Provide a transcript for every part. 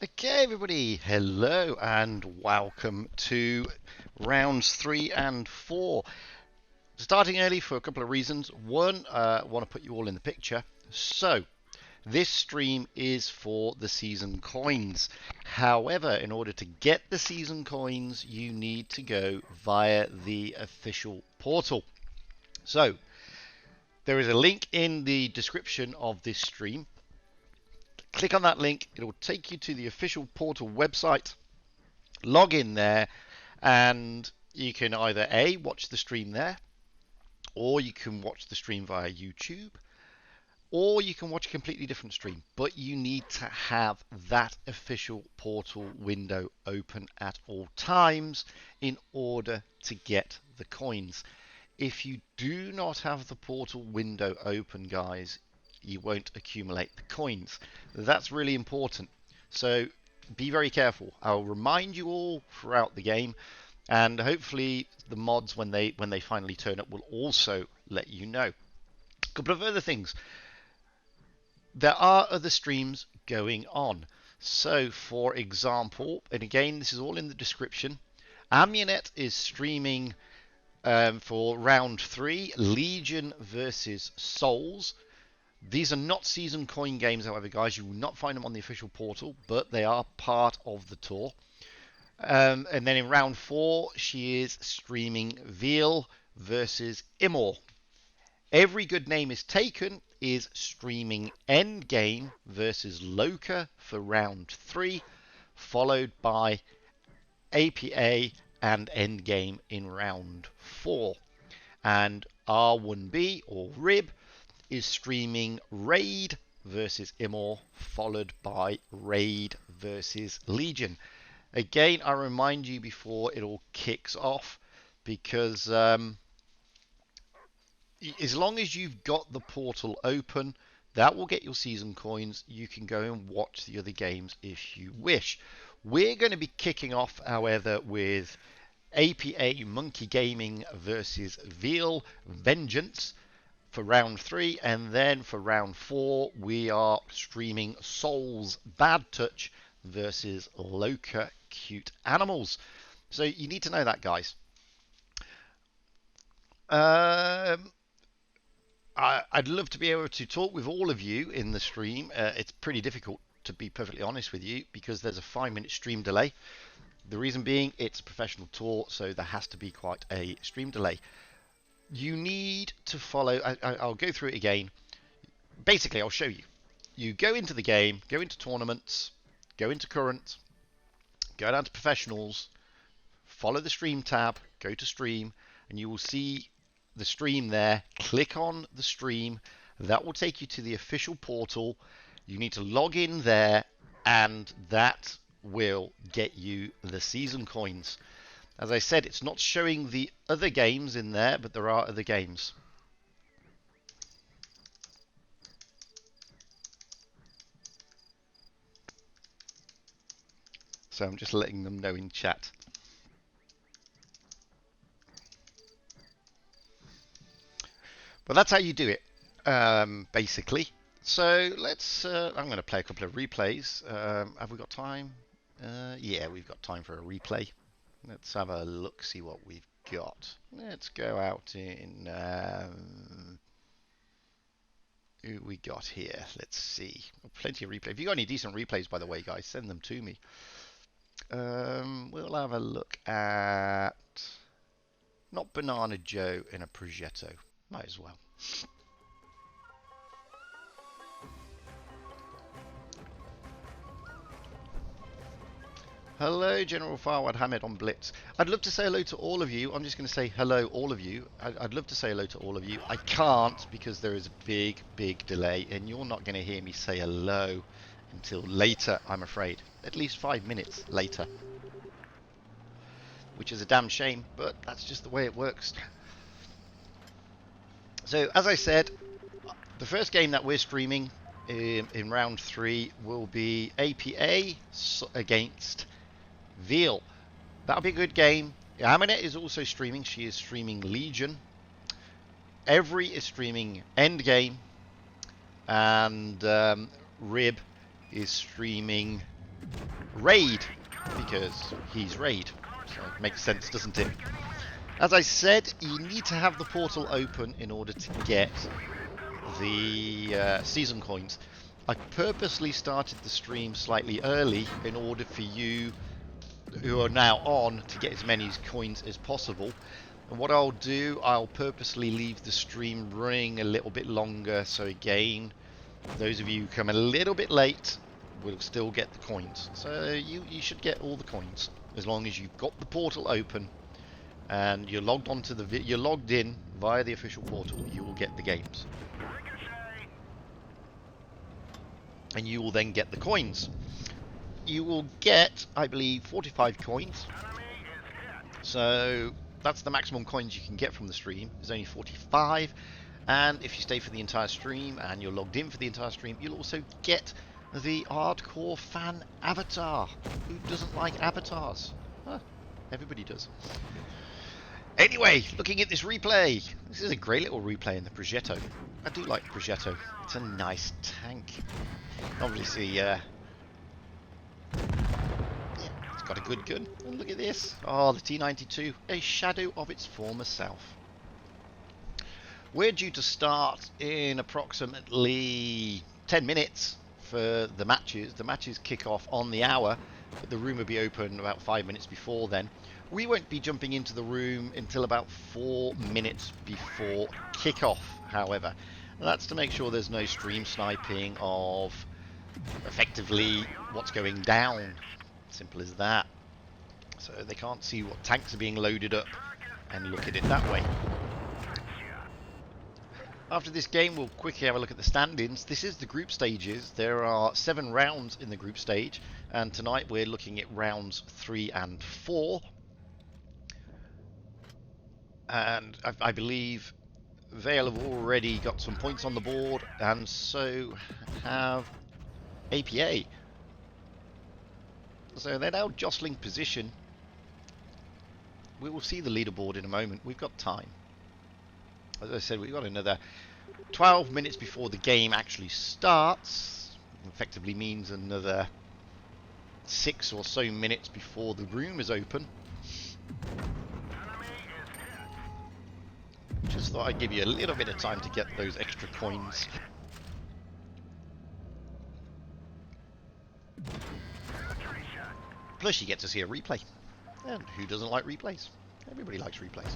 Okay, everybody, hello and welcome to rounds 3 and 4. Starting early for a couple of reasons. One, I want to put you all in the picture. So, this stream is for the season coins. However, in order to get the season coins, you need to go via the official portal. So, there is a link in the description of this stream. Click on that link, it will take you to the official portal website. Log in there, and you can either A, watch the stream there, or you can watch the stream via YouTube, or you can watch a completely different stream. But you need to have that official portal window open at all times in order to get the coins. If you do not have the portal window open, guys, you won't accumulate the coins. That's really important. So be very careful. I'll remind you all throughout the game, and hopefully the mods, when they finally turn up, will also let you know. A couple of other things. There are other streams going on. So, for example, and again, this is all in the description, Amaunet is streaming for round 3, Legion versus Souls. These are not season coin games, however, guys. You will not find them on the official portal, but they are part of the tour. And then in round 4, she is streaming Vale versus IMMOR. Every Good Name Is Taken is streaming Endgame versus Loca for round 3, followed by APA and Endgame in round 4. And R1B, or RIB, is streaming Raid versus IMMOR, followed by Raid versus Legion. Again, I remind you before it all kicks off, because as long as you've got the portal open, that will get your season coins. You can go and watch the other games if you wish. We're going to be kicking off, however, with APA MonkeyGaming versus Vale Vengence for round 3, and then for round 4 we are streaming Souls Bad Touch versus Loca CuteAnimals. So you need to know that, guys. I'd love to be able to talk with all of you in the stream. It's pretty difficult, to be perfectly honest with you, because there's a 5-minute stream delay. The reason being, it's a professional tour, so there has to be quite a stream delay. You need to follow. I'll go through it again. Basically, I'll show you. You go into the game, go into tournaments, go into current, go down to professionals, follow the stream tab, go to stream, and you will see the stream there. Click on the stream. That will take you to the official portal. You need to log in there, and that will get you the season coins. As I said, it's not showing the other games in there, but there are other games. So I'm just letting them know in chat. But that's how you do it, basically. So let's. I'm going to play a couple of replays. Have we got time? Yeah, we've got time for a replay. Let's have a look, see what we've got. Let's go out in... who we got here? Let's see. Plenty of replays. If you've got any decent replays, by the way, guys, send them to me. We'll have a look at... Not Banana Joe in a Progetto. Might as well. Hello, General Farwad Hamid on Blitz. I'd love to say hello to all of you. I'm just going to say hello, all of you. I'd love to say hello to all of you. I can't because there is a big, big delay, and you're not going to hear me say hello until later, I'm afraid. At least 5 minutes later. Which is a damn shame, but that's just the way it works. So, as I said, the first game that we're streaming in round 3 will be APA against Vale. That'll be a good game. Amaunet is also streaming. She is streaming Legion. Every is streaming Endgame. And Rib is streaming Raid, because he's Raid. So it makes sense, doesn't it? As I said, you need to have the portal open in order to get the season coins. I purposely started the stream slightly early in order for you who are now on to get as many coins as possible. And what I'll do, I'll purposely leave the stream running a little bit longer, so again, those of you who come a little bit late will still get the coins. So you should get all the coins as long as you've got the portal open and you're logged onto you're logged in via the official portal. You will get the games, and you will then get the coins. You will get, I believe, 45 coins. So that's the maximum coins you can get from the stream. There's only 45. And if you stay for the entire stream and you're logged in for the entire stream, you'll also get the hardcore fan avatar. Who doesn't like avatars? Huh, everybody does. Anyway, looking at this replay. This is a great little replay in the Progetto. I do like Progetto. It's a nice tank. Obviously, yeah, it's got a good gun. And look at this. Oh, the T92. A shadow of its former self. We're due to start in approximately 10 minutes for the matches. The matches kick off on the hour, but the room will be open about 5 minutes before then. We won't be jumping into the room until about 4 minutes before kickoff, however. And that's to make sure there's no stream sniping of effectively what's going down. Simple as that. So they can't see what tanks are being loaded up and look at it that way. After this game, we'll quickly have a look at the standings. This is the group stages. There are 7 rounds in the group stage, and tonight we're looking at rounds 3 and 4. And I believe Vale have already got some points on the board, and so have APA. So they're now jostling position. We will see the leaderboard in a moment. We've got time. As I said, we've got another 12 minutes before the game actually starts. Effectively means another 6 or so minutes before the room is open. Just thought I'd give you a little bit of time to get those extra coins. Plus you get to see a replay. And who doesn't like replays? Everybody likes replays.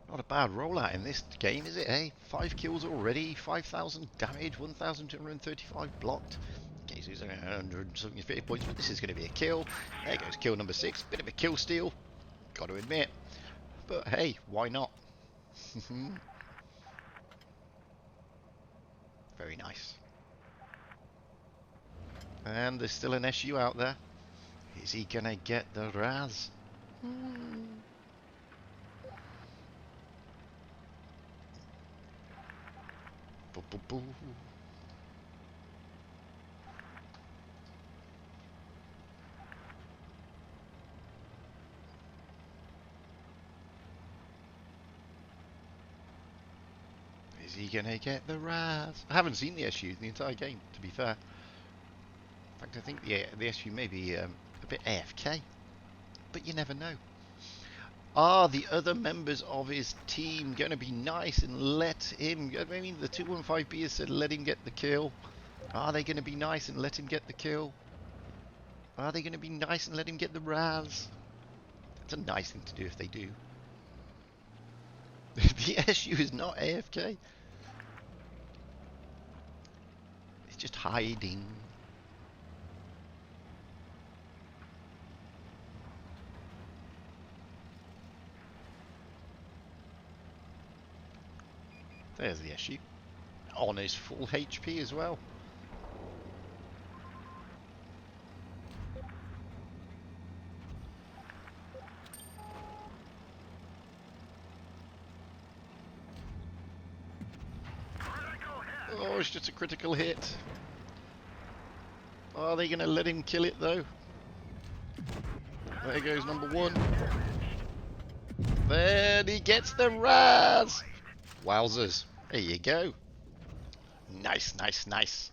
Not a bad rollout in this game, is it, eh? 5 kills already, 5,000 damage, 1,235 blocked. Okay, so he's 150 points, but this is going to be a kill. There goes kill number 6. Bit of a kill steal, got to admit. But hey, why not? Very nice. And there's still an SU out there. Is he going to get the Raz? Boo, boo, boo. Is he gonna get the Raz? I haven't seen the SU in the entire game, to be fair. In fact, I think the SU may be a bit AFK, but you never know. Are the other members of his team going to be nice and let him... I mean, the 215B has said let him get the kill. Are they going to be nice and let him get the kill? Are they going to be nice and let him get the Raz? That's a nice thing to do if they do. The SU is not AFK. It's just hiding. There's the SU. On his full HP as well. Oh, it's just a critical hit. Are they going to let him kill it though? There goes number 1. Then he gets the Raz. Wowzers. There you go. Nice, nice, nice.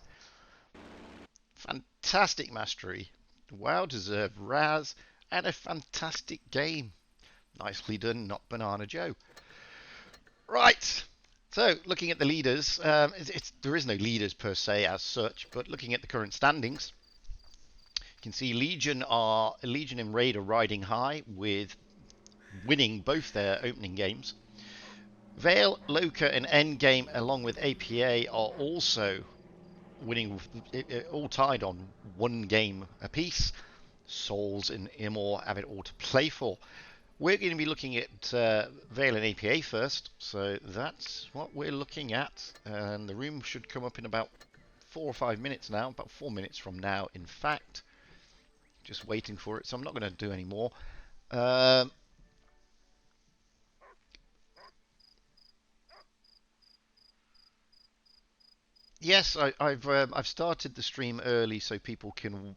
Fantastic mastery. Well deserved Raz. And a fantastic game. Nicely done, not Banana Joe. Right. So, looking at the leaders, there is no leaders per se as such, but looking at the current standings, you can see Legion and Raid are riding high with winning both their opening games. Vale, Loca, and Endgame, along with APA, are also winning, all tied on one game apiece. Souls and IMMOR have it all to play for. We're going to be looking at Vale and APA first, so that's what we're looking at. And the room should come up in about 4 or 5 minutes now, about 4 minutes from now, in fact. Just waiting for it, so I'm not going to do any more. Yes, I've started the stream early so people can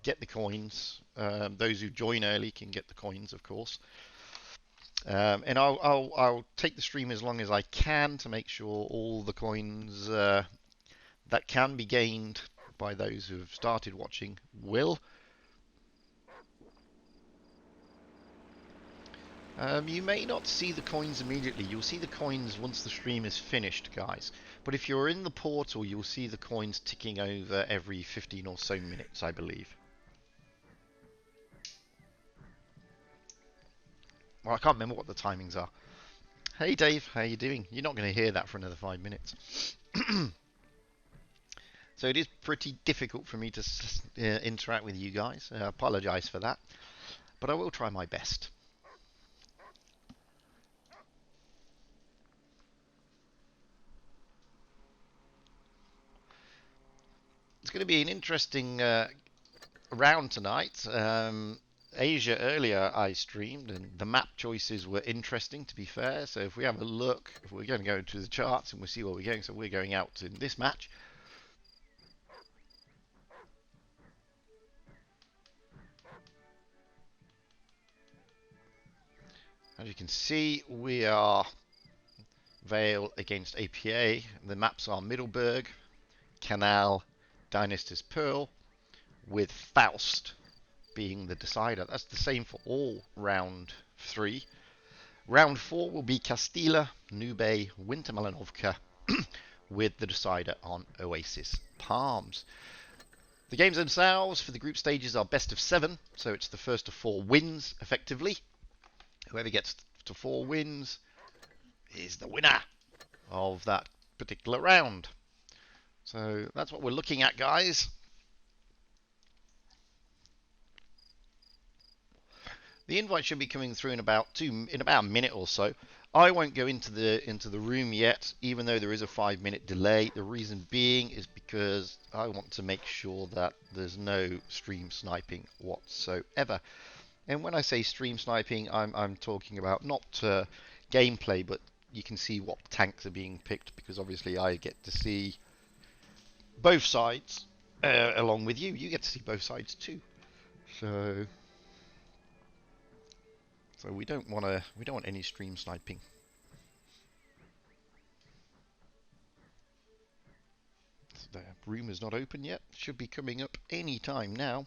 get the coins. Those who join early can get the coins, of course. And I'll take the stream as long as I can to make sure all the coins that can be gained by those who have started watching will. You may not see the coins immediately. You'll see the coins once the stream is finished, guys. But if you're in the portal, you'll see the coins ticking over every 15 or so minutes, I believe. Well, I can't remember what the timings are. Hey, Dave, how you doing? You're not going to hear that for another 5 minutes. So it is pretty difficult for me to interact with you guys. I apologise for that. But I will try my best. It's going to be an interesting round tonight. Asia earlier I streamed and the map choices were interesting, to be fair. So if we have a look, if we're going to go to the charts and we'll see where we're going. So we're going out in this match. As you can see, we are Vale against APA. The maps are Middleburg, Canal, Dynasty's Pearl, with Faust being the decider. That's the same for all round 3. Round 4 will be Castilla, Nube, Winter Malinovka, with the decider on Oasis Palms. The games themselves for the group stages are best of 7, so it's the first of 4 wins, effectively. Whoever gets to 4 wins is the winner of that particular round. So that's what we're looking at, guys. The invite should be coming through in about a minute or so. I won't go into the room yet, even though there is a 5-minute delay. The reason being is because I want to make sure that there's no stream sniping whatsoever. And when I say stream sniping, I'm talking about not gameplay, but you can see what tanks are being picked, because obviously I get to see both sides along with you. You get to see both sides too. So we don't want any stream sniping. The room is not open yet. Should be coming up any time now.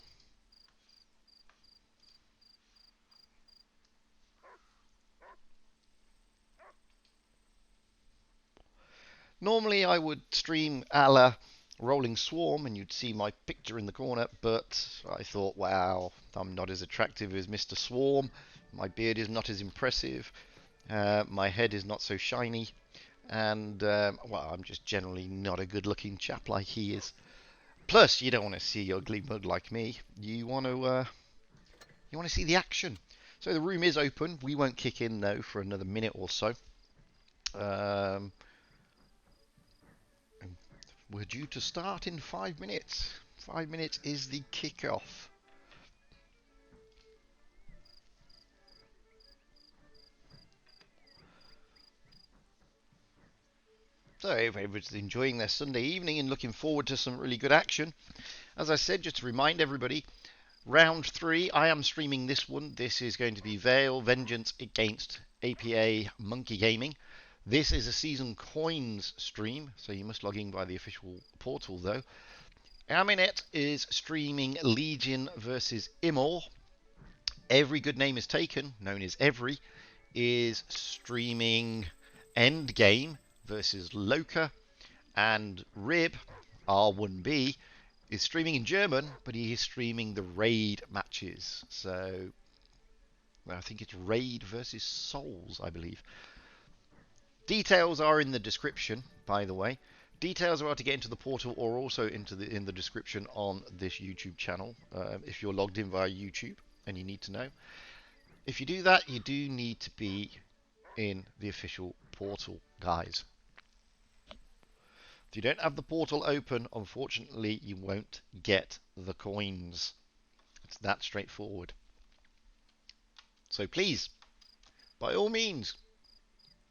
Normally I would stream a la Rolling Swarm and you'd see my picture in the corner, but I thought, wow, I'm not as attractive as Mr. Swarm. My beard is not as impressive. My head is not so shiny. And, well, I'm just generally not a good-looking chap like he is. Plus, you don't want to see ugly mug like me. You want to see the action. So the room is open. We won't kick in, though, for another minute or so. We're due to start in 5 minutes. 5 minutes is the kickoff. So if everybody's enjoying their Sunday evening and looking forward to some really good action, as I said, just to remind everybody, Round 3, I am streaming this one. This is going to be Vale, Vengence against APA MonkeyGaming. This is a season coins stream, so you must log in by the official portal though. Amaunet is streaming Legion versus IMMOR. Every Good Name is Taken, known as Every, is streaming Endgame versus Loca. And Rib, R1B, is streaming in German, but he is streaming the raid matches. So I think it's raid versus souls, I believe. Details are in the description, by the way. Details are how to get into the portal or also in the description on this YouTube channel if you're logged in via YouTube and you need to know. If you do that, you do need to be in the official portal, guys. If you don't have the portal open, unfortunately, you won't get the coins. It's that straightforward. So please, by all means,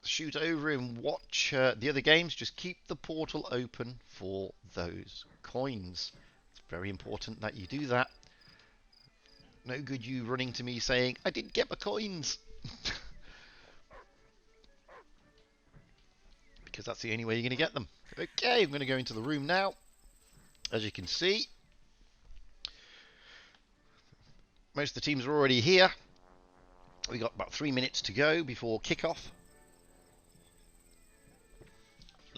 shoot over and watch the other games. Just keep the portal open for those coins. It's very important that you do that. No good you running to me saying, I didn't get my coins. Because that's the only way you're going to get them. Okay, I'm going to go into the room now. As you can see, most of the teams are already here. We've got about 3 minutes to go before kickoff.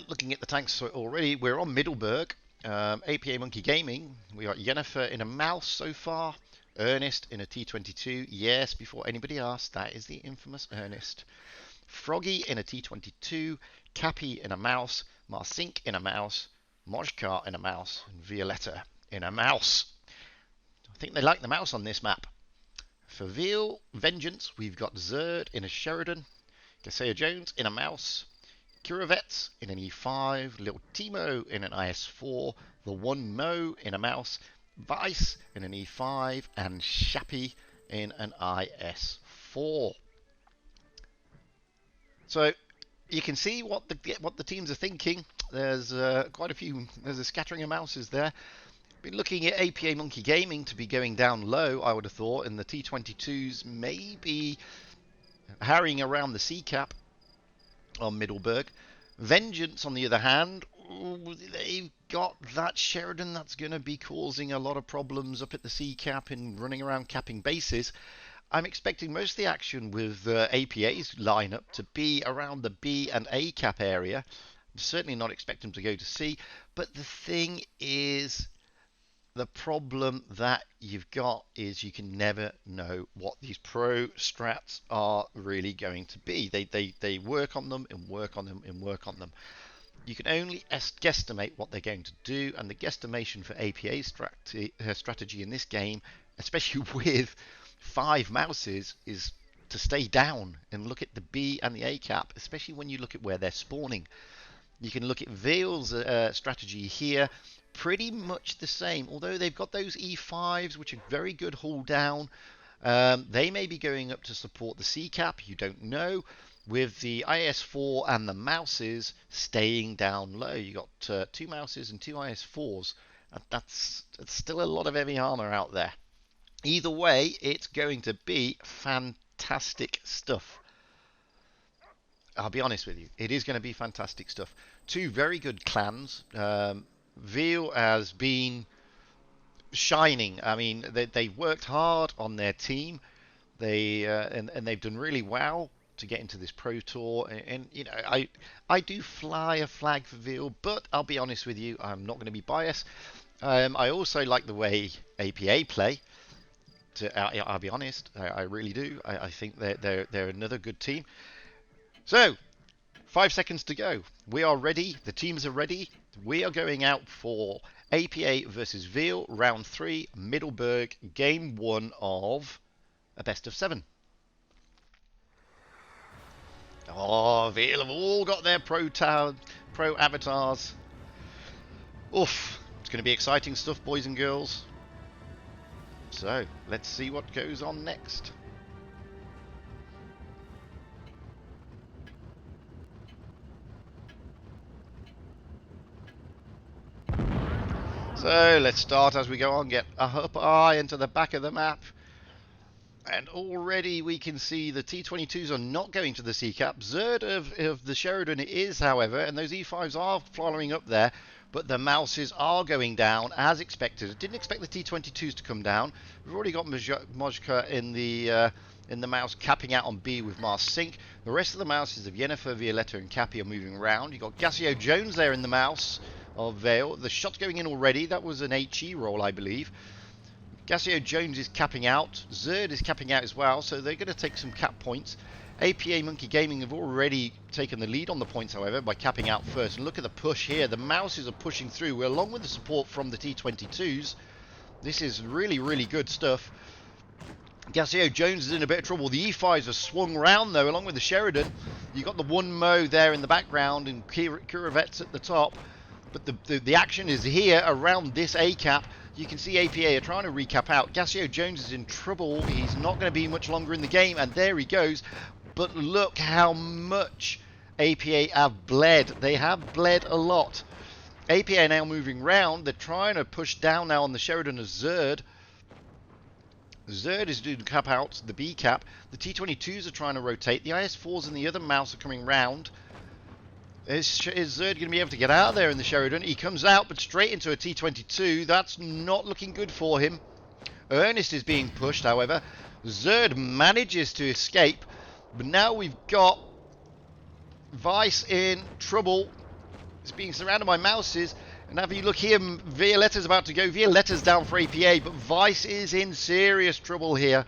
Looking at the tanks already, we're on Middleburg. APA MonkeyGaming, we got Jennifer in a mouse so far. Ernest in a T22. Yes, before anybody asks, that is the infamous Ernest. Froggy in a T22. Cappy in a mouse. Marsink in a mouse. Mojkar in a mouse. And Violetta in a mouse. I think they like the mouse on this map. For Vengence, we've got Zerd in a Sheridan. Gasea Jones in a mouse. Kuravets in an E5, Little Timo in an IS4, the One Mo in a mouse, Vice in an E5, and Shappy in an IS4. So you can see what the teams are thinking. There's quite a few. There's a scattering of mouses there. Been looking at APA MonkeyGaming to be going down low, I would have thought, and the T22s maybe harrying around the C cap on Middleburg. Vengeance, on the other hand, they've got that Sheridan that's going to be causing a lot of problems up at the C cap and running around capping bases. I'm expecting most of the action with APA's lineup to be around the B and A cap area. I'm certainly not expecting them to go to C, but the thing is, the problem that you've got is you can never know what these pro strats are really going to be. They work on them and work on them and work on them. You can only guesstimate what they're going to do, and the guesstimation for APA's strategy in this game, especially with 5 mouses, is to stay down and look at the B and the A cap, especially when you look at where they're spawning. You can look at Vale's strategy here. Pretty much the same, although they've got those E5s, which are very good hold down. They may be going up to support the C cap, you don't know. With the IS4 and the mouses staying down low, you got 2 mouses and 2 IS4s. That's still a lot of heavy armor out there. Either way, it's going to be fantastic stuff. I'll be honest with you, it is going to be fantastic stuff. 2 very good clans. Veal has been shining. I mean, they worked hard on their team. And they've done really well to get into this pro tour. And you know, I do fly a flag for Veal, but I'll be honest with you, I'm not going to be biased. I also like the way APA play. I'll be honest, I really do. I think they're another good team. So, 5 seconds to go. We are ready. The teams are ready. We are going out for APA versus Veal, round 3, Middleburg, game 1 of a best of 7. Oh, Veal have all got their pro avatars. Oof. It's going to be exciting stuff, boys and girls. So, let's see what goes on next. So let's start as we go on. Get a up eye into the back of the map. And already we can see the T-22s are not going to the C-cap. Zerd of the Sheridan is, however, and those E5s are following up there. But the Mouses are going down as expected. Didn't expect the T-22s to come down. We've already got Mojka in the Mouse capping out on B with Mars Sync. The rest of the Mouses of Yennefer, Violetta and Cappy are moving around. You've got Gassio Jones there in the Mouse of Vale. The shot's going in already. That was an HE roll, I believe. Gassio Jones is capping out. Zerd is capping out as well, so they're going to take some cap points. APA MonkeyGaming have already taken the lead on the points, however, by capping out first. And look at the push here. The Mouses are pushing through, along with the support from the T-22s. This is really, really good stuff. Gassio Jones is in a bit of trouble. The E5s are swung round, though, along with the Sheridan. You've got the one Mo there in the background and Kuravets at the top. But the action is here around this A-cap. You can see APA are trying to recap out. Gassio Jones is in trouble. He's not going to be much longer in the game, and there he goes. But look how much APA have bled. They have bled a lot. APA now moving round. They're trying to push down now on the Sheridan of Zerd. Zerd is doing cap out, the B cap. The T-22s are trying to rotate. The IS-4s and the other Mouse are coming round. Is Zerd going to be able to get out of there in the Sheridan? He comes out, but straight into a T-22. That's not looking good for him. Ernest is being pushed, however. Zerd manages to escape, but now we've got Vice in trouble. He's being surrounded by Mouses. And if you look here, Violetta's about to go. Violetta's down for APA, but Vice is in serious trouble here.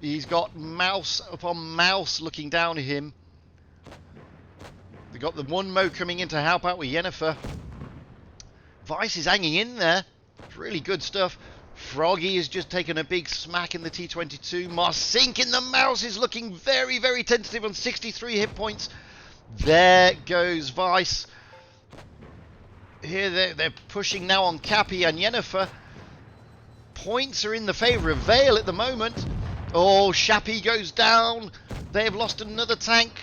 He's got Mouse upon Mouse looking down at him. They've got the one Mo coming in to help out with Yennefer. Vice is hanging in there. It's really good stuff. Froggy has just taken a big smack in the T-22. Marsink in the Mouse is looking very, very tentative on 63 hit points. There goes Vice. Here they're pushing now on Cappy and Yennefer. Points are in the favour of Vale at the moment. Oh, Shappy goes down. They've lost another tank.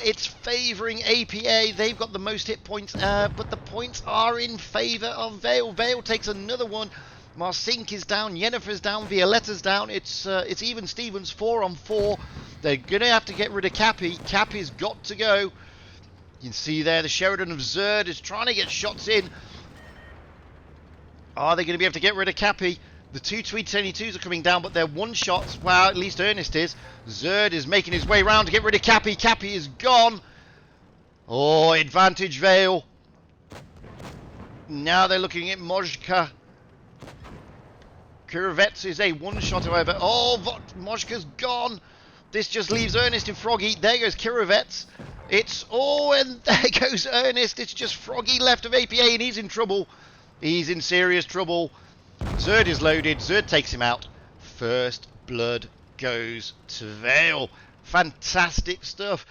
It's favouring APA. They've got the most hit points, but the points are in favour of Vale. Vale takes another one. Marsink is down. Yennefer's down. Violetta's down. It's even Stevens 4 on 4. They're going to have to get rid of Cappy. Cappy's got to go. You can see there the Sheridan of Zerd is trying to get shots in. Are they going to be able to get rid of Cappy? The two T-22s are coming down, but they're one-shots. Well, at least Ernest is. Zerd is making his way around to get rid of Cappy. Cappy is gone. Oh, advantage Vale. Now they're looking at Mojka. Kuravets is a one-shot, however. Oh, Mojka's gone. This just leaves Ernest and Froggy. There goes Kuravets. And there goes Ernest. It's just Froggy left of APA, and he's in trouble. He's in serious trouble. Zerd is loaded. Zerd takes him out. First blood goes to Vale. Fantastic stuff.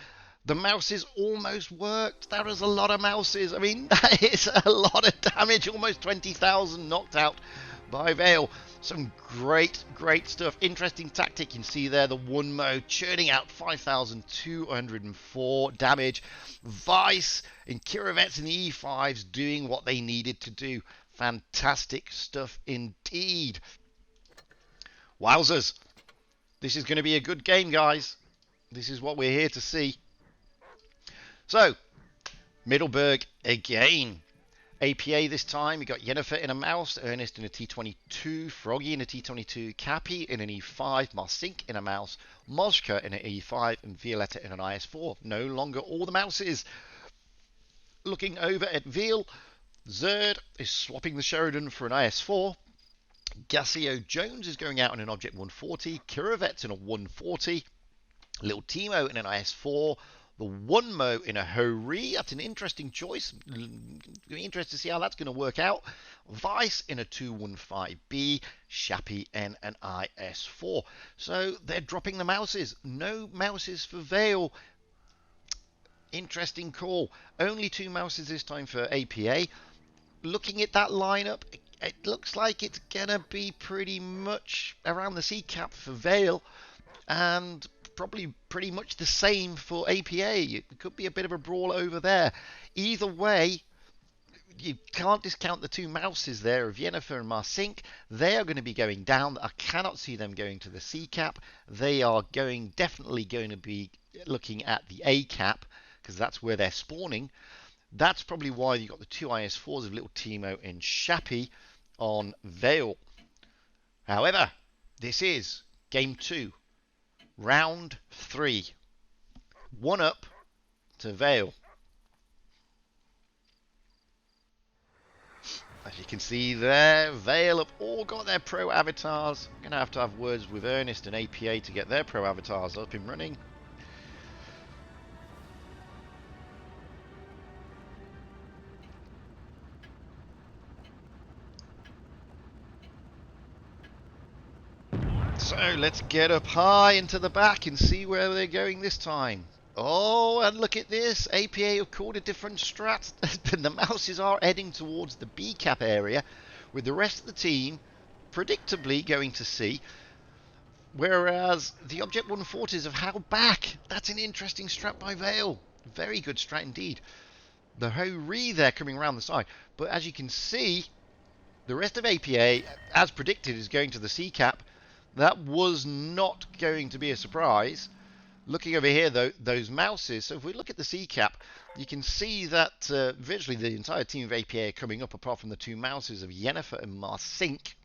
The Mouses almost worked. That was a lot of Mouses. I mean, that is a lot of damage. Almost 20,000 knocked out by Vale. Some great, great stuff. Interesting tactic. You can see there the one Mo churning out 5,204 damage. Vice and Kuravets in the E5s doing what they needed to do. Fantastic stuff indeed. Wowzers. This is going to be a good game, guys. This is what we're here to see. So, Middleburg again. APA this time. We got Yennefer in a Mouse, Ernest in a T-22, Froggy in a T-22, Cappy in an E5, Marsink in a Mouse, Mojka in an E5, and Violetta in an IS-4. No longer all the Mouses. Looking over at Veal, Zerd is swapping the Sheridan for an IS-4. Gassio Jones is going out in an Object 140. Kuravets in a 140. Little Timo in an IS-4. The one Mo in a Hori. That's an interesting choice. Be interested to see how that's going to work out. Vice in a 215B. Shappy in an IS-4. So they're dropping the Mouses. No Mouses for Vale. Interesting call. Only 2 Mouses this time for APA. Looking at that lineup, it looks like it's going to be pretty much around the C cap for Vale. And probably pretty much the same for APA. It could be a bit of a brawl over there. Either way, you can't discount the two mouses there of Yennefer and Marsink. They are going to be going down. I cannot see them going to the C cap. They are definitely going to be looking at the A cap because that's where they're spawning. That's probably why you got the two IS4s of Little Teemo and Shappy on Vale. However, this is game 2, round 3. 1 up to Vale. As you can see there, Vale have all got their pro avatars. I'm going to have words with Ernest and APA to get their pro avatars up and running. So let's get up high into the back and see where they're going this time. Oh, and look at this. APA have called a different strat. The mouses are heading towards the B cap area, with the rest of the team predictably going to C. Whereas the Object 140s have held back. That's an interesting strat by Vale. Very good strat indeed. The Ho-Ri there coming around the side. But as you can see, the rest of APA, as predicted, is going to the C cap. That was not going to be a surprise. Looking over here, though, those mouses, so if we look at the C cap, you can see that virtually the entire team of APA are coming up, apart from the two mouses of Yennefer and Marsink.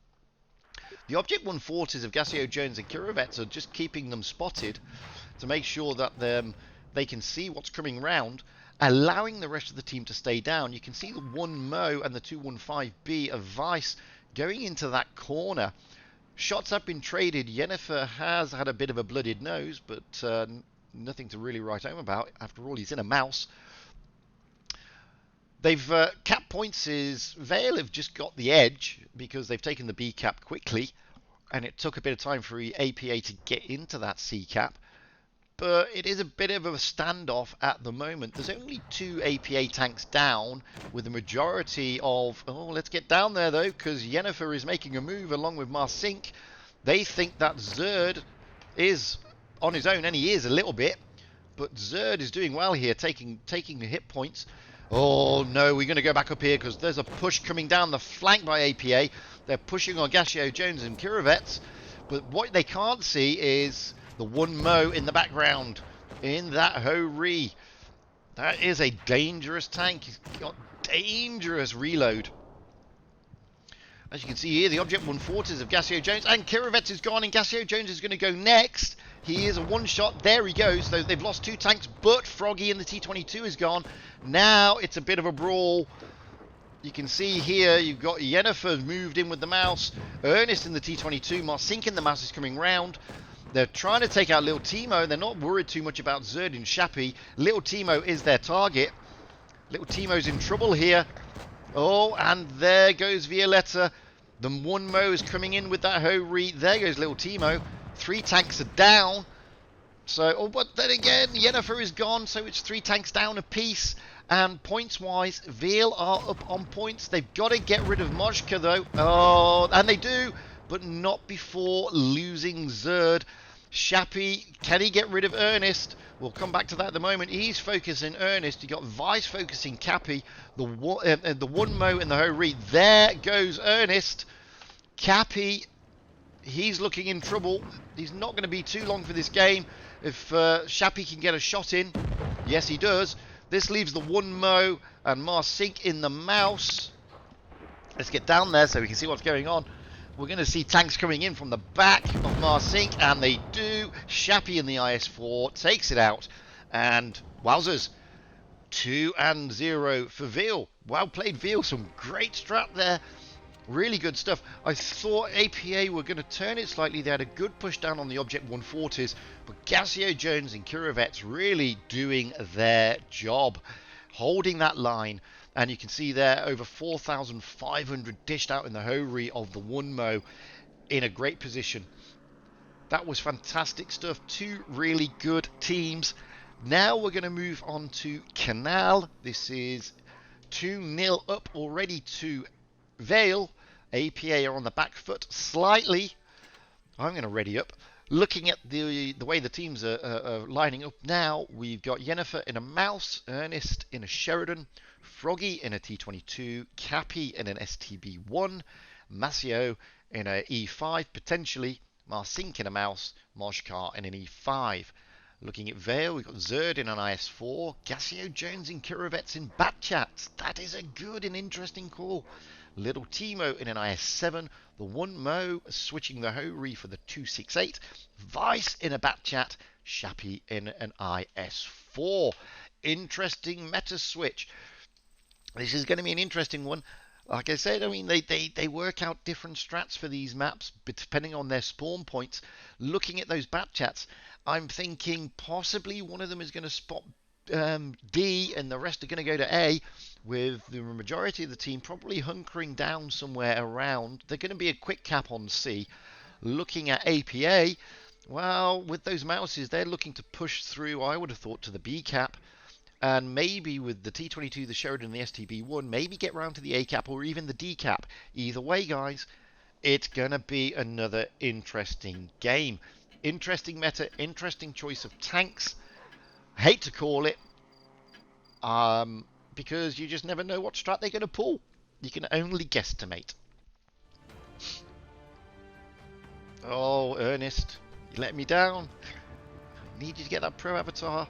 The Object 140s of Gassio Jones and Kirovets are just keeping them spotted to make sure that they can see what's coming round, allowing the rest of the team to stay down. You can see the 1 Mo and the 215B of Vice going into that corner. Shots have been traded. Yennefer has had a bit of a blooded nose, but nothing to really write home about. After all, he's in a mouse. They've cap points is Vale have just got the edge because they've taken the B cap quickly, and it took a bit of time for APA to get into that C cap. But it is a bit of a standoff at the moment. There's only 2 APA tanks down, with the majority of... Oh, let's get down there, though, because Yennefer is making a move along with Marsink. They think that Zerd is on his own, and he is a little bit. But Zerd is doing well here, taking the hit points. Oh, no, we're going to go back up here, because there's a push coming down the flank by APA. They're pushing on Gassio Jones and Kirovets. But what they can't see is... the 1 Mo in the background, in that Ho-Ri. That is a dangerous tank. He's got dangerous reload. As you can see here, the Object 140s of Gassio Jones, and Kirovets is gone, and Gassio Jones is going to go next. He is a one-shot. There he goes. So they've lost 2 tanks, but Froggy in the T-22 is gone. Now it's a bit of a brawl. You can see here, you've got Yennefer moved in with the mouse. Ernest in the T-22. Marsink in the mouse is coming round. They're trying to take out Little Teemo. They're not worried too much about Zerd and Shappy. Little Teemo is their target. Little Teemo's in trouble here. Oh, and there goes Violetta. The 1 Mo is coming in with that Ho-Ri. There goes Little Teemo. 3 tanks are down. So, oh, but then again, Yennefer is gone, so it's 3 tanks down apiece. And points-wise, Vale are up on points. They've got to get rid of Mojka, though. Oh, and they do, but not before losing Zerd. Shappy, can he get rid of Ernest? We'll come back to that at the moment. He's focusing Ernest. You got Vice focusing Cappy. The 1 Mo and the Ho-Ri. There goes Ernest. Cappy, he's looking in trouble. He's not going to be too long for this game. If Shappy can get a shot in. Yes, he does. This leaves the 1 Mo and Marsink in the mouse. Let's get down there so we can see what's going on. We're going to see tanks coming in from the back of Marsink, and they do. Shappy in the IS-4 takes it out, and wowzers, 2-0 for Veal. Well played, Veal. Some great strat there. Really good stuff. I thought APA were going to turn it slightly. They had a good push down on the Object 140s, but Gassio Jones and Kirovets really doing their job, holding that line. And you can see there over 4,500 dished out in the Ho-Ri of the 1 Mo in a great position. That was fantastic stuff. 2 really good teams. Now we're going to move on to Canal. This is 2-0 up already to Vale. APA are on the back foot slightly. I'm going to ready up. Looking at the way the teams are lining up now, we've got Yennefer in a Mouse, Ernest in a Sheridan, Froggy in a T22, Cappy in an STB1, Masio in a E5, potentially Marsink in a Mouse, Mojkar in an E5. Looking at Vale, we've got Zerd in an IS4, Gassio Jones in Kirovets in Batchats. That is a good and interesting call. Little Timo in an IS7, the one Mo switching the Hori for the 268, Vice in a Batchat, Shappy in an IS4. Interesting meta switch. This is going to be an interesting one. Like I said, I mean, they work out different strats for these maps, but depending on their spawn points. Looking at those Batchats, I'm thinking possibly one of them is going to spot D and the rest are going to go to A, with the majority of the team probably hunkering down somewhere around. They're going to be a quick cap on C. Looking at APA, well, with those mouses, they're looking to push through, I would have thought, to the B cap. And maybe with the T22, the Sheridan, the STB1, maybe get round to the A cap or even the D cap. Either way, guys, it's going to be another interesting game. Interesting meta, interesting choice of tanks. Hate to call it, because you just never know what strat they're going to pull. You can only guesstimate. Oh, Ernest, you let me down. I need you to get that pro avatar.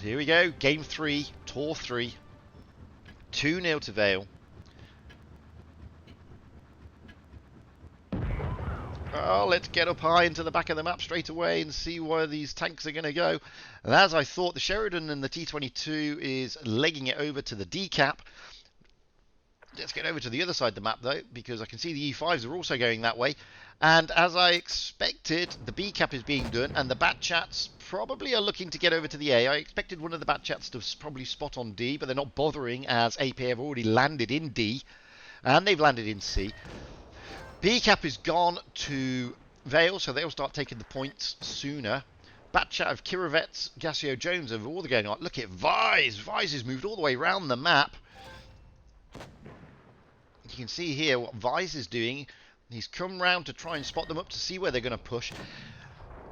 Here we go, game 3, tour 3, 2-0 to Vale. Oh, let's get up high into the back of the map straight away and see where these tanks are going to go. And as I thought, the Sheridan and the T22 is legging it over to the D cap. Let's get over to the other side of the map, though, because I can see the E5s are also going that way. And as I expected, the B cap is being done, and the Batchats probably are looking to get over to the A. I expected one of the Batchats to probably spot on D, but they're not bothering, as AP have already landed in D, and they've landed in C. B cap is gone to Vale, so they'll start taking the points sooner. Batchat of Kirovets, Gassio Jones over all the going on. Look at Vise. Vise has moved all the way around the map. You can see here what Vise is doing. He's come round to try and spot them up to see where they're going to push.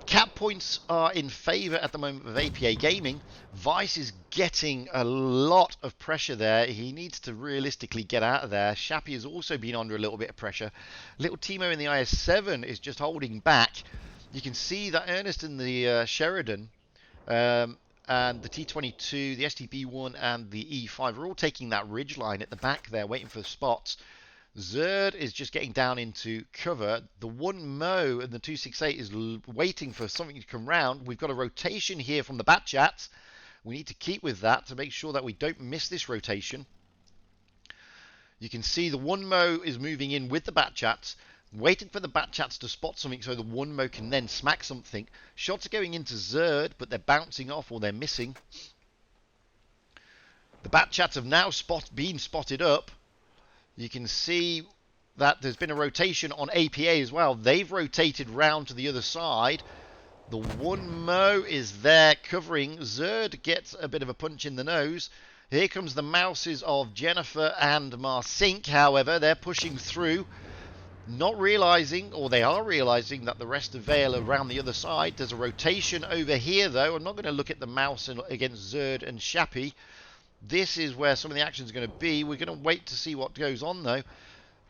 Cap points are in favour at the moment of APA Gaming. Vice is getting a lot of pressure there. He needs to realistically get out of there. Shappy has also been under a little bit of pressure. Little Timo in the IS7 is just holding back. You can see that Ernest in the Sheridan and the T22, the STB1 and the E5 are all taking that ridge line at the back there, waiting for the spots. Zerd is just getting down into cover. The one Mo and the 268 is waiting for something to come round. We've got a rotation here from the Batchats. We need to keep with that to make sure that we don't miss this rotation. You can see the one Mo is moving in with the Batchats, waiting for the Batchats to spot something so the one Mo can then smack something. Shots are going into Zerd, but they're bouncing off or they're missing. The Batchats have now been spotted up. You can see that there's been a rotation on APA as well. They've rotated round to the other side. The one Mo is there covering. Zerd gets a bit of a punch in the nose. Here comes the mouses of Jennifer and Marsink. However, they're pushing through, not realizing, or they are realizing, that the rest of Vale are around the other side. There's a rotation over here, though. I'm not going to look at the mouse against Zerd and Shappy. This is where some of the action is going to be. We're going to wait to see what goes on, though.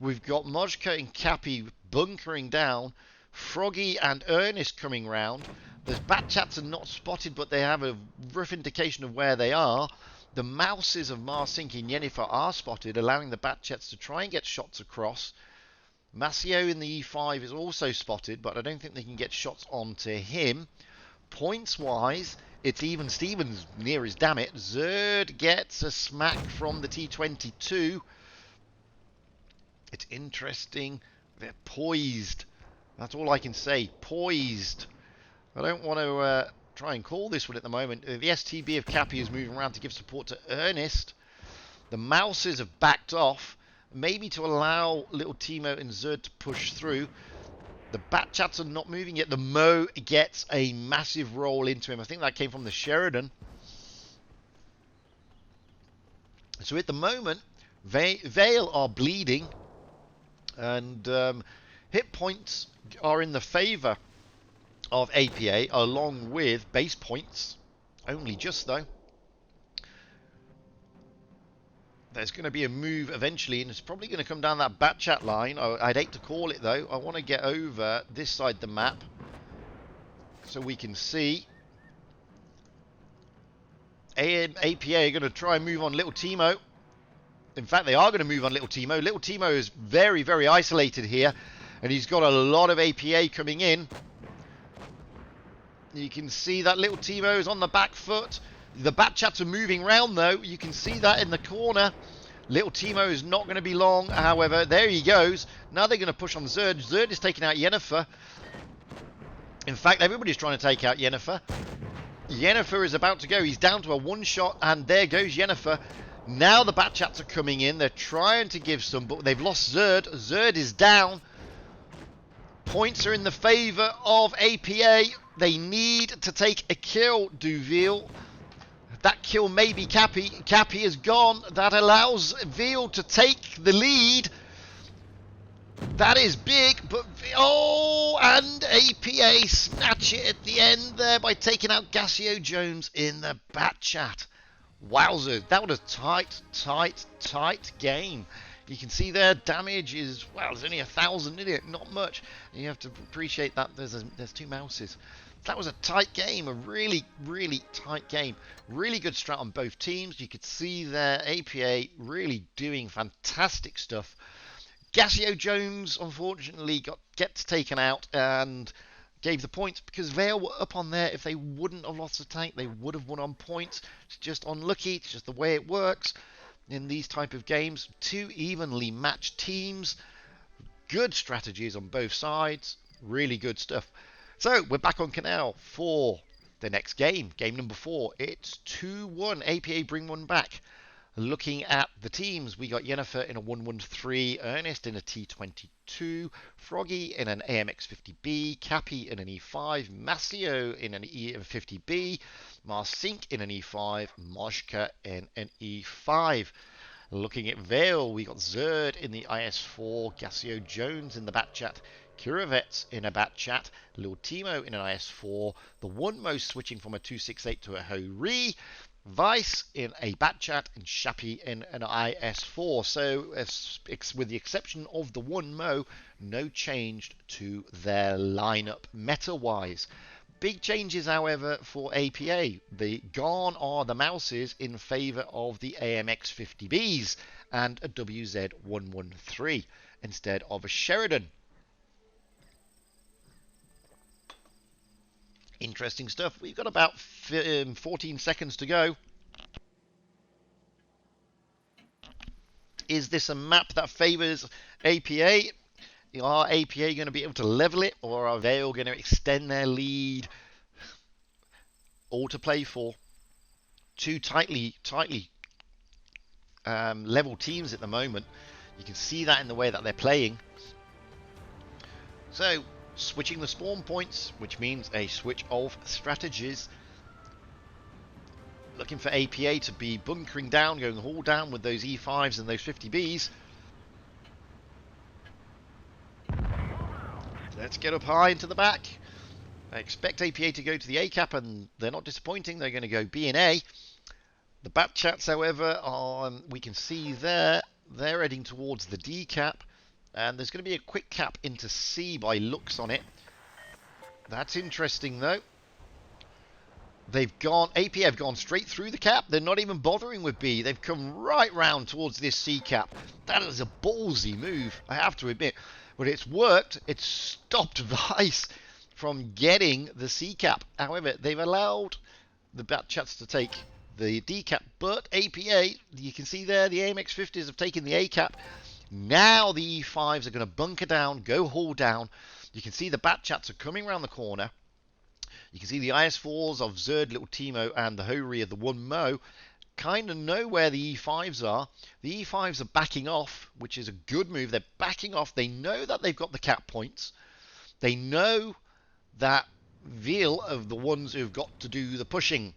We've got Mojka and Cappy bunkering down. Froggy and Ernest coming round. Those Batchats are not spotted, but they have a rough indication of where they are. The mouses of Marsink and Yennefer are spotted, allowing the Batchats to try and get shots across. Masio in the E5 is also spotted, but I don't think they can get shots onto him. Points-wise, it's even Stevens near his damn it. Zerd gets a smack from the T22. It's interesting. They're poised. That's all I can say. Poised. I don't want to try and call this one at the moment. The STB of Cappy is moving around to give support to Ernest. The mouses have backed off, maybe to allow little Timo and Zerd to push through. The Batchats are not moving yet. The Mo gets a massive roll into him. I think that came from the Sheridan. So at the moment, Vale are bleeding. And Hit points are in the favour of APA, along with base points. Only just, though. There's going to be a move eventually, and it's probably going to come down that bat chat line. I'd hate to call it, though. I want to get over this side of the map so we can see. APA are going to try and move on Little Timo. In fact, they are going to move on Little Timo. Little Timo is very, very isolated here, and he's got a lot of APA coming in. You can see that Little Timo is on the back foot. The bat chats are moving round, though. You can see that in the corner. Little Timo is not going to be long. However, there he goes. Now they're going to push on Zerd. Zerd is taking out Yennefer. In fact, everybody's trying to take out Yennefer. Yennefer is about to go. He's down to a one-shot, and there goes Yennefer. Now the bat chats are coming in. They're trying to give some, but they've lost Zerd. Zerd is down. Points are in the favour of APA. They need to take a kill, Duville. That kill may be Cappy. Cappy is gone. That allows Veal to take the lead. That is big, but... Oh, and APA snatch it at the end there by taking out Gassio Jones in the bat chat. Wowzers. That was a tight game. You can see their damage is... Well, there's only 1,000 in it. Not much. You have to appreciate that there's two mouses. That was a tight game, a really, really tight game. Really good strat on both teams. You could see their APA really doing fantastic stuff. Gassio Jones, unfortunately, gets taken out and gave the points because Vale were up on there. If they wouldn't have lost the tank, they would have won on points. It's just unlucky. It's just the way it works in these type of games. Two evenly matched teams. Good strategies on both sides. Really good stuff. So, we're back on Canal for the next game. Game number 4. It's 2-1. APA bring one back. Looking at the teams, we got Yennefer in a 113, Ernest in a T22, Froggy in an AMX50B, Cappy in an E5, Masio in an E50B, Marsink in an E5, Moshka in an E5. Looking at Vale, we got Zerd in the IS4, Gassio Jones in the bat chat, Kuravets in a bat chat, Lil Timo in an IS4, the one most switching from a 268 to a Ho-Ri, Vice in a bat chat, and Shappy in an IS4. So, with the exception of the one Mo, no change to their lineup meta-wise. Big changes, however, for APA. Gone are the mouses in favour of the AMX50Bs and a WZ113 instead of a Sheridan. Interesting stuff. We've got about 14 seconds to go. Is this a map that favours APA? Are APA going to be able to level it, or are Vale going to extend their lead? All to play for. Two tightly level teams at the moment. You can see that in the way that they're playing. So, switching the spawn points, which means a switch of strategies. Looking for APA to be bunkering down, going all down with those E5s and those 50Bs. Let's get up high into the back. I expect APA to go to the A cap, and they're not disappointing. They're going to go B and A. The bat chats, however, we can see there, they're heading towards the D cap. And there's going to be a quick cap into C by looks on it. That's interesting, though. APA have gone straight through the cap. They're not even bothering with B. They've come right round towards this C cap. That is a ballsy move, I have to admit. But it's worked. It's stopped Vice from getting the C cap. However, they've allowed the bat chats to take the D cap. But APA, you can see there, the AMX50s have taken the A cap. Now the E5s are going to bunker down, go haul down. You can see the bat chats are coming around the corner. You can see the IS4s of Zerd, Little Timo, and the Ho-Ri of the one Mo kind of know where the E5s are. The E5s are backing off, which is a good move. They're backing off. They know that they've got the cap points. They know that Veal are the ones who've got to do the pushing.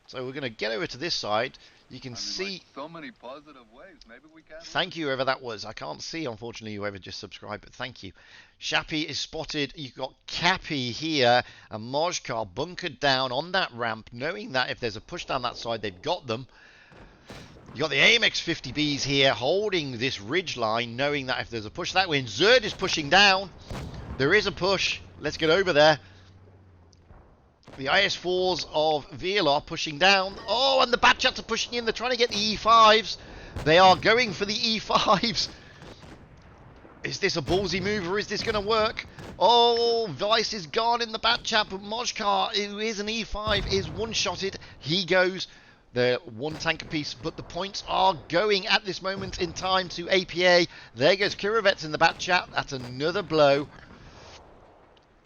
So we're going to get over to this side. You can see like, so many positive ways. Maybe we can. Thank you, whoever that was. I can't see, unfortunately, whoever just subscribed, but thank you. Shappy is spotted. You've got Cappy here, and Mojkar bunkered down on that ramp, knowing that if there's a push down that side, they've got them. You got the AMX 50Bs here holding this ridge line, knowing that if there's a push that way, and Zerd is pushing down. There is a push. Let's get over there. The IS4s of Vale are pushing down. Oh, and the Batchats are pushing in. They're trying to get the E5s. They are going for the E5s. Is this a ballsy move or is this going to work? Oh, Vice is gone in the Batchat, but Mojkar, who is an E5, is one-shotted. He goes. They're one tanker piece, but the points are going at this moment in time to APA. There goes Kirovets in the Batchat. That's another blow.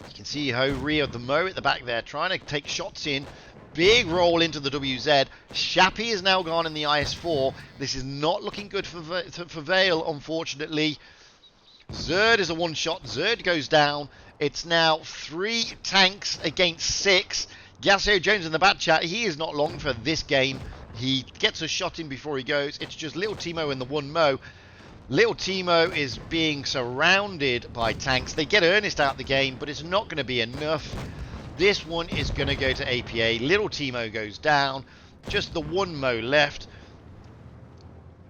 You can see Ho-Ri of the Mo at the back there trying to take shots in. Big roll into the WZ. Shappy is now gone in the IS4. This is not looking good for Vale, unfortunately. Zerd is a one-shot. Zerd goes down. It's now 3 tanks against 6. Gassio Jones in the Batchat. He is not long for this game. He gets a shot in before he goes. It's just Little Timo and the one Mo. Little Timo is being surrounded by tanks. They get Ernest out of the game, but it's not going to be enough. This one is going to go to APA. Little Timo goes down. Just the one Mo left.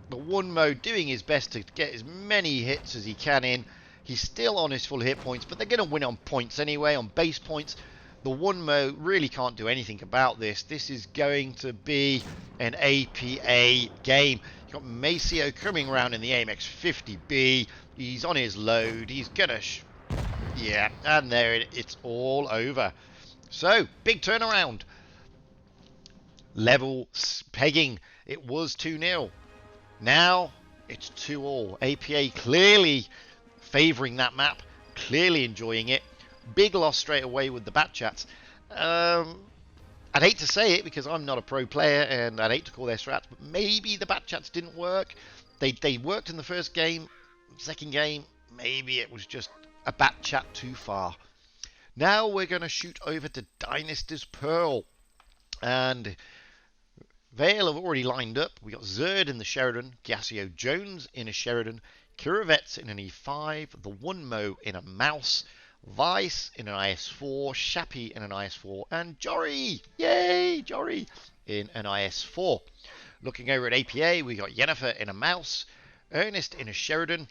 The one Mo doing his best to get as many hits as he can in. He's still on his full hit points, but they're going to win on points anyway, on base points. The one Mo really can't do anything about this. This is going to be an APA game. You've got Maceo coming around in the AMX 50B. He's on his load. He's going to... yeah, and there it's all over. So, big turnaround. Level pegging. It was 2-0. Now, it's 2-all. APA clearly favouring that map. Clearly enjoying it. Big loss straight away with the Batchats. I'd hate to say it because I'm not a pro player and I'd hate to call their strats, but maybe the Batchats didn't work. They worked in the first game. Second game, maybe it was just a Batchat too far. Now we're going to shoot over to Dynasty's Pearl. And Vale have already lined up. We got Zerd in the Sheridan, Gassio Jones in a Sheridan, Kirovets in an E5, the one Mo in a Mouse, Vice in an IS4, Shappy in an IS4, and Jory, yay, Jory, in an IS4. Looking over at APA, we got Yennefer in a Mouse, Ernest in a Sheridan.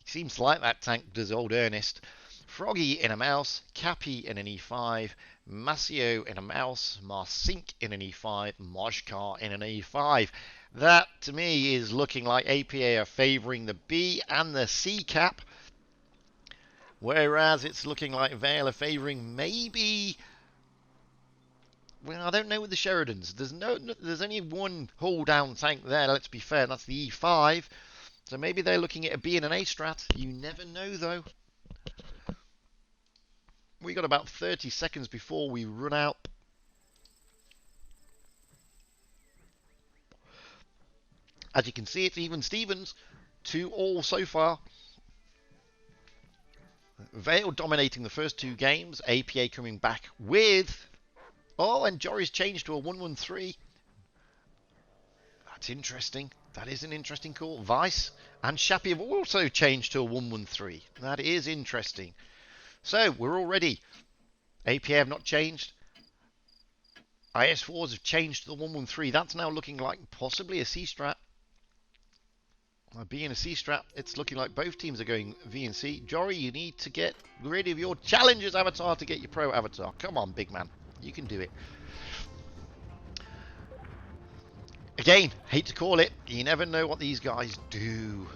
Seems like that tank does old Ernest. Froggy in a Mouse, Cappy in an E5, Maceo in a Mouse, Marsink in an E5, Mojkar in an E5. That, to me, is looking like APA are favouring the B and the C cap. Whereas it's looking like Vale are favouring maybe... well, I don't know with the Sheridans. There's only one hull-down tank there, let's be fair. That's the E5. So maybe they're looking at a B and an A strat. You never know, though. We got about 30 seconds before we run out. As you can see, it's even Stevens. 2-all so far. Vale dominating the first 2 games. APA coming back with... oh, and Jory's changed to a 1-1-3. That's interesting. That is an interesting call. Vice and Shappy have also changed to a 1-1-3. That is interesting. So, we're all ready. APA have not changed. IS4s have changed to the 1-1-3. That's now looking like possibly a C-strat. Being a C-strat, it's looking like both teams are going V and C. Jory, you need to get rid of your Challengers avatar to get your Pro avatar. Come on, big man. You can do it. Again, hate to call it. You never know what these guys do.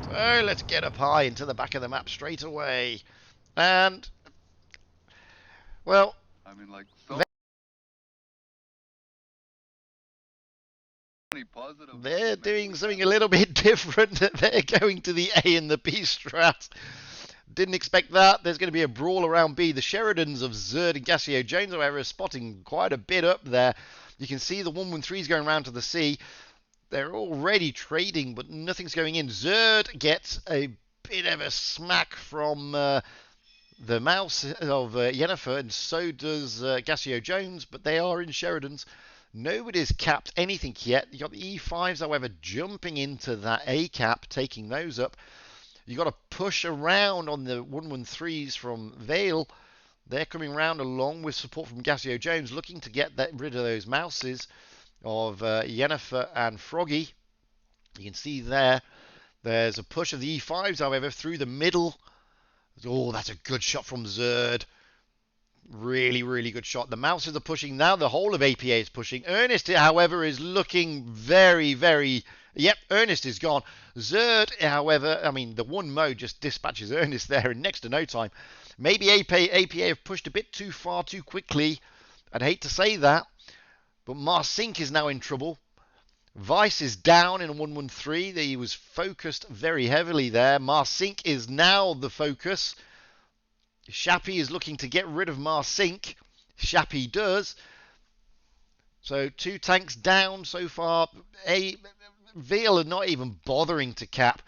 So let's get up high into the back of the map straight away. And, well, I mean, like, so many positive. They're doing something a little bit different. They're going to the A and the B strat. Didn't expect that. There's going to be a brawl around B. The Sheridans of Zerd and Gassio Jones, however, are spotting quite a bit up there. You can see the 1-1-3s going around to the C. They're already trading, but nothing's going in. Zerd gets a bit of a smack from the mouse of Yennefer, and so does Gassio Jones, but they are in Sheridan's. Nobody's capped anything yet. You got the E5s, however, jumping into that A cap, taking those up. You got to push around on the 113s from Vale. They're coming around along with support from Gassio Jones, looking to get rid of those mouses of Yennefer and Froggy. You can see there's a push of the E5s, however, through the middle. Oh, that's a good shot from Zerd. Really, really good shot. The mouses are pushing now. The whole of APA is pushing. Ernest, however, is looking very, very... Yep, Ernest is gone. Zerd, however, I mean, the one mode just dispatches Ernest there in next to no time. Maybe APA have pushed a bit too far too quickly. I'd hate to say that. But Marsink is now in trouble. Vice is down in 113. He was focused very heavily there. Marsink is now the focus. Shappy is looking to get rid of Marsink. Shappy does. So 2 tanks down so far. Veal are not even bothering to cap.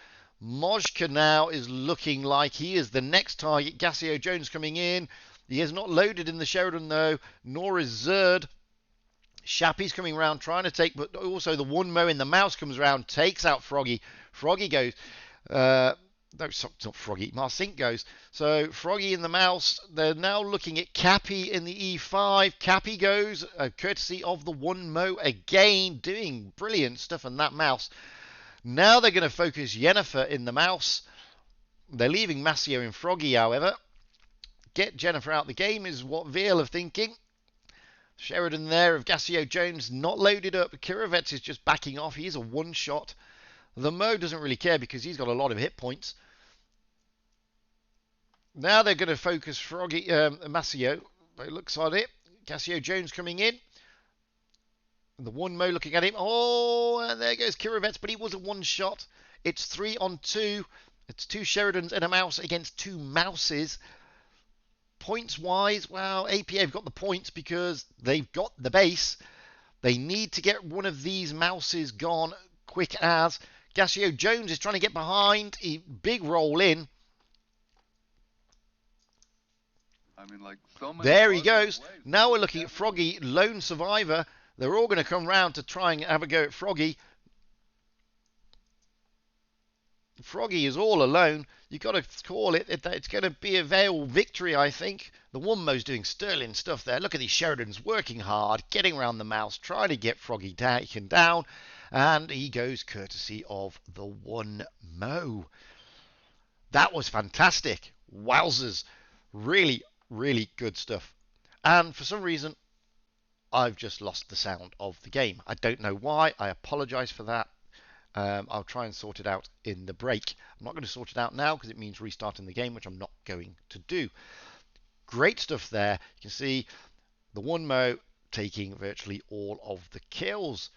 Mojka now is looking like he is the next target. Gassio Jones coming in. He is not loaded in the Sheridan though, nor is Zerd. Shappy's coming around trying to take, but also the one mo in the mouse comes around, takes out Froggy. Froggy goes... no, not Froggy. Marsink goes. So Froggy in the mouse. They're now looking at Cappy in the E5. Cappy goes, courtesy of the one mo again, doing brilliant stuff on that mouse. Now they're going to focus Yennefer in the mouse. They're leaving Masio in Froggy, however. Get Jennifer out the game is what Veal are thinking. Sheridan there of Gassio Jones not loaded up. Kirovets is just backing off. He's a one-shot. The Mo doesn't really care because he's got a lot of hit points. Now they're going to focus Froggy, Masio. It looks on it. Gassio Jones coming in. The one Mo looking at him. Oh, and there goes Kirovets, but he was a one-shot. It's 3 on 2. It's 2 Sheridans and a mouse against 2 mouses. Points-wise, well, APA have got the points because they've got the base. They need to get one of these mouses gone quick as. Gassio Jones is trying to get behind. Big roll in. I mean, like, so many There he goes. ways. Now we're looking at Froggy, lone survivor. They're all going to come round to try and have a go at Froggy. Froggy is all alone. You've got to call it. It's going to be a Vale victory, I think. The Wummo's doing sterling stuff there. Look at these Sheridans working hard, getting around the mouse, trying to get Froggy taken down. And he goes courtesy of the one Mo. That was fantastic. Wowzers. Really, really good stuff. And for some reason, I've just lost the sound of the game. I don't know why. I apologize for that. I'll try and sort it out in the break. I'm not going to sort it out now because it means restarting the game, which I'm not going to do. Great stuff there. You can see the one Mo taking virtually all of the kills.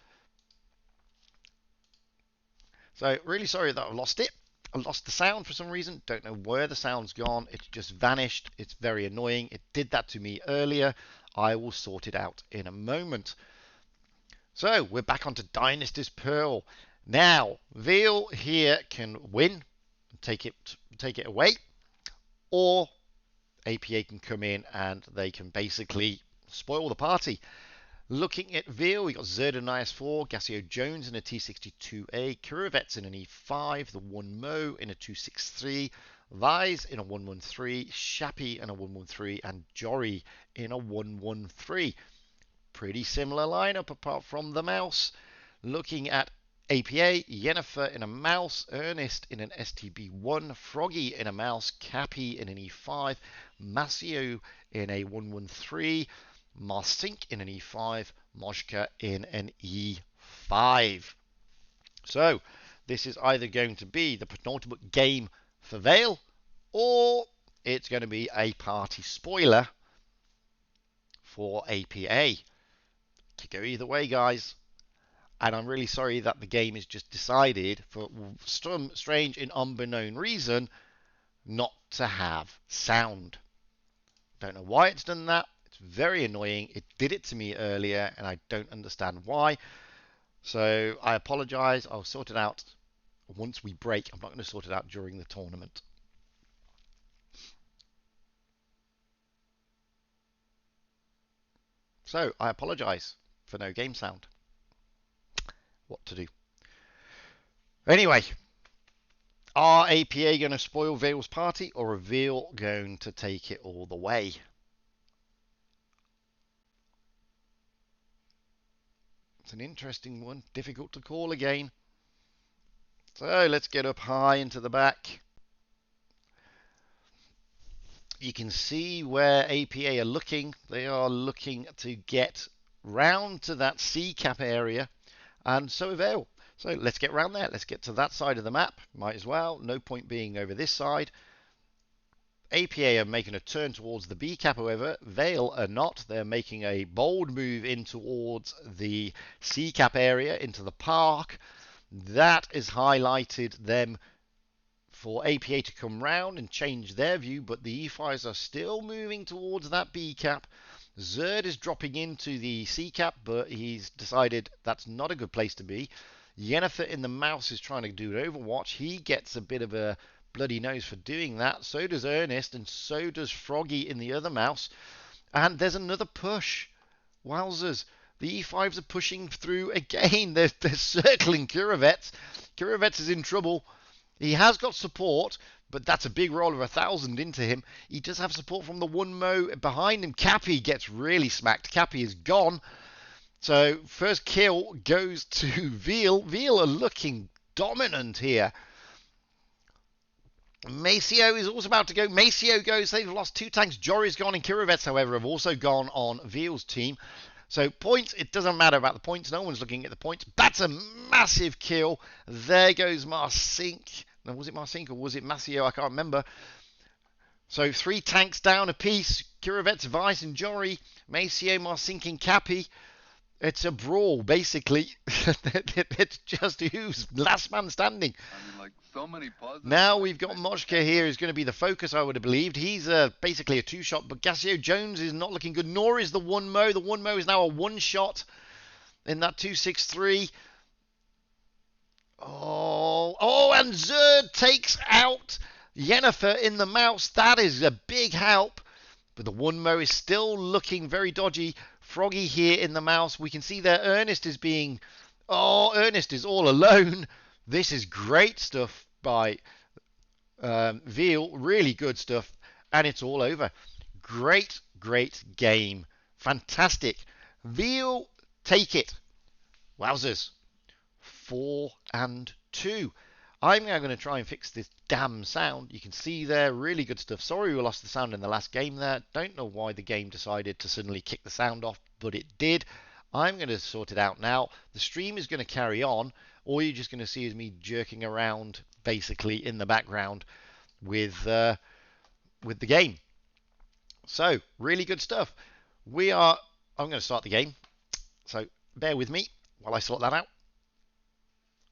So really sorry that I've lost it. I lost the sound for some reason. Don't know where the sound's gone. It's just vanished. It's very annoying. It did that to me earlier. I will sort it out in a moment. So we're back onto Dynasty's Pearl. Now, Veal here can win, take it away, or APA can come in and they can basically spoil the party. Looking at Veal, we got Zerd in an IS-4, Gassio Jones in a T62A, Kirovets in an E5, the one Mo in a 263, Vise in a 113, Shappy in a 113, and Jory in a 113. Pretty similar lineup apart from the mouse. Looking at APA, Yennefer in a mouse, Ernest in an STB1, Froggy in a mouse, Cappy in an E5, Masio in a 113, Marsink in an E5, Mojka in an E5. So this is either going to be the penultimate game for Vale, or it's going to be a party spoiler for APA. Could go either way, guys. And I'm really sorry that the game is just decided, for some strange and unbeknown reason, not to have sound. Don't know why it's done that. It's very annoying. It did it to me earlier, and I don't understand why. So I apologize. I'll sort it out once we break. I'm not going to sort it out during the tournament. So I apologise for no game sound. What to do? Anyway, are APA going to spoil Vale's party, or are Vale going to take it all the way? It's an interesting one. Difficult to call again. So let's get up high into the back. You can see where APA are looking. They are looking to get round to that C cap area, and so are Vale. So let's get round there. Let's get to that side of the map. Might as well. No point being over this side. APA are making a turn towards the B cap, however. Vale are not. They're making a bold move in towards the C cap area, into the park. That has highlighted them for APA to come round and change their view, but the E5s are still moving towards that B cap. Zerd is dropping into the C cap, but he's decided that's not a good place to be. Yennefer in the mouse is trying to do an overwatch. He gets a bit of a bloody nose for doing that. So does Ernest, and so does Froggy in the other mouse. And there's another push. Wowzers. The E5s are pushing through again. They're circling Kurovets. Kurovets is in trouble. He has got support, but that's a big roll of 1,000 into him. He does have support from the one Mo behind him. Cappy gets really smacked. Cappy is gone. So first kill goes to Veal. Veal are looking dominant here. Maceo is also about to go. Maceo goes. They've lost 2 tanks. Jory's gone, and Kurovets, however, have also gone on Veal's team. So points, it doesn't matter about the points. No one's looking at the points. That's a massive kill. There goes Marsink. No, was it Marsink or was it Maceo? I can't remember. So 3 tanks down apiece. Kurovets, Vice, and Jory. Maceo, Marsink, and Cappy. It's a brawl, basically. It's just who's last man standing. I mean, like, so many positives. Now we've got Moshka here, who's going to be the focus, I would have believed. He's basically a 2-shot, but Gassio Jones is not looking good, nor is the 1-Mo. The 1-Mo is now a 1-shot in that 2-6-3. Oh, and Zerd takes out Yennefer in the mouse. That is a big help. But the 1-Mo is still looking very dodgy. Froggy here in the mouse. We can see there Ernest is being... Oh, Ernest is all alone. This is great stuff by Veal. Really good stuff. And it's all over. Great, great game. Fantastic. Veal, take it. Wowzers. 4-2. I'm now going to try and fix this damn sound. You can see there, really good stuff. Sorry we lost the sound in the last game there. Don't know why the game decided to suddenly kick the sound off, but it did. I'm going to sort it out now. The stream is going to carry on. All you're just going to see is me jerking around, basically, in the background with the game. So, really good stuff. I'm going to start the game. So, bear with me while I sort that out.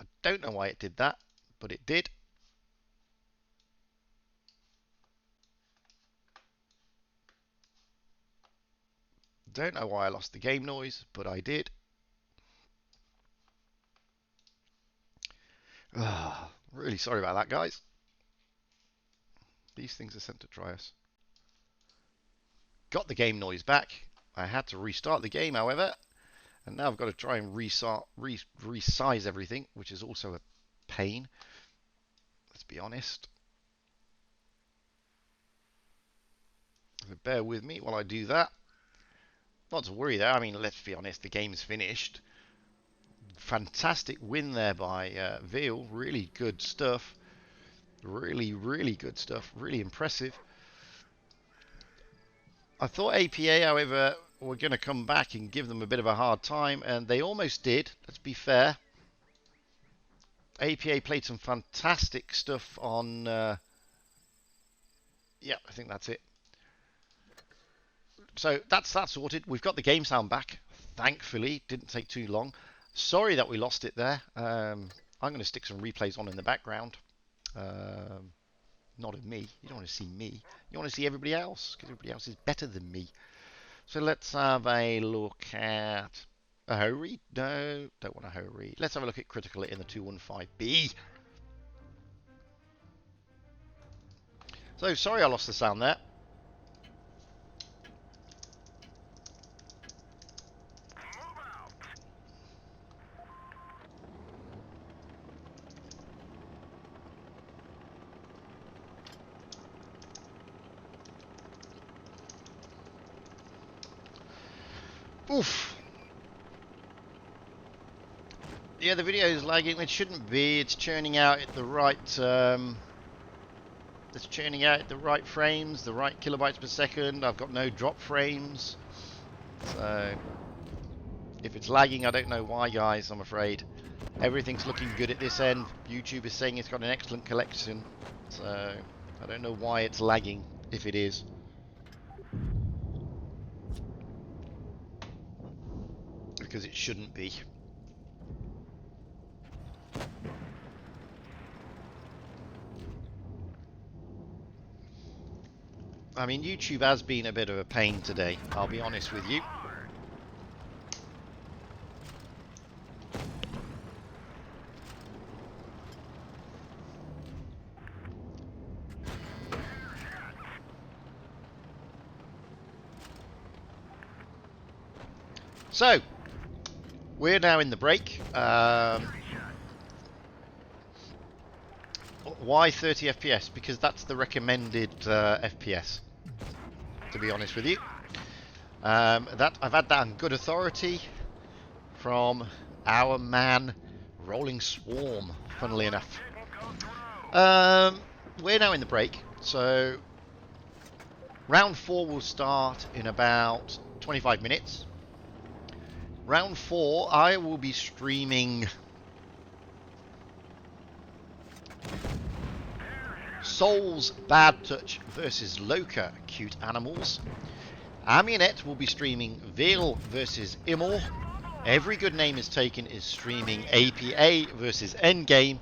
I don't know why it did that, but it did. Don't know why I lost the game noise, but I did. Really sorry about that, guys. These things are sent to try us. Got the game noise back. I had to restart the game, however, and now I've got to try and resize everything, which is also a pain. Let's be honest. So bear with me while I do that. Not to worry there. I mean, let's be honest, the game's finished. Fantastic win there by Veal. Really good stuff. Really, really good stuff. Really impressive. I thought APA, however, were going to come back and give them a bit of a hard time, and they almost did. Let's be fair. APA played some fantastic stuff on... yeah, I think that's it. So that's that sorted. We've got the game sound back. Thankfully, didn't take too long. Sorry that we lost it there. I'm going to stick some replays on in the background. Not of me. You don't want to see me. You want to see everybody else, because everybody else is better than me. So let's have a look at a hurry. No, don't want a hurry. Let's have a look at critical in the 215B. So sorry I lost the sound there. Oof. Yeah, the video is lagging. It shouldn't be. It's churning out at the right. It's churning out at the right frames, the right kilobytes per second. I've got no drop frames. So if it's lagging, I don't know why, guys. I'm afraid everything's looking good at this end. YouTube is saying it's got an excellent collection. So I don't know why it's lagging. If it is. Because it shouldn't be. I mean, YouTube has been a bit of a pain today, I'll be honest with you. So, we're now in the break. Why 30 FPS? Because that's the recommended FPS, to be honest with you. That I've had that on good authority from our man Rolling Swarm, funnily enough. We're now in the break, so round 4 will start in about 25 minutes. Round 4, I will be streaming Souls Bad Touch versus Loca, CuteAnimals. Amaunet will be streaming Vale versus IMMOR. Every Good Name Is Taken is streaming APA versus Endgame.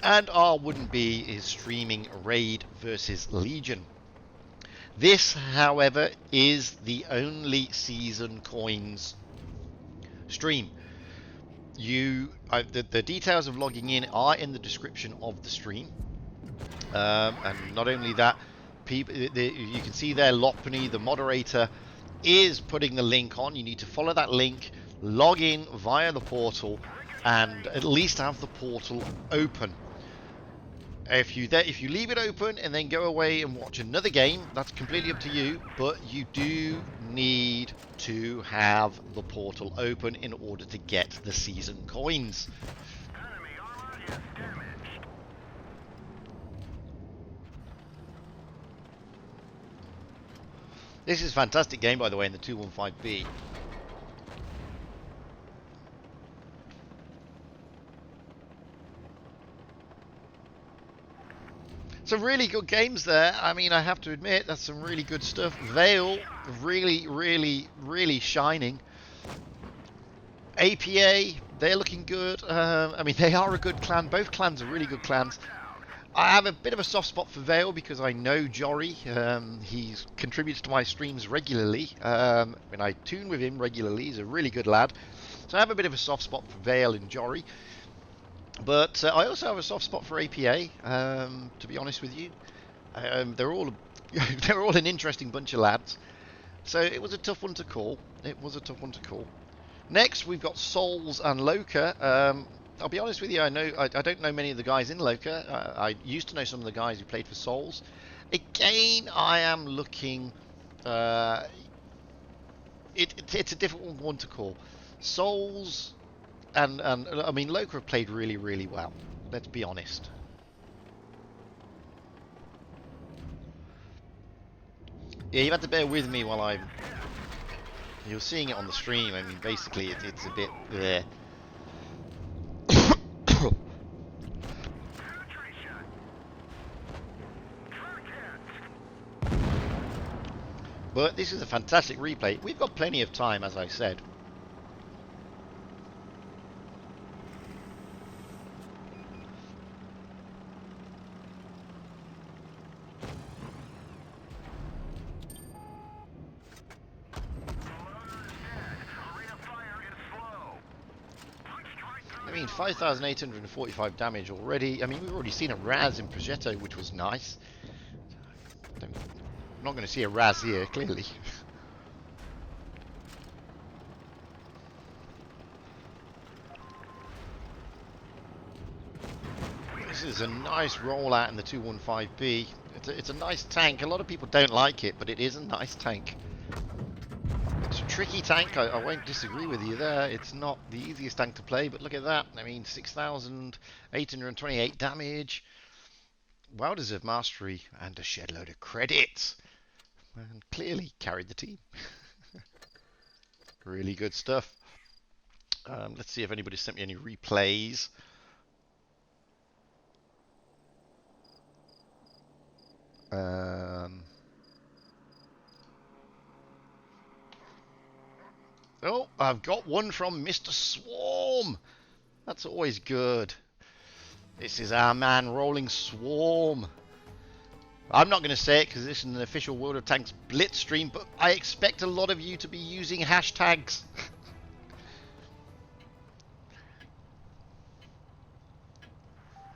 And R Wouldn't Be is streaming Raid versus Legion. This, however, is the only season coins stream. The details of logging in are in the description of the stream. And not only that, you can see there Lockpenny, the moderator, is putting the link on. You need to follow that link, log in via the portal, and at least have the portal open. If you leave it open and then go away and watch another game, that's completely up to you, but you do need to have the portal open in order to get the season coins. This is a fantastic game, by the way, in the 215B. Some really good games there. I mean, I have to admit, that's some really good stuff. Vale, really shining. APA, they're looking good. I mean, they are a good clan. Both clans are really good clans. I have a bit of a soft spot for Vale because I know Jory. He contributes to my streams regularly. And I tune with him regularly. He's a really good lad. So I have a bit of a soft spot for Vale and Jory. But I also have a soft spot for APA, to be honest with you. They're all an interesting bunch of lads. So it was a tough one to call. Next, we've got Souls and Loca. I'll be honest with you, I don't know many of the guys in Loca. I used to know some of the guys who played for Souls. Again, I am looking... it's a difficult one to call. Souls... And I mean, Loca have played really well. Let's be honest. Yeah, you've had to bear with me while you're seeing it on the stream. I mean, basically, it's a bit there. But this is a fantastic replay. We've got plenty of time, as I said. I mean, 5,845 damage already. I mean, we've already seen a Raz in Progetto, which was nice. I'm not going to see a Raz here, clearly. This is a nice rollout in the 215B. It's a nice tank. A lot of people don't like it, but it is a nice tank. It's tricky tank. I won't disagree with you there. It's not the easiest tank to play, but look at that. I mean, 6,828 damage. Well deserved mastery and a shed load of credits. And clearly carried the team. Really good stuff. Let's see if anybody sent me any replays. Oh, I've got one from Mr. Swarm. That's always good. This is our man, Rolling Swarm. I'm not going to say it because this is an official World of Tanks Blitz stream, but I expect a lot of you to be using hashtags.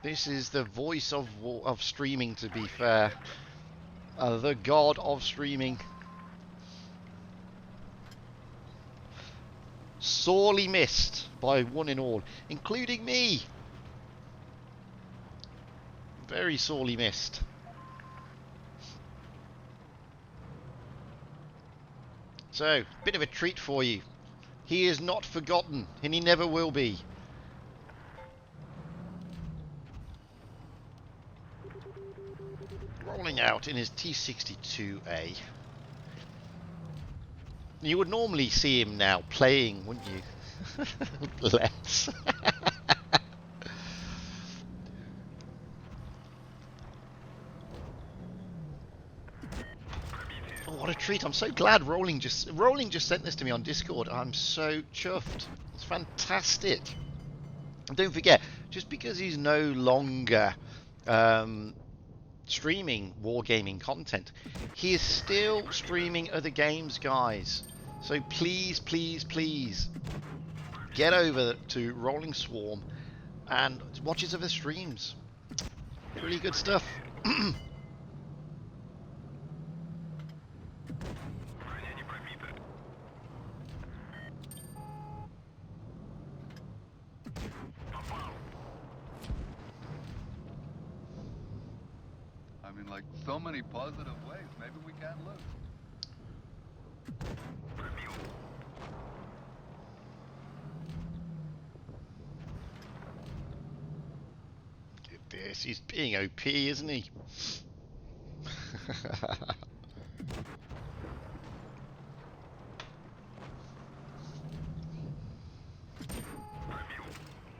This is the voice of streaming, to be fair. The god of streaming. Sorely missed by one and all, including me. Very sorely missed. So, bit of a treat for you. He is not forgotten, and he never will be. Rolling out in his T62A. You would normally see him now playing, wouldn't you? Let's. Oh, what a treat. I'm so glad Rolling just sent this to me on Discord. I'm so chuffed. It's fantastic. And don't forget, just because he's no longer streaming wargaming content, he is still streaming other games, guys. So please, please, please get over to Rolling Swarm and watch his other streams. Really good stuff. I mean, like, so many positive ways. Maybe we can't lose. Get this. He's being OP, isn't he?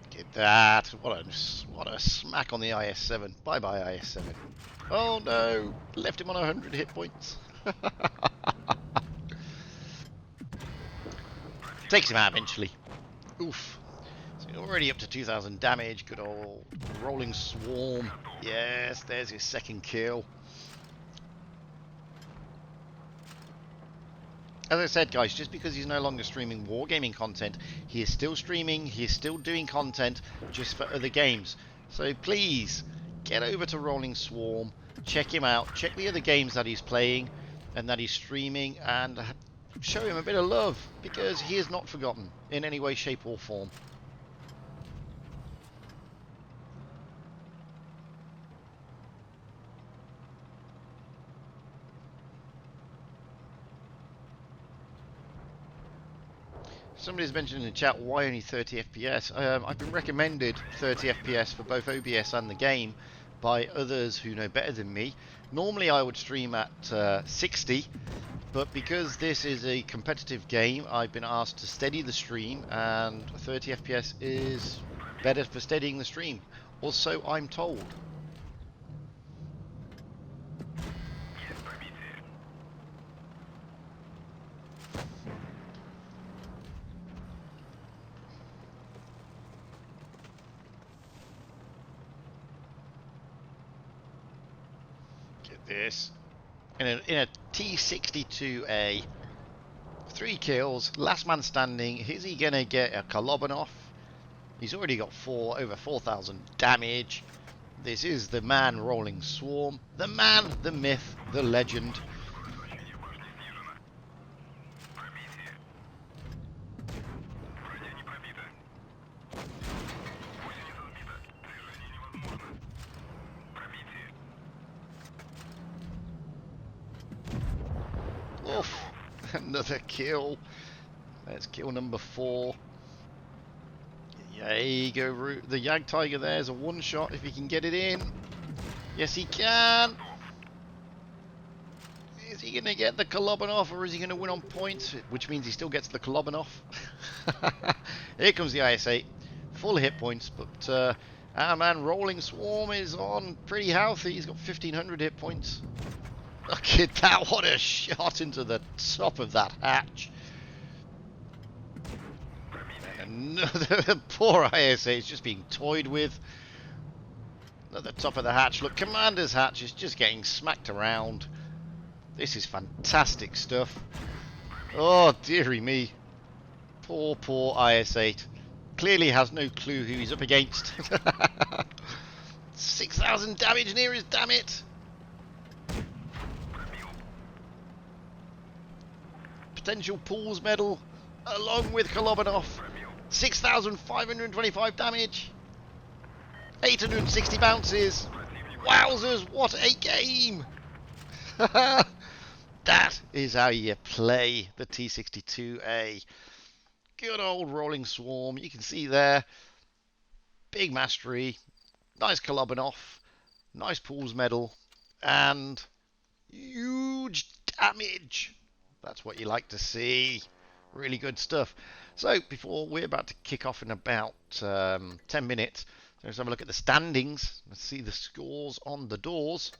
Get that. What a smack on the IS-7. Bye bye IS-7. Oh no, left him on 100 hit points. Takes him out eventually. Oof. So you're already up to 2,000 damage. Good old Rolling Swarm. Yes, there's his second kill. As I said, guys, just because he's no longer streaming wargaming content, he is still streaming, he is still doing content just for other games. So please, get over to Rolling Swarm, check him out, check the other games that he's playing and that he's streaming, and show him a bit of love, because he is not forgotten in any way, shape or form. Somebody's mentioned in the chat, why only 30 FPS? I've been recommended 30 FPS for both OBS and the game by others who know better than me. Normally I would stream at 60, but because this is a competitive game, I've been asked to steady the stream, and 30 FPS is better for steadying the stream. Also, I'm told. This in a T62A, 3 kills, last man standing. Is he gonna get a Kolobanov? He's already got over 4,000 damage. This is the man Rolling Swarm, the man, the myth, the legend. Oof, another kill. Let's kill number 4. There you go. The Yag Tiger there's a one shot if he can get it in. Yes, he can. Is he going to get the Kolobanov or is he going to win on points? Which means he still gets the Kolobanov. Here comes the IS-8. Full hit points, but our man Rolling Swarm is on pretty healthy. He's got 1500 hit points. Look at that. What a shot into the top of that hatch. And the poor IS-8 is just being toyed with. At the top of the hatch. Look, Commander's hatch is just getting smacked around. This is fantastic stuff. Oh, dearie me. Poor, poor IS-8. Clearly has no clue who he's up against. 6,000 damage near his, damn it. Potential Pools medal along with Kolobanov. 6,525 damage. 860 bounces. Wowzers, what a game. That is how you play the T-62A. Good old Rolling Swarm. You can see there. Big mastery. Nice Kolobanov. Nice Pools medal. And huge damage. That's what you like to see. Really good stuff. So, before we're about to kick off in about 10 minutes, let's have a look at the standings. Let's see the scores on the doors.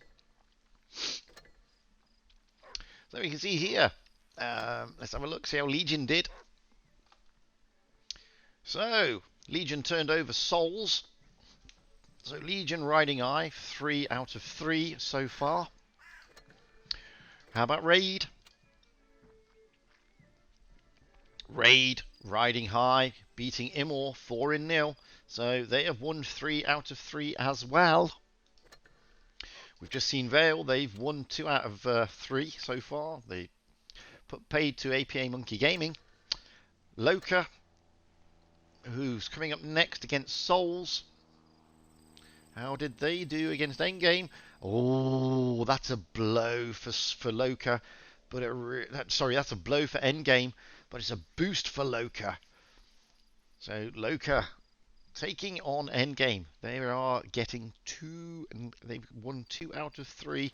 So we can see here, let's have a look, see how Legion did. So, Legion turned over Souls. So Legion riding high, 3 out of 3 so far. How about Raid? Raid riding high, beating IMMOR 4-0. So they have won 3 out of 3 as well. We've just seen Vale, they've won 2 out of 3 so far. They paid to APA MonkeyGaming. Loca, who's coming up next against Souls. How did they do against Endgame? Oh, that's a blow for Loca. But that's a blow for Endgame, but it's a boost for Loca. So Loca taking on Endgame. They are getting 2, and they've won 2 out of 3,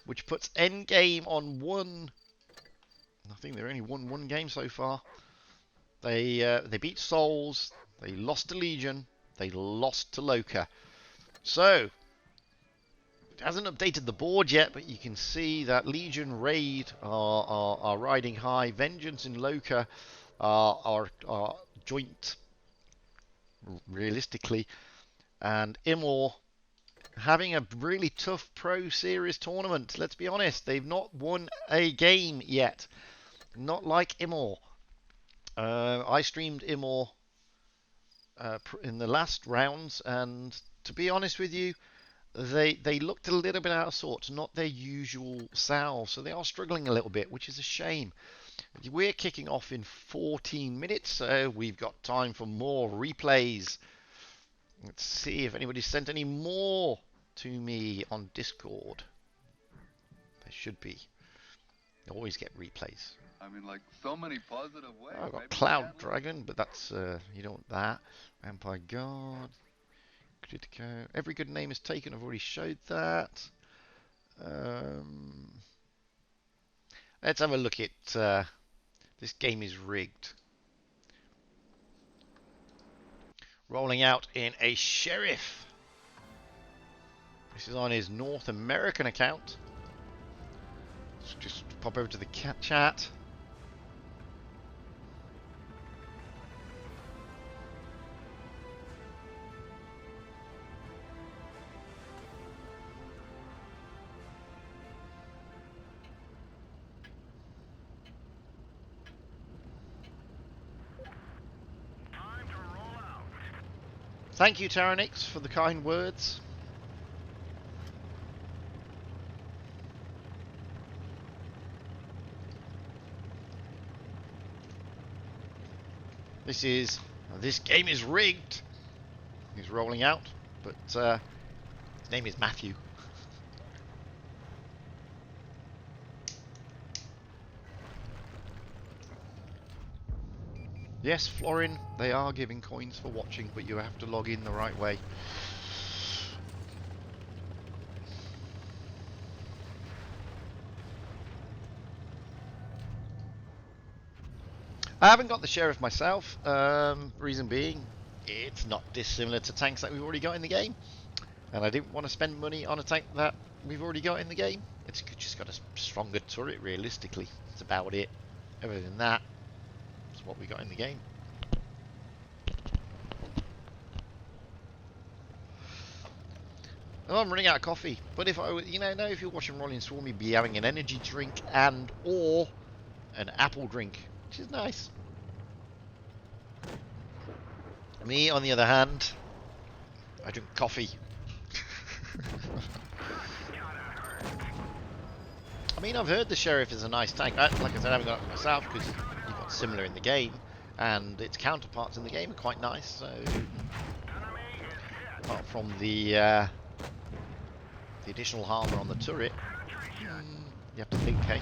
which puts Endgame on 1. I think they've only won 1 game so far. They beat Souls. They lost to Legion. They lost to Loca. So it hasn't updated the board yet, but you can see that Legion, Raid are riding high. Vengence and Loca are joint, realistically, and IMMOR having a really tough Pro Series tournament. Let's be honest, they've not won a game yet. Not like IMMOR. I streamed IMMOR in the last rounds, and to be honest with you, they looked a little bit out of sorts, not their usual selves, so they are struggling a little bit, which is a shame. We're kicking off in 14 minutes, so we've got time for more replays. Let's see if anybody sent any more to me on Discord. There should be. They always get replays. I mean, like, so many positive ways. I've got Cloud Dragon, but that's, you don't want that. Empire Guard. Critico. Every good name is taken. I've already showed that. Let's have a look at, this game is rigged. Rolling out in a Sheriff. This is on his North American account. Let's just pop over to the chat. Thank you, Tyrannix, for the kind words. This game is rigged. He's rolling out, but his name is Matthew. Yes, Florin, they are giving coins for watching, but you have to log in the right way. I haven't got the sheriff myself. Reason being, it's not dissimilar to tanks that we've already got in the game, and I didn't want to spend money on a tank that we've already got in the game. It's just got a stronger turret, realistically. That's about it. Other than that, it's what we got in the game. Oh, I'm running out of coffee. But if I, if you're watching Rolling Storm, you'd be having an energy drink and or an apple drink, which is nice. Me, on the other hand, I drink coffee. I mean, I've heard the sheriff is a nice tank. Like I said, I haven't got it myself because you've got similar in the game, and its counterparts in the game are quite nice. So, apart from the additional armor on the turret, you have to think, hey.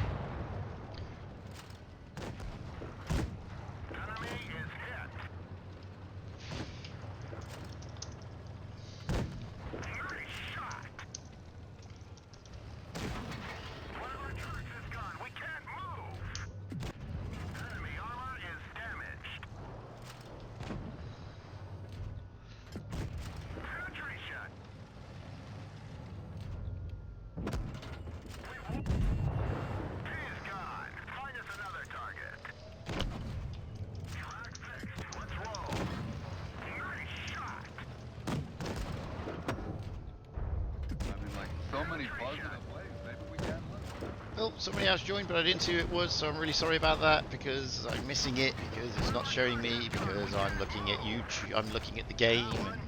Oh, somebody else joined, but I didn't see who it was, so I'm really sorry about that because I'm missing it, because it's not showing me, because I'm looking at YouTube, I'm looking at the game. And...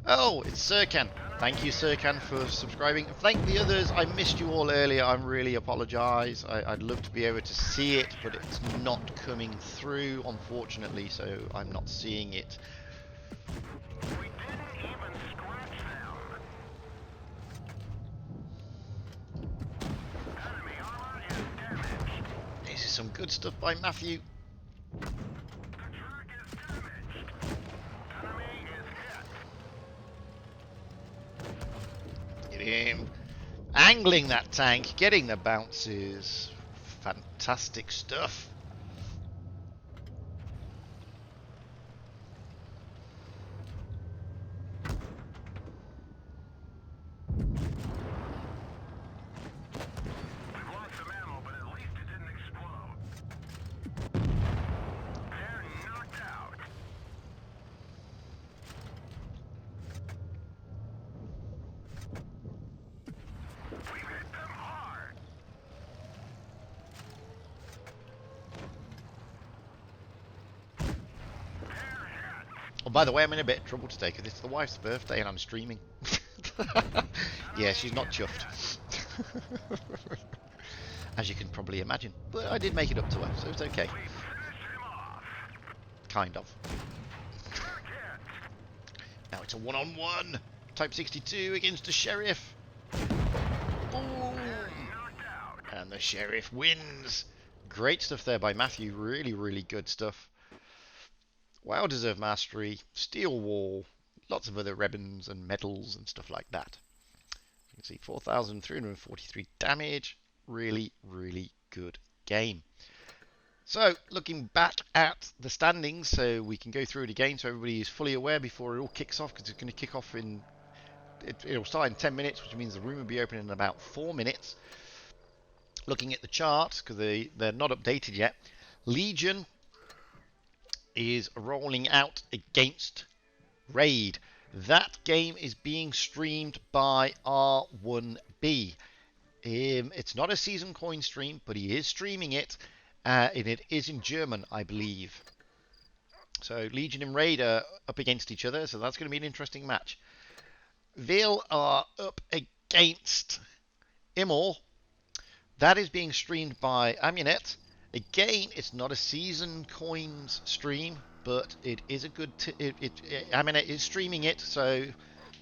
Oh, it's Sirkan. Thank you, Sirkan, for subscribing. Thank the others. I missed you all earlier. I really apologise. I'd love to be able to see it, but it's not coming through, unfortunately, so I'm not seeing it. This is some good stuff by Matthew. Get him. Angling that tank, getting the bounces. Fantastic stuff. Oh, by the way, I'm in a bit of trouble today because it's the wife's birthday and I'm streaming. Yeah, she's not chuffed. As you can probably imagine. But I did make it up to her, so it's okay. Kind of. Now it's a one-on-one. Type 62 against the sheriff. Boom! And the sheriff wins. Great stuff there by Matthew. Really, really good stuff. Well-deserved mastery, steel wall, lots of other ribbons and medals and stuff like that. You can see 4,343 damage. Really, really good game. So, looking back at the standings, so we can go through it again so everybody is fully aware before it all kicks off, because it's going to kick off in... It'll start in 10 minutes, which means the room will be open in about 4 minutes. Looking at the chart, because they're not updated yet, Legion is rolling out against Raid. That game is being streamed by R1B. It's not a season coin stream, but he is streaming it, and it is in German, I believe. So Legion and Raid are up against each other, so that's going to be an interesting match. Vale are up against IMMOR. That is being streamed by Amaunet. Again, it's not a season coins stream, but it is a good... Amaunet is streaming it, so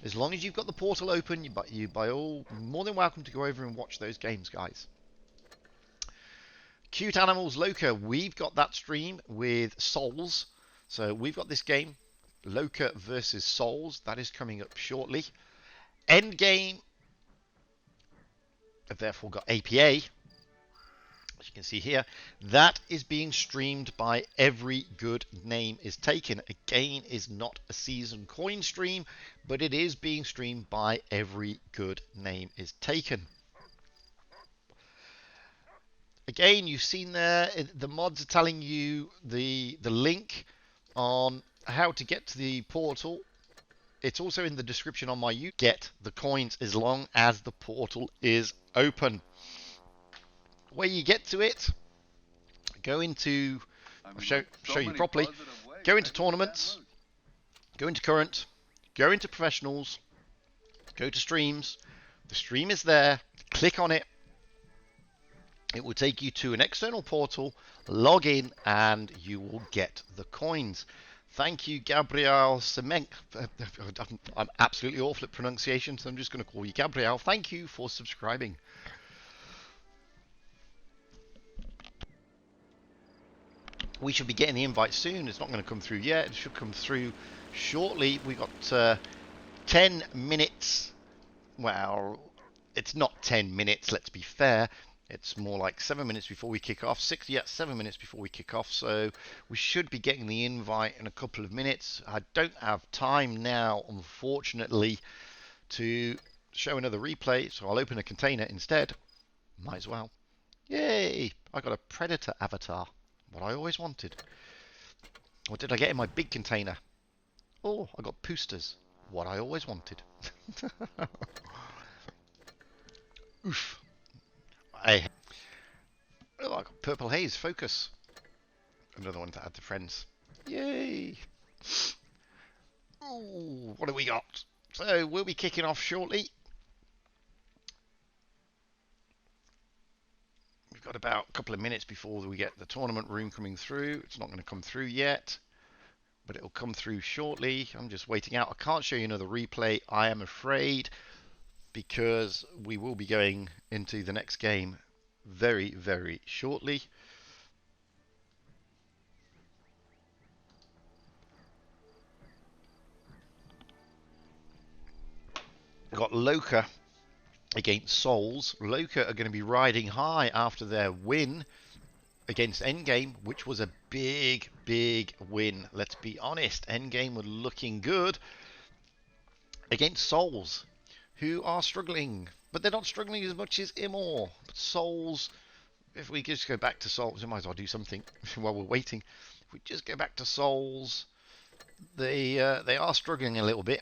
as long as you've got the portal open, you by all more than welcome to go over and watch those games, guys. CuteAnimals Loca, we've got that stream with Souls. So we've got this game, Loca versus Souls. That is coming up shortly. Endgame, have therefore got APA, as you can see here. That is being streamed by Every Good Name is Taken. Again, is not a season coin stream, but it is being streamed by Every Good Name is Taken. Again, you've seen there, the mods are telling you the link on how to get to the portal. It's also in the description on my YouTube. Get the coins as long as the portal is open. Where you get to it, go into, I'll show you properly, go into tournaments, go into current, go into professionals, go to streams. The stream is there, click on it. It will take you to an external portal, log in, and you will get the coins. Thank you, Gabriel Semenk. I'm absolutely awful at pronunciation, so I'm just going to call you Gabriel. Thank you for subscribing. We should be getting the invite soon. It's not going to come through yet. It should come through shortly. We've got 10 minutes. Well, it's not 10 minutes, let's be fair. It's more like 7 minutes before we kick off. 7 minutes before we kick off. So we should be getting the invite in a couple of minutes. I don't have time now, unfortunately, to show another replay. So I'll open a container instead. Might as well. Yay! I got a Predator avatar. What I always wanted. What did I get in my big container? Oh, I got Poosters. What I always wanted. Oof. I got Purple Haze, Focus. Another one to add to friends. Yay! Ooh, what have we got? So we'll be kicking off shortly. We've got about a couple of minutes before we get the tournament room coming through. It's not going to come through yet, but it'll come through shortly. I'm just waiting out. I can't show you another replay, I am afraid, because we will be going into the next game very, very shortly. We've got Loca against Souls. Loca are going to be riding high after their win against Endgame, which was a big, big win. Let's be honest. Endgame were looking good against Souls, who are struggling. But they're not struggling as much as IMMOR. But Souls, if we just go back to Souls, we might as well do something while we're waiting. If we just go back to Souls, they are struggling a little bit,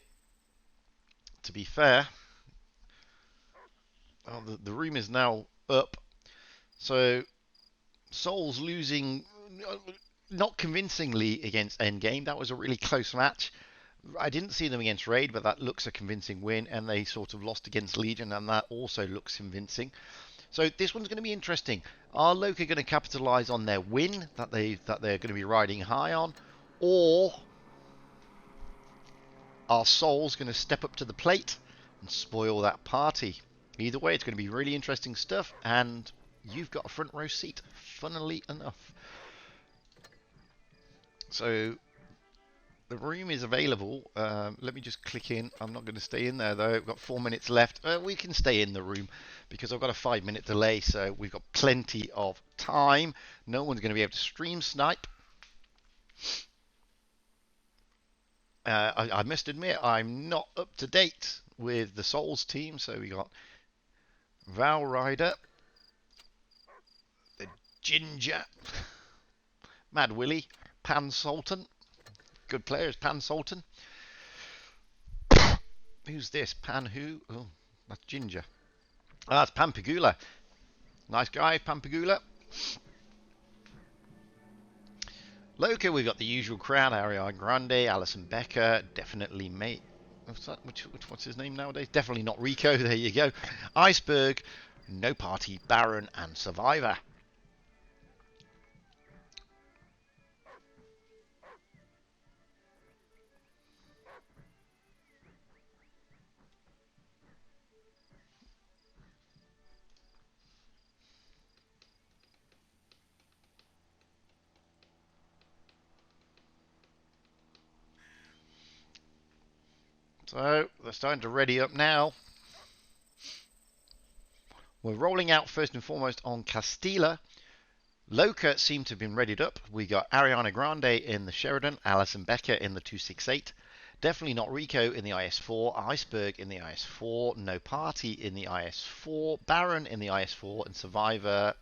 to be fair. Oh, the room is now up. So Souls losing not convincingly against Endgame. That was a really close match. I didn't see them against Raid, but that looks a convincing win, and they sort of lost against Legion, and that also looks convincing. So this one's going to be interesting. Are Loca going to capitalize on their win that they're going to be riding high on, or are Souls going to step up to the plate and spoil that party? Either way, it's going to be really interesting stuff, and you've got a front row seat, funnily enough. So the room is available. Let me just click in. I'm not going to stay in there, though. I've got 4 minutes left. We can stay in the room because I've got a 5-minute delay, so we've got plenty of time. No one's going to be able to stream snipe. I must admit, I'm not up to date with the Souls team. So we got Val Rider, the Ginger, Mad Willie, Pan Sultan. Good players, Pan Sultan. Who's this? Pan who? Oh, that's Ginger. Ah, that's Pampagula. Nice guy, Pampagula. Loca, we've got the usual crowd. Ariana Grande, Alison Becker, definitely mate. What's his name nowadays? Definitely not Rico. There you go. Iceberg, No Party, Baron, and Survivor. So they're starting to ready up now. We're rolling out first and foremost on Castilla. Loca seem to have been readied up. We got Ariana Grande in the Sheridan, Alison Becker in the 268. Definitely not Rico in the IS4, Iceberg in the IS4, No Party in the IS4, Baron in the IS4, and Survivor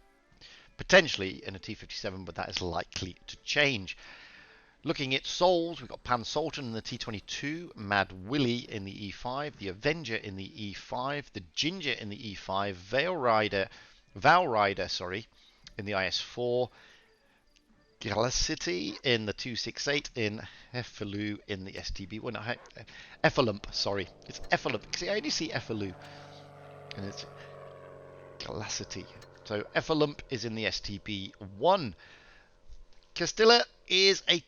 potentially in a T57, but that is likely to change. Looking at Souls, we've got Pan Sultan in the T22, Mad Willie in the E5, the Avenger in the E5, the Ginger in the E5, Val Rider, in the IS4, Galacity in the 268, in Heffaloo in the STB. Well, no, Effalump, sorry. It's Effalump. See, I only see Effaloo. And it's Galacity. So Effalump is in the STB1. Castilla is a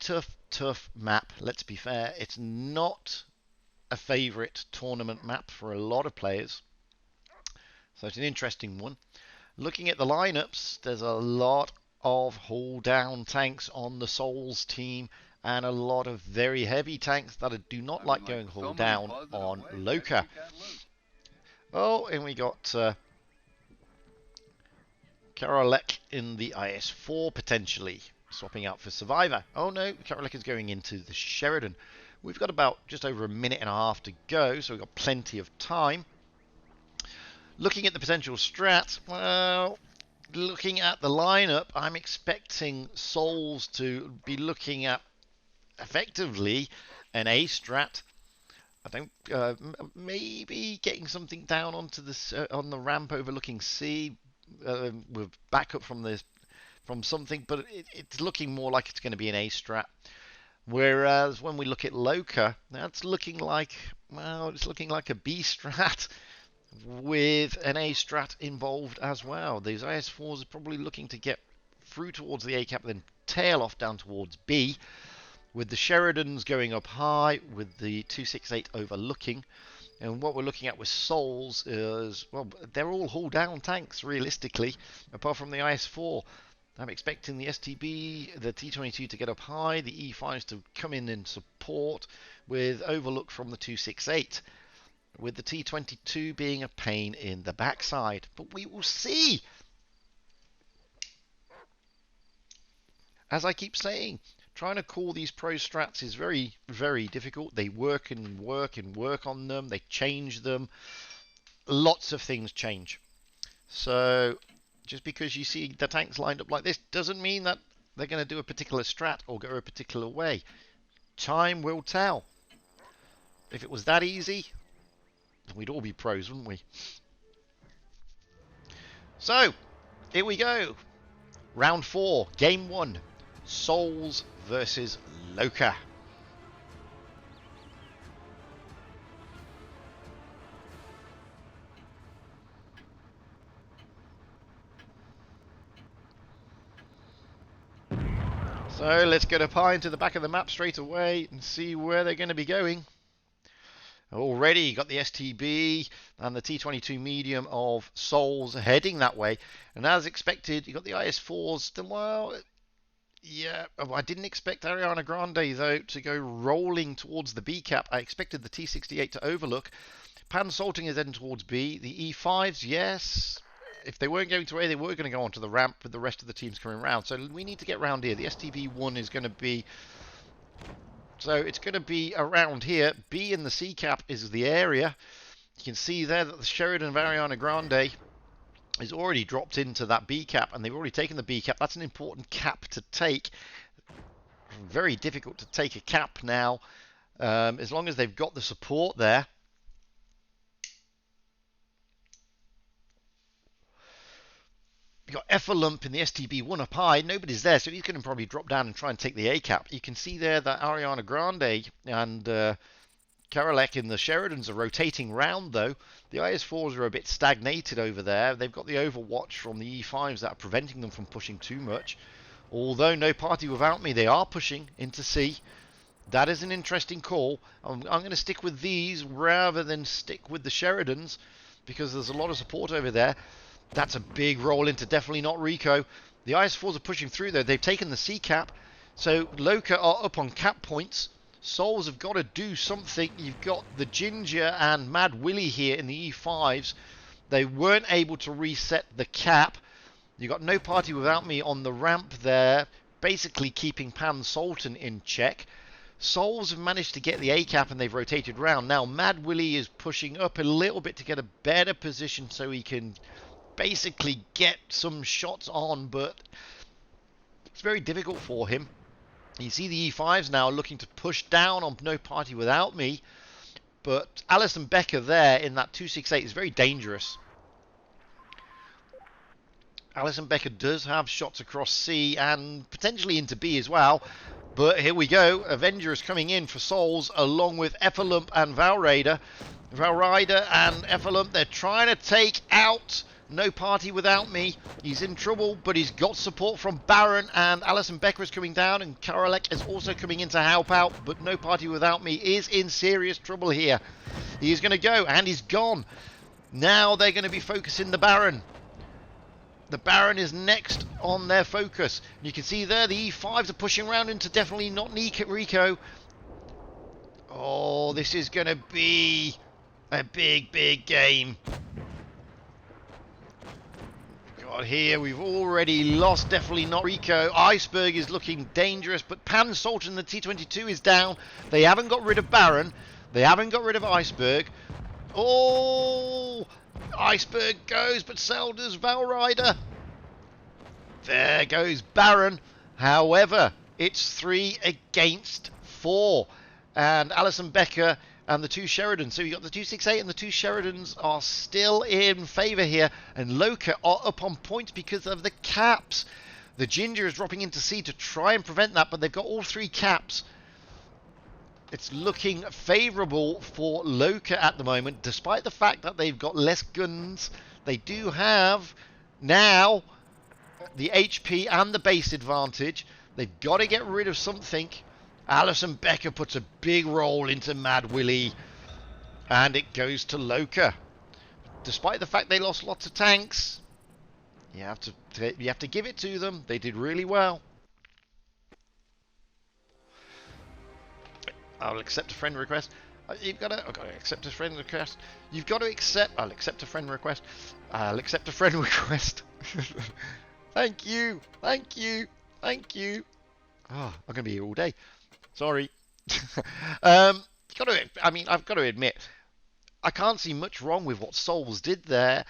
tough map, let's be fair. It's not a favourite tournament map for a lot of players. So it's an interesting one. Looking at the lineups, there's a lot of hull down tanks on the Souls team and a lot of very heavy tanks that do not like going hull down on Loca. Oh, and we got Karolek in the IS4 potentially, swapping out for Survivor. Oh no, Karolek is going into the Sheridan. We've got about just over a minute and a half to go, so we've got plenty of time. Looking at the potential strat, well, looking at the lineup, I'm expecting Souls to be looking at effectively an A strat. I don't, maybe getting something down onto this on the ramp overlooking C with backup from something, but it's looking more like it's going to be an A strat. Whereas when we look at Loca, that's looking like, well, it's looking like a B strat with an A strat involved as well. These IS4s are probably looking to get through towards the A cap, then tail off down towards B, with the Sheridans going up high, with the 268 overlooking. And what we're looking at with Souls is, well, they're all hull down tanks realistically, apart from the IS4. I'm expecting the STB, the T22 to get up high, the E5s to come in support, with overlook from the 268. With the T22 being a pain in the backside. But we will see. As I keep saying, trying to call these pro strats is very, very difficult. They work and work and work on them. They change them. Lots of things change. So just because you see the tanks lined up like this doesn't mean that they're going to do a particular strat or go a particular way. Time will tell. If it was that easy, we'd all be pros, wouldn't we? So, here we go. Round 4, Game 1. Souls versus Loca. So, let's get up high into the back of the map straight away and see where they're going to be going. Already got the STB and the T22 medium of Souls heading that way. And as expected, you got the IS4s. Then, well, yeah, I didn't expect Ariana Grande, though, to go rolling towards the B cap. I expected the T68 to overlook. Pan Salting is heading towards B. The E5s, yes. If they weren't going to A, they were going to go onto the ramp with the rest of the teams coming around. So we need to get round here. The STB1 is going to be... So it's going to be around here. B in the C cap is the area. You can see there that the Sheridan of Ariana Grande is already dropped into that B cap, and they've already taken the B cap. That's an important cap to take. Very difficult to take a cap now, as long as they've got the support there. You've got Effalump in the STB1 up high. Nobody's there, so he's going to probably drop down and try and take the A cap. You can see there that Ariana Grande and Karolek in the Sheridans are rotating round, though. The IS4s are a bit stagnated over there. They've got the overwatch from the E5s that are preventing them from pushing too much. Although no party without me, they are pushing into C. That is an interesting call. I'm going to stick with these rather than stick with the Sheridans, because there's a lot of support over there. That's a big roll into definitely not Rico. The IS4s are pushing through, though. They've taken the C cap. So Loca are up on cap points. Souls have got to do something. You've got the Ginger and Mad Willie here in the E5s. They weren't able to reset the cap. You got No Party Without Me on the ramp there, basically keeping Pan Sultan in check. Souls have managed to get the A cap and they've rotated round. Now Mad Willie is pushing up a little bit to get a better position so he can basically get some shots on, but it's very difficult for him. You see the E5s now looking to push down on No Party Without Me, but Alison Becker there in that 268 is very dangerous. Alison Becker does have shots across C and potentially into B as well. But here we go. Avenger is coming in for Souls along with Effalump and Valrider. Valrider and Effalump, they're trying to take out No Party Without Me. He's in trouble, but he's got support from Baron, and Alison Becker is coming down, and Karolek is also coming in to help out, but No Party Without Me is in serious trouble here. He's going to go, and he's gone. Now they're going to be focusing the Baron. The Baron is next on their focus. You can see there the E5s are pushing around into definitely not Rico. Oh, this is going to be a big, big game. God, here we've already lost definitely not Rico. Iceberg is looking dangerous, but Pan Sultan, the T22 is down. They haven't got rid of Baron. They haven't got rid of Iceberg. Oh! Iceberg goes, but so does Valrider. There goes Baron. However, it's 3 against 4. And Alison Becker and the 2 Sheridans. So you've got the 268 and the 2 Sheridans are still in favour here. And Loca are up on points because of the caps. The Ginger is dropping into C to try and prevent that, but they've got all 3 caps. It's looking favourable for Loca at the moment, despite the fact that they've got less guns. They do have now the HP and the base advantage. They've got to get rid of something. Alison Becker puts a big roll into Mad Willie, and it goes to Loca. Despite the fact they lost lots of tanks, you have to give it to them. They did really well. I'll accept a friend request. I've got to accept a friend request. You've got to accept. I'll accept a friend request. I'll accept a friend request. Thank you. Thank you. Thank you. Oh, I'm going to be here all day. Sorry. I've got to admit, I can't see much wrong with what Souls did there.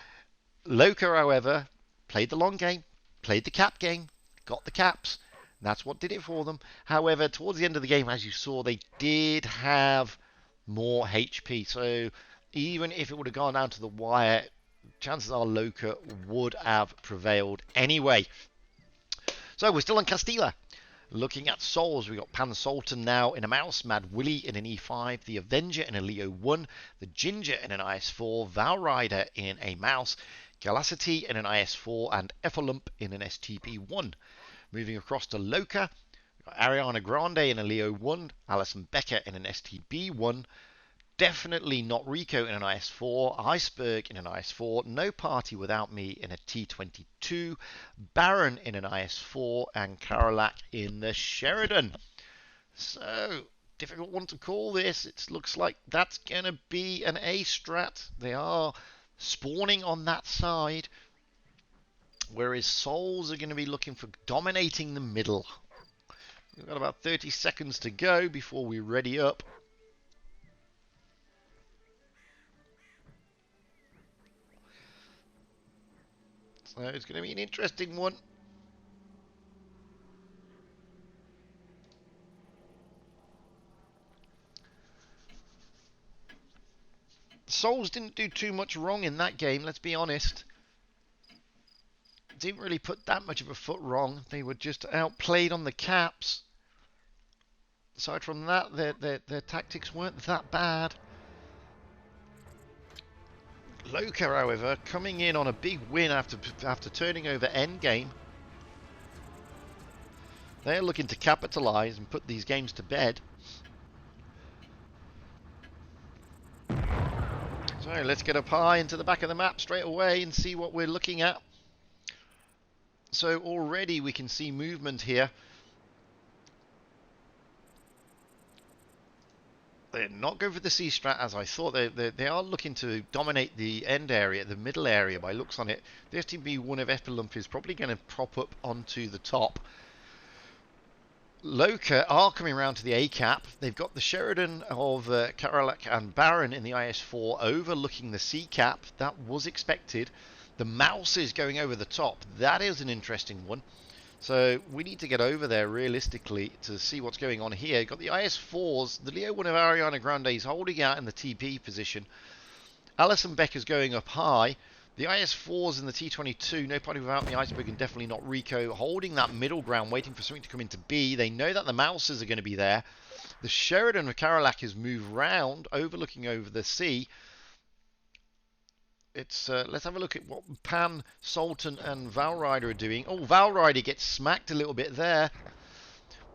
Loca, however, played the long game, played the cap game, got the caps. That's what did it for them. However, towards the end of the game, as you saw, they did have more HP. So even if it would have gone down to the wire, chances are Loca would have prevailed anyway. So we're still on Castilla. Looking at Souls, we've got Pan Sultan now in a mouse, Mad Willie in an E5, the Avenger in a Leo 1, the Ginger in an IS4, Valrider in a mouse, Galacity in an IS4, and Effalump in an STB1. Moving across to Loca, we've got Ariana Grande in a Leo 1, Alison Becker in an STB1, definitely not Rico in an IS4, Iceberg in an IS4, No Party Without Me in a T22, Baron in an IS4, and Karolak in the Sheridan. So, difficult one to call this. It looks like that's going to be an A strat. They are spawning on that side. Whereas Souls are going to be looking for dominating the middle. We've got about 30 seconds to go before we ready up. So it's going to be an interesting one. Souls didn't do too much wrong in that game, let's be honest. Didn't really put that much of a foot wrong. They were just outplayed on the caps. Aside from that, their tactics weren't that bad. Loca, however, coming in on a big win after turning over endgame. They're looking to capitalise and put these games to bed. So let's get up high into the back of the map straight away and see what we're looking at. So already we can see movement here. They're not going for the C strat as I thought. They are looking to dominate the end area, the middle area by looks on it. The STB1 of Epilump is probably going to prop up onto the top. Loca are coming around to the A cap. They've got the Sheridan of Karalak and Baron in the IS4 overlooking the C cap. That was expected. The Mouse is going over the top. That is an interesting one. So we need to get over there realistically to see what's going on here. Got the IS4s. The Leo 1 of Ariana Grande is holding out in the TP position. Alison Becker's going up high. The IS4s and the T22, No Party Without Me, Iceberg, and definitely not Rico, holding that middle ground, waiting for something to come into B. They know that the Mouses are going to be there. The Sheridan of Karalak has moved round, overlooking over the sea. Let's have a look at what Pan, Sultan, and Valrider are doing. Oh, Valrider gets smacked a little bit there.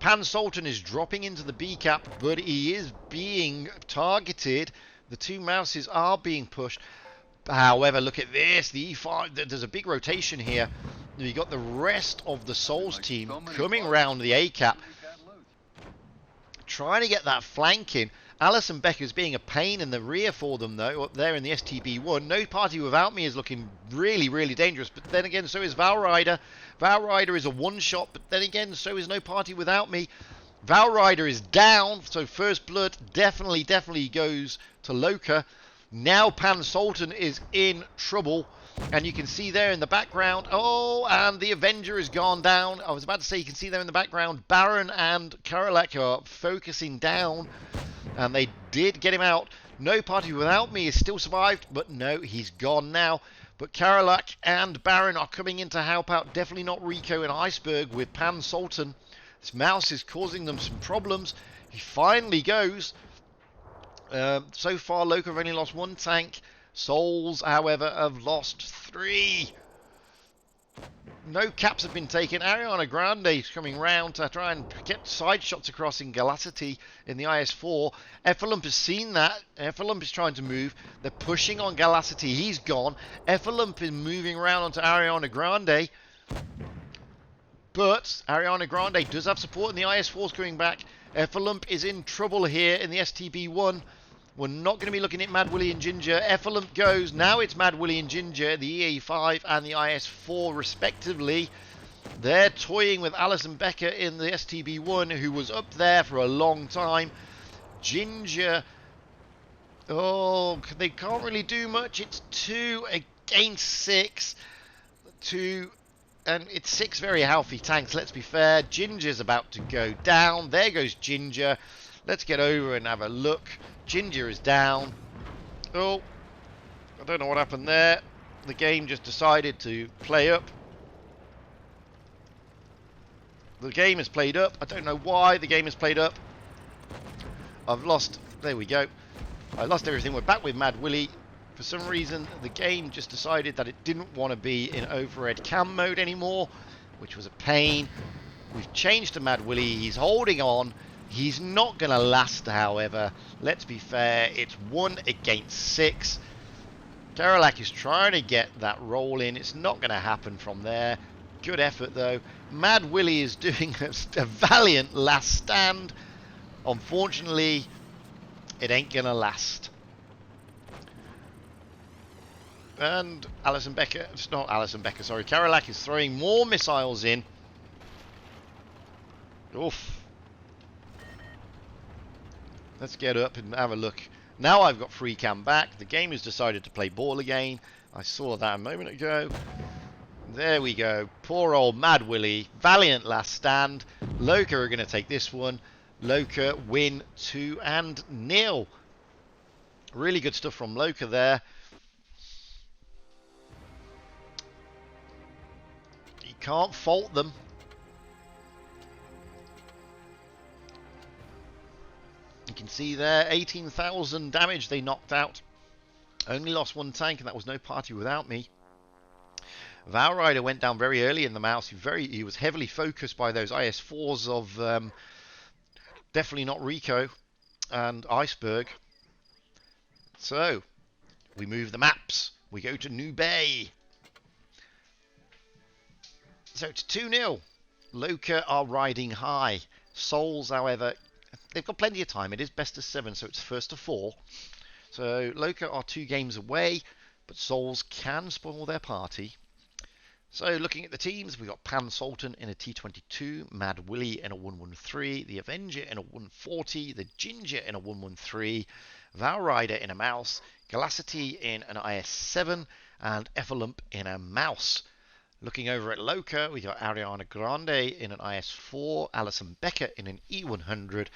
Pan Sultan is dropping into the B cap, but he is being targeted. The two Mouses are being pushed. However, look at this. The E5, there's a big rotation here. You got the rest of the Souls team coming round the A cap, trying to get that flank in. Alison Becker's being a pain in the rear for them, though, up there in the STB1. No Party Without Me is looking really, really dangerous. But then again, so is Valrider. Valrider is a one-shot, but then again, so is No Party Without Me. Valrider is down, so First Blood definitely goes to Loca. Now Pan Sultan is in trouble. And you can see there in the background, oh, and the Avenger has gone down. I was about to say, you can see there in the background, Baron and Karalak are focusing down. And they did get him out. No Party Without Me is still survived, but no, he's gone now. But Karalak and Baron are coming in to help out. Definitely not Rico and Iceberg with Pan Sultan. This Mouse is causing them some problems. He finally goes. So far, Loca have only lost one tank. Souls, however, have lost 3. No caps have been taken. Ariana Grande is coming round to try and get side shots across in Galacity in the IS4. Epilump has seen that. Epilump is trying to move. They're pushing on Galacity. He's gone. Epilump is moving around onto Ariana Grande. But Ariana Grande does have support in the IS4s coming back. Epilump is in trouble here in the STB1. We're not going to be looking at Mad Willie and Ginger. Epilump goes. Now it's Mad Willie and Ginger, the EA5 and the IS4 respectively. They're toying with Alison Becker in the STB1, who was up there for a long time. Ginger, oh, they can't really do much. It's 2 against 6. 2, and it's 6 very healthy tanks, let's be fair. Ginger's about to go down. There goes Ginger. Let's get over and have a look. Ginger is down. Oh, I don't know what happened there. The game just decided to play up. The game is played up. I don't know why the game is played up. I've lost. There we go. I lost everything. We're back with Mad Willie. For some reason, the game just decided that it didn't want to be in overhead cam mode anymore, which was a pain. We've changed to Mad Willie. He's holding on. He's not going to last, however. Let's be fair. It's 1 against 6. Karalak is trying to get that roll in. It's not going to happen from there. Good effort, though. Mad Willie is doing a valiant last stand. Unfortunately, it ain't going to last. And Alison Becker, it's not Alison Becker, sorry. Karalak is throwing more missiles in. Oof. Let's get up and have a look. Now I've got free cam back. The game has decided to play ball again. I saw that a moment ago. There we go. Poor old Mad Willie. Valiant last stand. Loca are going to take this one. Loca win 2-0. Really good stuff from Loca there. You can't fault them. You can see there, 18,000 damage they knocked out. Only lost one tank, and that was No Party Without Me. Valrider went down very early in the Mouse. He was heavily focused by those IS4s of definitely not Rico and Iceberg. So, we move the maps. We go to New Bay. So it's 2-0. Loca are riding high. Souls, however, they've got plenty of time. It is best of 7, so it's first to 4. So Loca are 2 games away, but Souls can spoil their party. So looking at the teams, we've got Pan Sultan in a T22, Mad Willy in a 113, the Avenger in a 140, the Ginger in a 113, Val Rider in a Mouse, Galacity in an IS7, and Effalump in a Mouse. Looking over at Loca, we got Ariana Grande in an IS4, Alison Becker in an E100,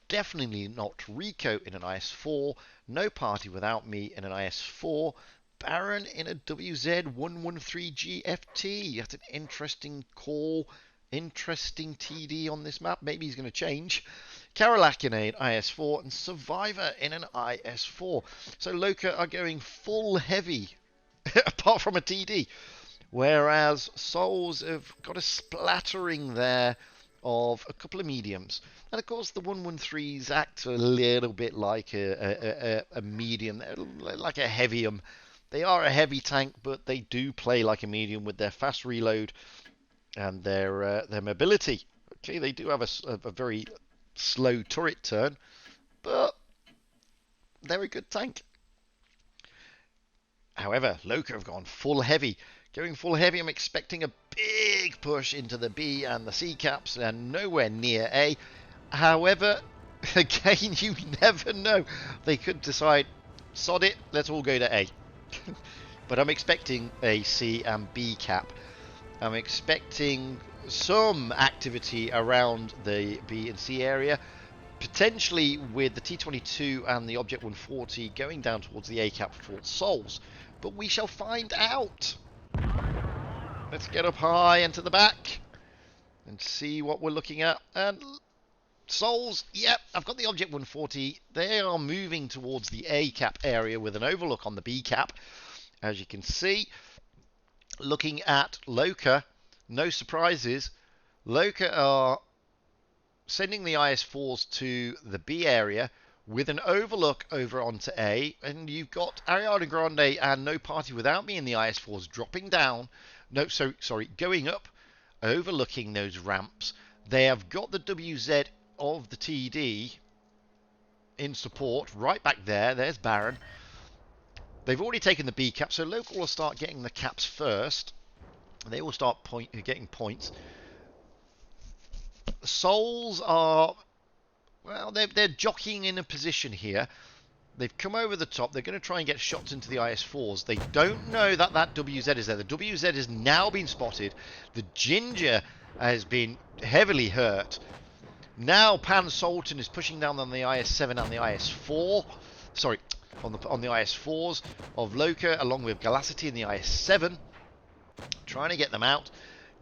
definitely not Rico in an IS4, No Party Without Me in an IS4, Baron in a WZ113GFT. That's an interesting call, interesting TD on this map. Maybe he's going to change. Karalak in an IS4 and Survivor in an IS4. So Loca are going full heavy, apart from a TD. Whereas Souls have got a splattering there of a couple of mediums. And of course the 113s act a little bit like a medium, like a heavium. They are a heavy tank, but they do play like a medium with their fast reload and their mobility. Okay, they do have a very slow turret turn, but they're a good tank. However, Loca have gone full heavy. Going full heavy, I'm expecting a big push into the B and the C caps and nowhere near A. However, again, you never know. They could decide, sod it, let's all go to A. But I'm expecting a C and B cap. I'm expecting some activity around the B and C area, potentially with the T22 and the Object 140 going down towards the A cap for Souls. But we shall find out. Let's get up high and to the back and see what we're looking at. And Souls, yep, I've got the Object 140. They are moving towards the A cap area with an overlook on the B cap. As you can see, looking at Loca, no surprises. Loca are sending the IS4s to the B area with an overlook over onto A. And you've got Ariana Grande and No Party Without Me in the IS4s dropping down. Going up, overlooking those ramps. They have got the WZ of the TD in support right back there. There's Baron. They've already taken the B cap, so Local will start getting the caps first. They will start getting points. Souls are, well, they're jockeying in a position here. They've come over the top. They're going to try and get shots into the IS4s. They don't know that that WZ is there. The WZ has now been spotted. The Ginger has been heavily hurt. Now Pan Sultan is pushing down on the IS7 and the IS4. Sorry, on the IS4s of Loca, along with Galacity in the IS7. Trying to get them out.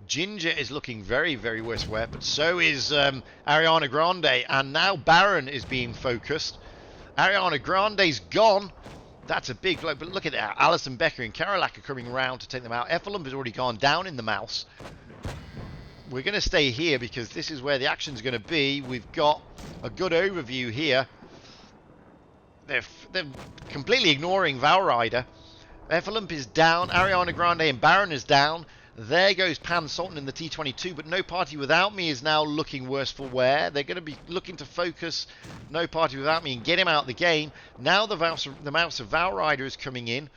Ginger is looking very, very worse for wear, but so is Ariana Grande. And now Baron is being focused. Ariana Grande's gone. That's a big blow. But look at that. Alison Becker and Karalak are coming around to take them out. Effalump has already gone down in the mouse. We're going to stay here because this is where the action's going to be. We've got a good overview here. They're completely ignoring Val Rider. Effalump is down. Ariana Grande and Baron is down. There goes Pan Sultan in the T22, but No Party Without Me is now looking worse for wear. They're going to be looking to focus No Party Without Me and get him out of the game. Now the mouse of Val Rider is coming in.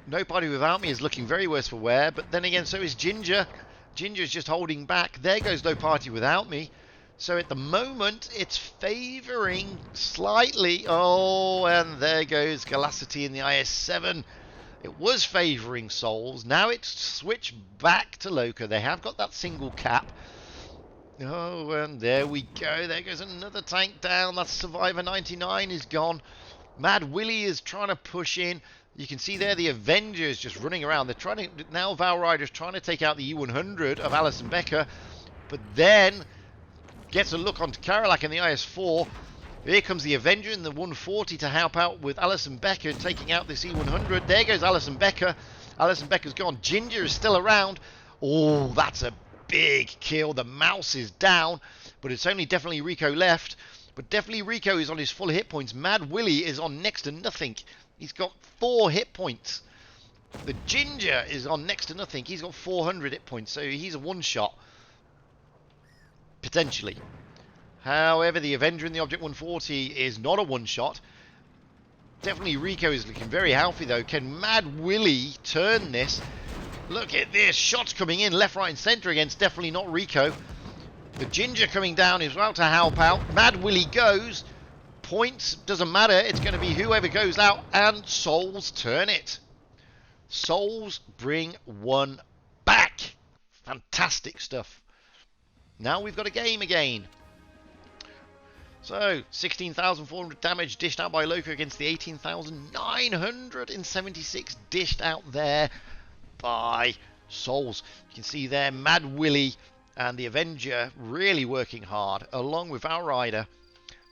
No Party Without Me is looking very worse for wear, but then again, so is Ginger. Ginger's just holding back. There goes No Party Without Me. So at the moment, it's favouring slightly. Oh, and there goes Galacity in the IS7. It was favouring Souls. Now it's switched back to Loca. They have got that single cap. Oh, and there we go. There goes another tank down. That Survivor 99 is gone. Mad Willy is trying to push in. You can see there the Avengers just running around. They're trying to, now Val Rider's trying to take out the E100 of Alison Becker. But then gets a look onto Karalak in the IS4. Here comes the Avenger in the 140 to help out with Alison Becker taking out this E100. There goes Alison Becker. Alison Becker's gone. Ginger is still around. Oh, that's a big kill. The mouse is down, but it's only definitely Rico left. But definitely Rico is on his full hit points. Mad Willy is on next to nothing. He's got 4 hit points. The Ginger is on next to nothing. He's got 400 hit points, so he's a one-shot. Potentially. However, the Avenger in the Object 140 is not a one-shot. Definitely Rico is looking very healthy, though. Can Mad Willie turn this? Look at this. Shots coming in left, right, and centre against definitely not Rico. The Ginger coming down is about to help out. Mad Willie goes. Points, doesn't matter. It's going to be whoever goes out. And Souls turn it. Souls bring one back. Fantastic stuff. Now we've got a game again. So, 16,400 damage dished out by Loca against the 18,976 dished out there by Souls. You can see there Mad Willie and the Avenger really working hard, along with our Rider.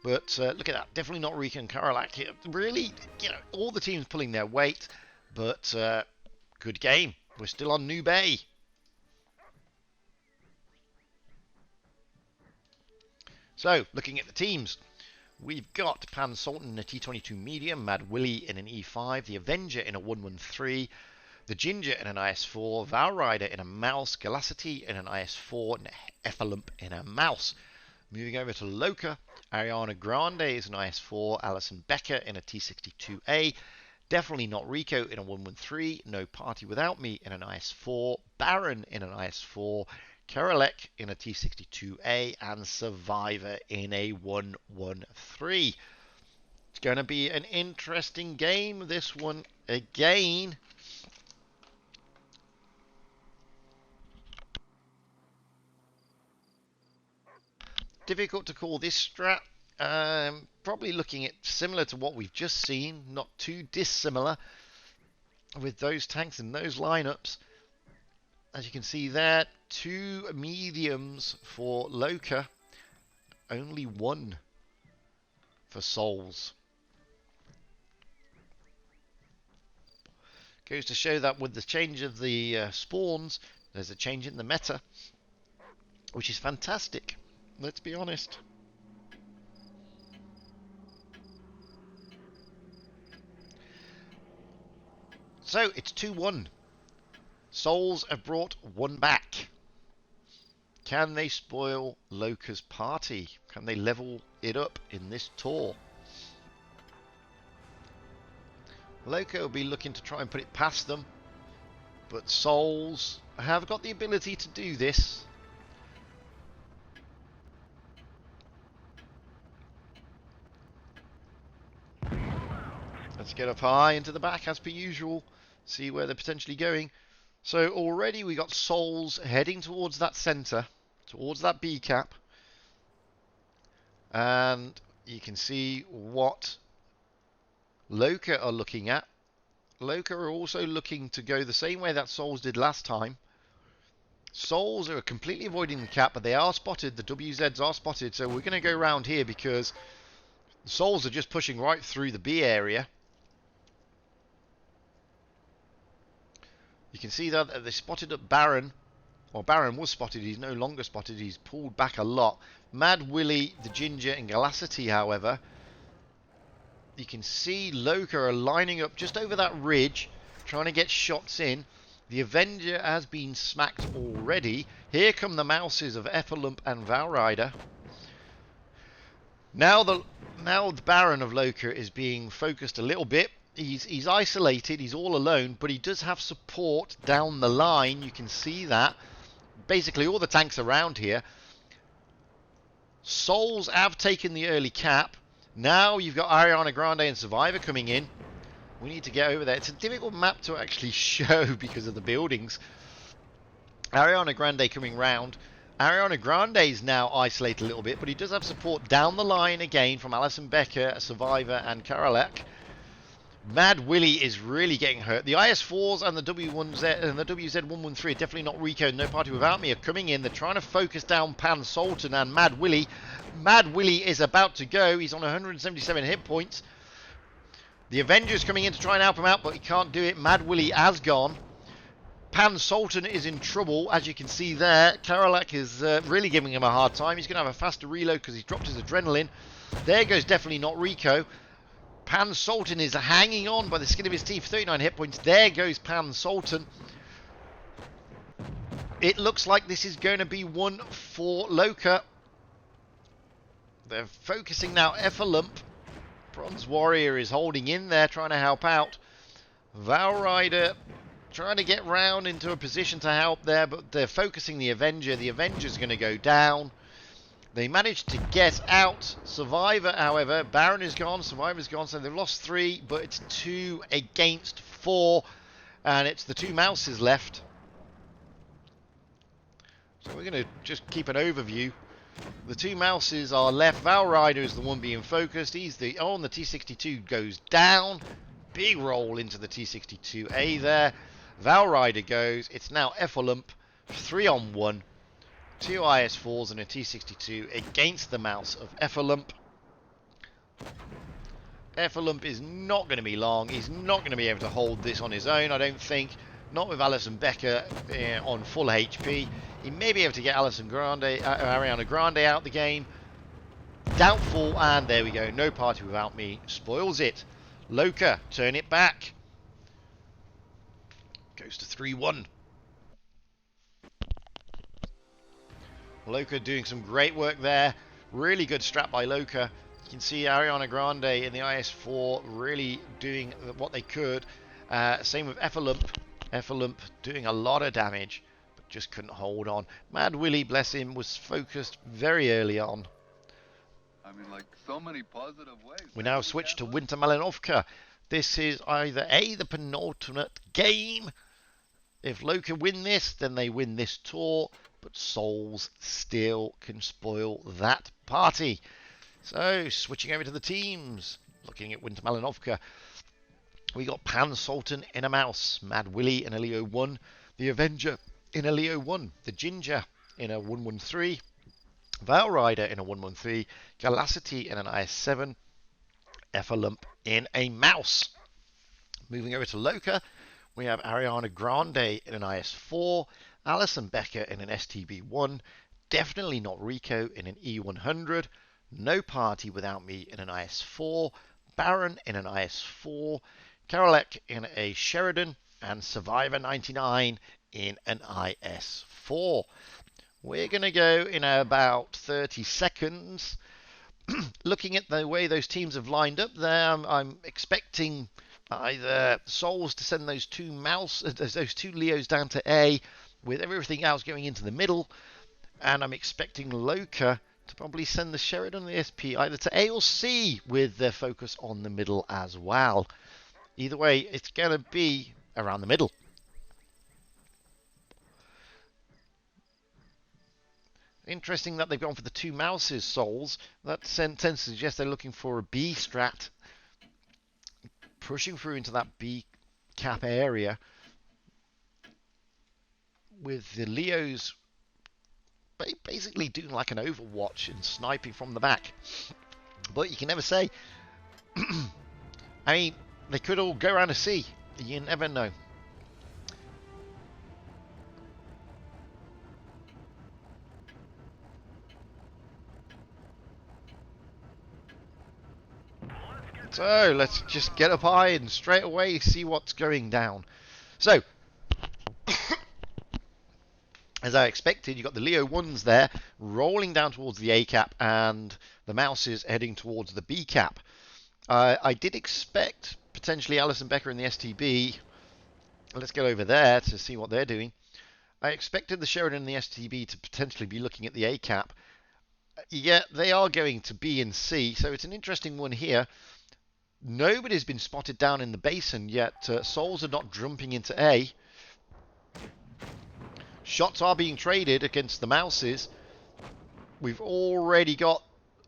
But look at that, definitely not Rika and Karalak here. Really, all the teams pulling their weight, but good game. We're still on New Bay. So, looking at the teams, we've got Pan Sultan in a T22 medium, Mad Willie in an E5, the Avenger in a 113, the Ginger in an IS4, Val Rider in a Mouse, Galacity in an IS4, and Effalump in a Mouse. Moving over to Loca, Ariana Grande is an IS4, Alison Becker in a T62A, definitely not Rico in a 113, No Party Without Me in an IS4, Baron in an IS4, Karalek in a T62A, and Survivor in a 113. It's going to be an interesting game, this one again. Difficult to call this strat. Probably looking at similar to what we've just seen, not too dissimilar with those tanks and those lineups. As you can see there, 2 mediums for Loca, only 1 for Souls. Goes to show that with the change of the spawns, there's a change in the meta, which is fantastic, let's be honest. So, it's 2-1. Souls have brought 1 back. Can they spoil Loca's party? Can they level it up in this tour? Loca will be looking to try and put it past them, but Souls have got the ability to do this. Let's get up high into the back as per usual, see where they're potentially going. So already we got Souls heading towards that centre, towards that B cap. And you can see what Loca are looking at. Loca are also looking to go the same way that Souls did last time. Souls are completely avoiding the cap, but they are spotted. The WZs are spotted, so we're going to go round here because Souls are just pushing right through the B area. You can see that they spotted up Baron, or Baron was spotted, he's no longer spotted, he's pulled back a lot. Mad Willie, the Ginger, and Galacity, however, you can see Loca are lining up just over that ridge, trying to get shots in. The Avenger has been smacked already. Here come the Mouses of Effalump and Valrider. Now the Baron of Loca is being focused a little bit. He's isolated, he's all alone, but he does have support down the line. You can see that. Basically all the tanks around here. Souls have taken the early cap. Now you've got Ariana Grande and Survivor coming in. We need to get over there. It's a difficult map to actually show because of the buildings. Ariana Grande coming round. Ariana Grande is now isolated a little bit, but he does have support down the line again from Alison Becker, Survivor, and Karalek. Mad Willie is really getting hurt. The IS4s and the W1Z and the WZ113 are definitely not Rico. No Party Without Me are coming in. They're trying to focus down Pan Sultan and Mad Willie. Mad Willie is about to go. He's on 177 hit points. The Avenger's coming in to try and help him out, but he can't do it. Mad Willie has gone. Pan Sultan is in trouble, as you can see there. Karalak is really giving him a hard time. He's going to have a faster reload because he's dropped his adrenaline. There goes definitely not Rico. Pan Sultan is hanging on by the skin of his teeth, 39 hit points. There goes Pan Sultan. It looks like this is going to be one for Loca. They're focusing now. Effalump. Bronze Warrior is holding in there, trying to help out. Valrider trying to get round into a position to help there, but they're focusing the Avenger. The Avenger's going to go down. They managed to get out. Survivor, however, Baron is gone, Survivor's gone, so they've lost 3, but it's 2 against 4, and it's the 2 mouses left. So we're going to just keep an overview. The 2 mouses are left. Valrider is the one being focused. He's the... Oh, and the T62 goes down. Big roll into the T62A there. Valrider goes. It's now Effalump. 3-on-1. 2 IS4s and a T62 against the mouse of Effalump. Effalump is not going to be long. He's not going to be able to hold this on his own, I don't think. Not with Alison Becker on full HP. He may be able to get Ariana Grande out the game. Doubtful, and there we go. No party without me. Spoils it. Loca, turn it back. Goes to 3-1. Loca doing some great work there. Really good strat by Loca. You can see Ariana Grande in the IS4 really doing what they could. Same with Effalump. Effalump doing a lot of damage, but just couldn't hold on. Mad Willie, bless him, was focused very early on. I mean, like, so many positive ways. We now switch to Winter Malinovka. This is either the penultimate game. If Loca win this, then they win this tour, but Souls still can spoil that party. So, switching over to the teams. Looking at Winter Malinovka. We got Pan Sultan in a mouse, Mad Willie in a Leo 1, the Avenger in a Leo 1, the Ginger in a 113, Valrider in a 113, Galacity in an IS7, Effalump in a mouse. Moving over to Loca, we have Ariana Grande in an IS4, Alison Becker in an STB1, definitely not Rico in an E100, No Party Without Me in an IS4, Baron in an IS4, Karolek in a Sheridan, and Survivor 99 in an IS4. We're going to go in about 30 seconds. Looking at the way those teams have lined up there, I'm expecting either Souls to send those 2 Leos down to A, with everything else going into the middle, and I'm expecting Loca to probably send the Sheridan and the SP either to A or C, with their focus on the middle as well. Either way, it's going to be around the middle. Interesting that they've gone for the 2 mouses, Souls. That tends to suggest they're looking for a B strat, pushing through into that B cap area, with the Leos basically doing like an Overwatch and sniping from the back. But you can never say. I mean, they could all go around a C. You never know. So let's just get up high and straight away see what's going down. So, as I expected, you got the Leo 1s there rolling down towards the A cap and the mouses heading towards the B cap. I did expect potentially Alison Becker in the STB. Let's go over there to see what they're doing. I expected the Sheridan and the STB to potentially be looking at the A cap. Yeah, they are going to B and C, so it's an interesting one here. Nobody's been spotted down in the basin yet. Souls are not jumping into A. Shots are being traded against the mouses. We've already got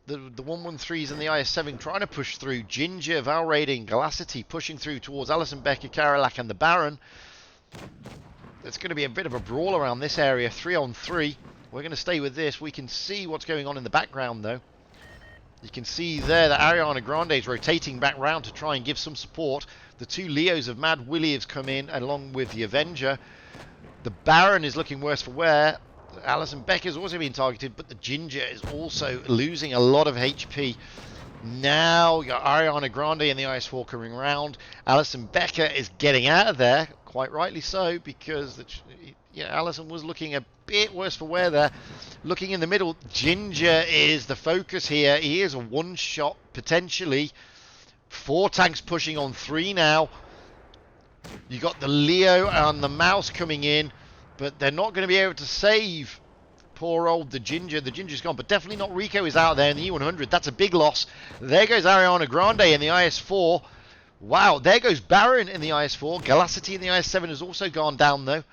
the 113s and the IS7 trying to push through. Ginger, Valraiding, Galacity pushing through towards Alison Becker, Karolak and the Baron. There's going to be a bit of a brawl around this area, 3-on-3. We're going to stay with this. We can see what's going on in the background though. You can see there that Ariana Grande is rotating back round to try and give some support. The 2 Leos of Mad Willie have come in along with the Avenger. The Baron is looking worse for wear. Alison Becker's also been targeted, but the Ginger is also losing a lot of HP. Now you got Ariana Grande and the IS4 coming around. Alison Becker is getting out of there, quite rightly so, because Yeah, Allison was looking a bit worse for wear there. Looking in the middle, Ginger is the focus here. He is a one-shot, potentially. 4 tanks pushing on 3 now. You got the Leo and the Mouse coming in, but they're not going to be able to save poor old the Ginger. The Ginger's gone, but definitely not Rico is out there in the E100. That's a big loss. There goes Ariana Grande in the IS-4. Wow, there goes Baron in the IS-4. Galacity in the IS-7 has also gone down, though.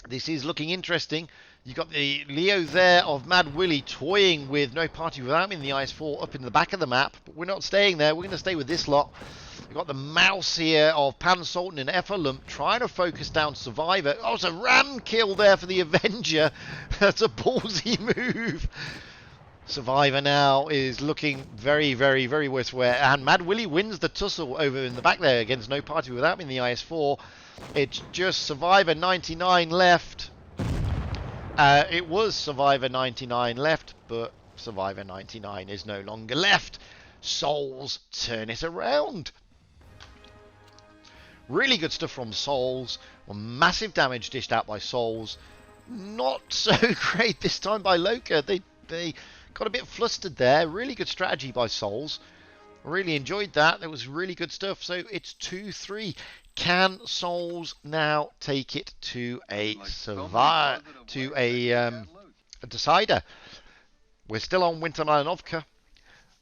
This is looking interesting. You've got the Leo there of Mad Willie toying with No Party Without Me in the IS-4 up in the back of the map, but we're not staying there. We're going to stay with this lot. You've got the Mouse here of Pan Sultan and Effalump trying to focus down Survivor. Oh, it's a ram kill there for the Avenger. That's a ballsy move. Survivor now is looking very, very, very worse for wear. And Mad Willie wins the tussle over in the back there against No Party Without Me in the IS-4. It's just Survivor 99 left. It was Survivor 99 left, but Survivor 99 is no longer left. Souls turn it around. Really good stuff from Souls. Massive damage dished out by Souls. Not so great this time by Loca. They got a bit flustered there. Really good strategy by Souls. Really enjoyed that. That was really good stuff. So it's 2-3. Can Souls now take it to a a decider? We're still on Winter Malinovka.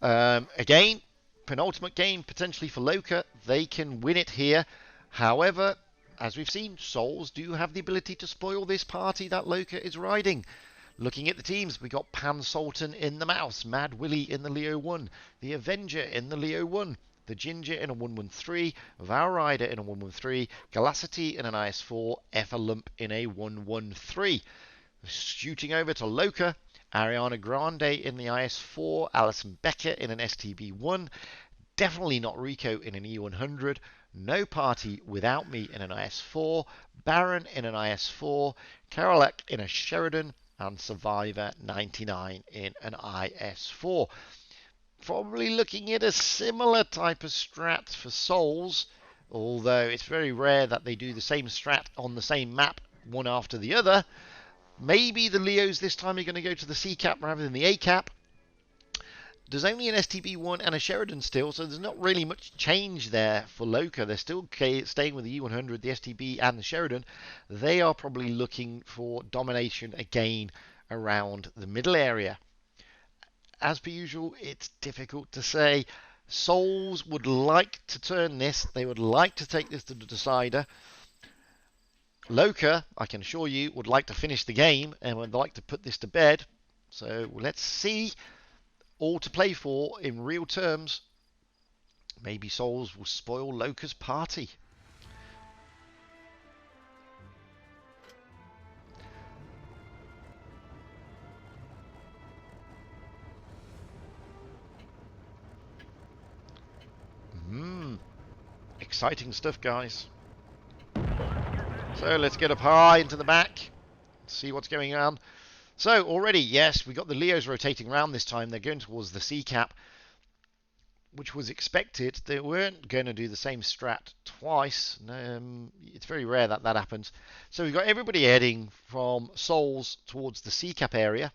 Again, penultimate game potentially for Loca. They can win it here. However, as we've seen, Souls do have the ability to spoil this party that Loca is riding. Looking at the teams, we got Pan Sultan in the Mouse, Mad Willie in the Leo 1, the Avenger in the Leo 1, the Ginger in a 113, Val Rider in a 113, Galacity in an IS-4, Effalump in a 113. Shooting over to Loca, Ariana Grande in the IS-4, Alison Becker in an STB-1, definitely not Rico in an E100, No Party Without Me in an IS-4, Baron in an IS-4, Karolak in a Sheridan, and Survivor 99 in an IS-4. Probably looking at a similar type of strat for Souls, although it's very rare that they do the same strat on the same map, one after the other. Maybe the Leos this time are going to go to the C cap rather than the A cap. There's only an STB-1 and a Sheridan still, so there's not really much change there for Loca. They're still staying with the E100, the STB, and the Sheridan. They are probably looking for domination again around the middle area. As per usual, it's difficult to say. Souls would like to turn this. They would like to take this to the decider. Loca, I can assure you, would like to finish the game and would like to put this to bed. So let's see. All to play for in real terms. Maybe Souls will spoil Loca's party. Exciting stuff, guys. So let's get up high into the back. See what's going on. So already, yes, we got the Leos rotating around this time. They're going towards the C cap, which was expected. They weren't going to do the same strat twice. It's very rare that that happens. So we've got everybody heading from Souls towards the C cap area.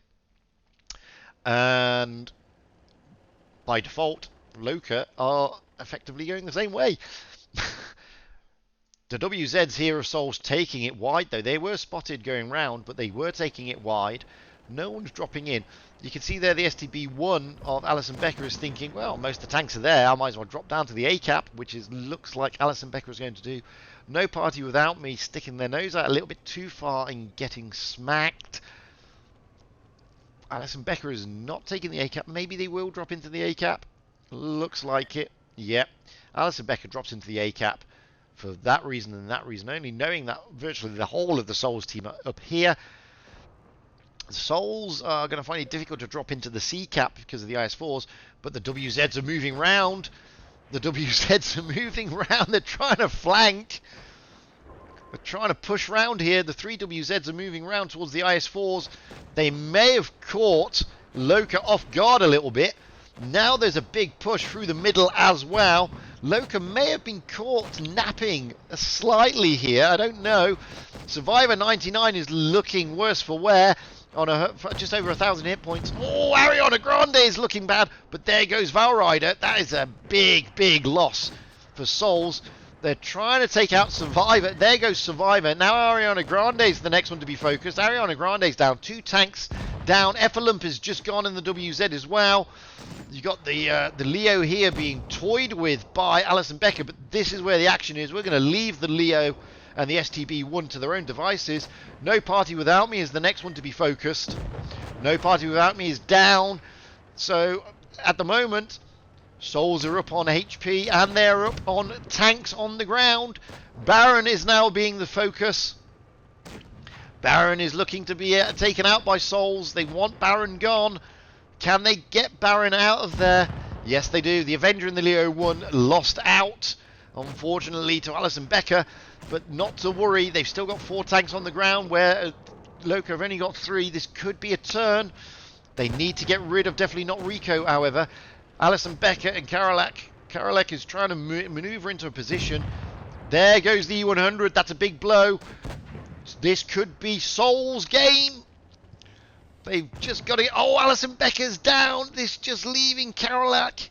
And by default, Loca are effectively going the same way. The WZs here of Souls taking it wide, though. They were spotted going round, but they were taking it wide. No one's dropping in. You can see there the STB-1 of Alison Becker is thinking, well, most of the tanks are there. I might as well drop down to the A-cap, which looks like Alison Becker is going to do. No Party Without Me sticking their nose out a little bit too far and getting smacked. Alison Becker is not taking the A-cap. Maybe they will drop into the A-cap. Looks like it. Yep. Alison Becker drops into the A-cap. For that reason and that reason only, knowing that virtually the whole of the Souls team are up here. The Souls are going to find it difficult to drop into the C cap because of the IS-4s, but the WZs are moving round. The WZs are moving round. They're trying to flank. They're trying to push round here. The 3 WZs are moving round towards the IS-4s. They may have caught Loca off guard a little bit. Now there's a big push through the middle as well. Loca may have been caught napping slightly here. I don't know. Survivor 99 is looking worse for wear on just over 1,000 hit points. Oh, Ariana Grande is looking bad, but there goes Valrider. That is a big, big loss for Souls. They're trying to take out Survivor. There goes Survivor. Now Ariana Grande is the next one to be focused. Ariana Grande's down. 2 tanks down. Effalump has just gone in the WZ as well. You got the Leo here being toyed with by Alison Becker, but this is where the action is. We're going to leave the Leo and the STB-1 to their own devices. No Party Without Me is the next one to be focused. No Party Without Me is down. So at the moment, Souls are up on HP and they're up on tanks on the ground. Baron is now being the focus. Baron is looking to be taken out by Souls. They want Baron gone. Can they get Baron out of there? Yes, they do. The Avenger and the Leo 1 lost out, unfortunately, to Alison Becker. But not to worry. They've still got 4 tanks on the ground where Loca have only got 3. This could be a turn. They need to get rid of definitely not Rico, however. Alison Becker and Karolak. Karolak is trying to maneuver into a position. There goes the E100. That's a big blow. This could be Soul's game. They've just got it. Oh, Alison Becker's down. This just leaving Karolak.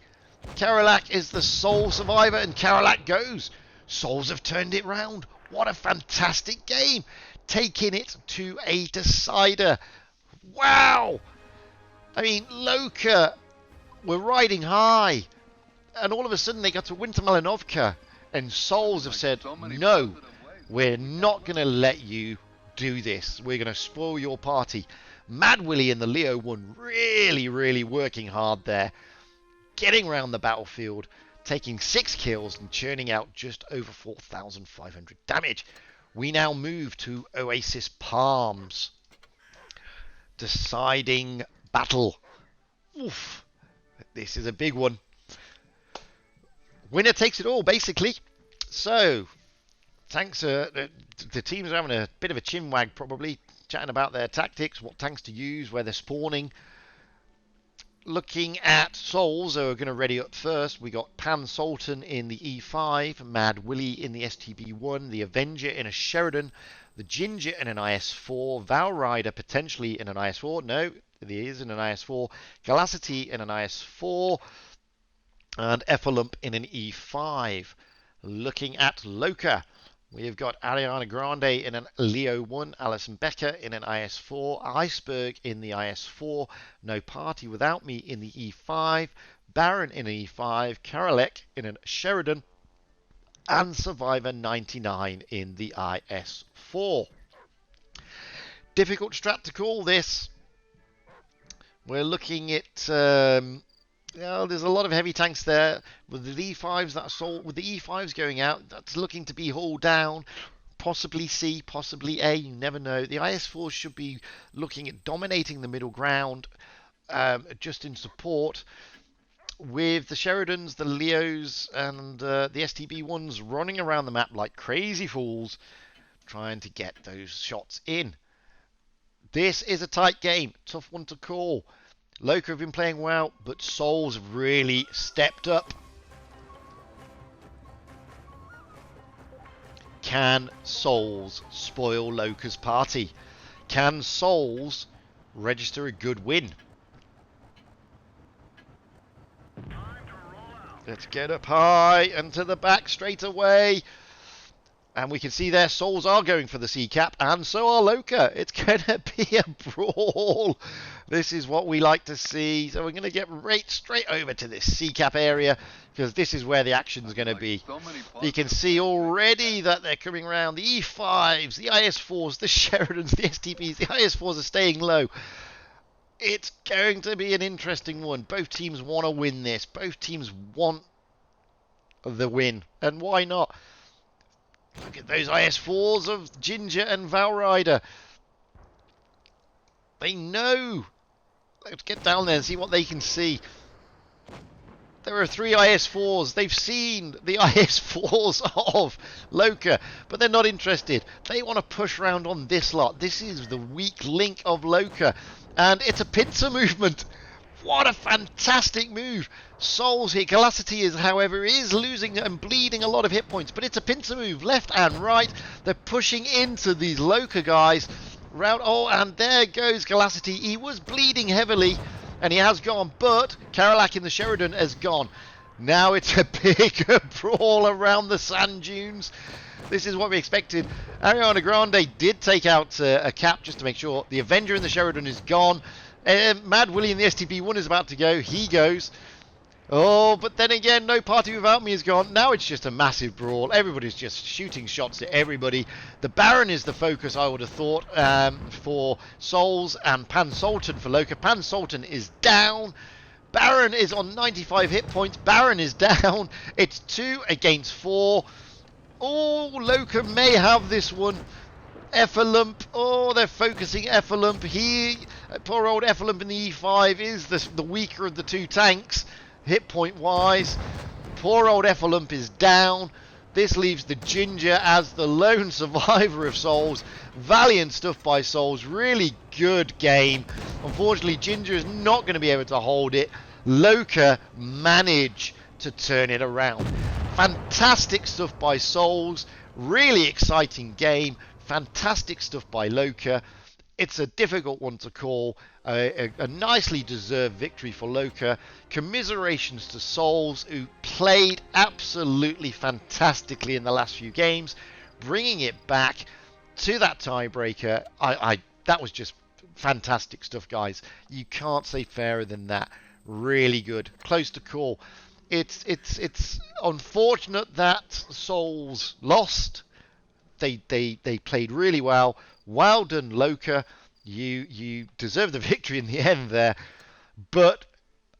Karolak is the sole survivor, and Karolak goes. Souls have turned it round. What a fantastic game. Taking it to a decider. Wow. I mean, Loca were riding high, and all of a sudden they got to Winter Malinovka, and Souls have said, no, we're not going to let you do this. We're going to spoil your party. Mad Willie and the Leo 1 really, really working hard there, getting around the battlefield, taking 6 kills and churning out just over 4,500 damage. We now move to Oasis Palms. Deciding battle. Oof. This is a big one. Winner takes it all, basically. So, tanks the teams are having a bit of a chinwag, probably, chatting about their tactics, what tanks to use, where they're spawning. Looking at Souls, who are going to ready up first, we got Pan Sultan in the E5, Mad Willie in the STB-1, the Avenger in a Sheridan, the Ginger in an IS-4, Valrider potentially in an IS-4, no, he is in an IS-4, Galacity in an IS-4, and Effalump in an E5. Looking at Loca, we've got Ariana Grande in an Leo 1, Alison Becker in an IS-4, Iceberg in the IS-4, No Party Without Me in the E5, Baron in an E5, Karolek in a Sheridan, and Survivor 99 in the IS-4. Difficult strat to call this. We're looking at, there's a lot of heavy tanks there. With the E5s that are sold, with the E5s going out, that's looking to be hauled down. Possibly C, possibly A, you never know. The IS-4s should be looking at dominating the middle ground, just in support. With the Sheridans, the Leos, and the STB-1s running around the map like crazy fools, trying to get those shots in. This is a tight game, tough one to call. Loca have been playing well, but Souls have really stepped up. Can Souls spoil Loca's party? Can Souls register a good win? Let's get up high and to the back straight away. And we can see their Souls are going for the C cap, and so are Loca. It's going to be a brawl. This is what we like to see. So we're going to get right straight over to this C cap area, because this is where the action's going to be. You can see already that they're coming around. The E5s, the IS-4s, the Sheridans, the STBs, the IS-4s are staying low. It's going to be an interesting one. Both teams want to win this. Both teams want the win. And why not? Look at those IS-4s of Ginger and Valrider. They know. Let's get down there and see what they can see. There are 3 IS-4s. They've seen the IS-4s of Loca, but they're not interested. They want to push around on this lot. This is the weak link of Loca. And it's a pincer movement What a fantastic move. Souls here. Galacity is, however, is losing and bleeding a lot of hit points, but it's a pincer move, left and right. They're pushing into these Loca guys. Round, oh, and there goes Galacity. He was bleeding heavily, and he has gone, but Karalak in the Sheridan has gone. Now it's a bigger brawl around the sand dunes. This is what we expected. Ariana Grande did take out a cap just to make sure. The Avenger in the Sheridan is gone. Mad Willie in the STP1 is about to go. He goes. Oh, but then again, No Party Without Me is gone. Now it's just a massive brawl. Everybody's just shooting shots at everybody. The Baron is the focus, I would have thought, for Souls, and Pan Sultan for Loca. Pan Sultan is down. Baron is on 95 hit points. Baron is down. It's 2 against 4. Oh, Loca may have this one. Effalump. Oh, they're focusing Effalump. Poor old Effalump in the E5 is the weaker of the two tanks, hit point wise. Poor old Effalump is down. This leaves the Ginger as the lone survivor of Souls. Valiant stuff by Souls. Really good game. Unfortunately, Ginger is not going to be able to hold it. Loca manage to turn it around. Fantastic stuff by Souls. Really exciting game. Fantastic stuff by Loca. It's a difficult one to call. A nicely deserved victory for Loca. Commiserations to Souls, who played absolutely fantastically in the last few games, bringing it back to that tiebreaker. That was just fantastic stuff, guys. You can't say fairer than that. Really good. Close to call. It's unfortunate that Souls lost. They played really well. Well done, Loca. You deserve the victory in the end there. But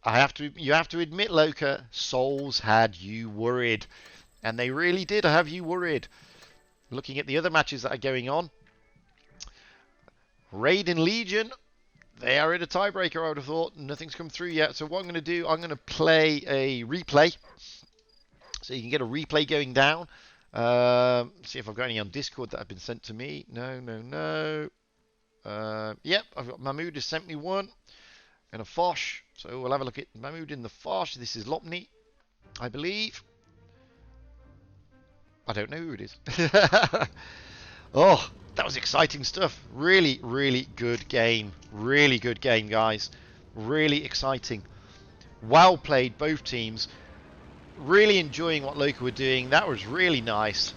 you have to admit, Loca, Souls had you worried. And they really did have you worried. Looking at the other matches that are going on. Raid and Legion, they are in a tiebreaker, I would have thought. Nothing's come through yet. So what I'm going to do, I'm going to play a replay. So you can get a replay going down. See if I've got any on Discord that have been sent to me. No. Yep, I've got Mahmood has sent me one. And a Fosh. So we'll have a look at Mahmood in the Fosh. This is Lopney, I believe. I don't know who it is. Oh, that was exciting stuff. Really, really good game. Really good game, guys. Really exciting. Well played, both teams. Really enjoying what Loca were doing. That was really nice.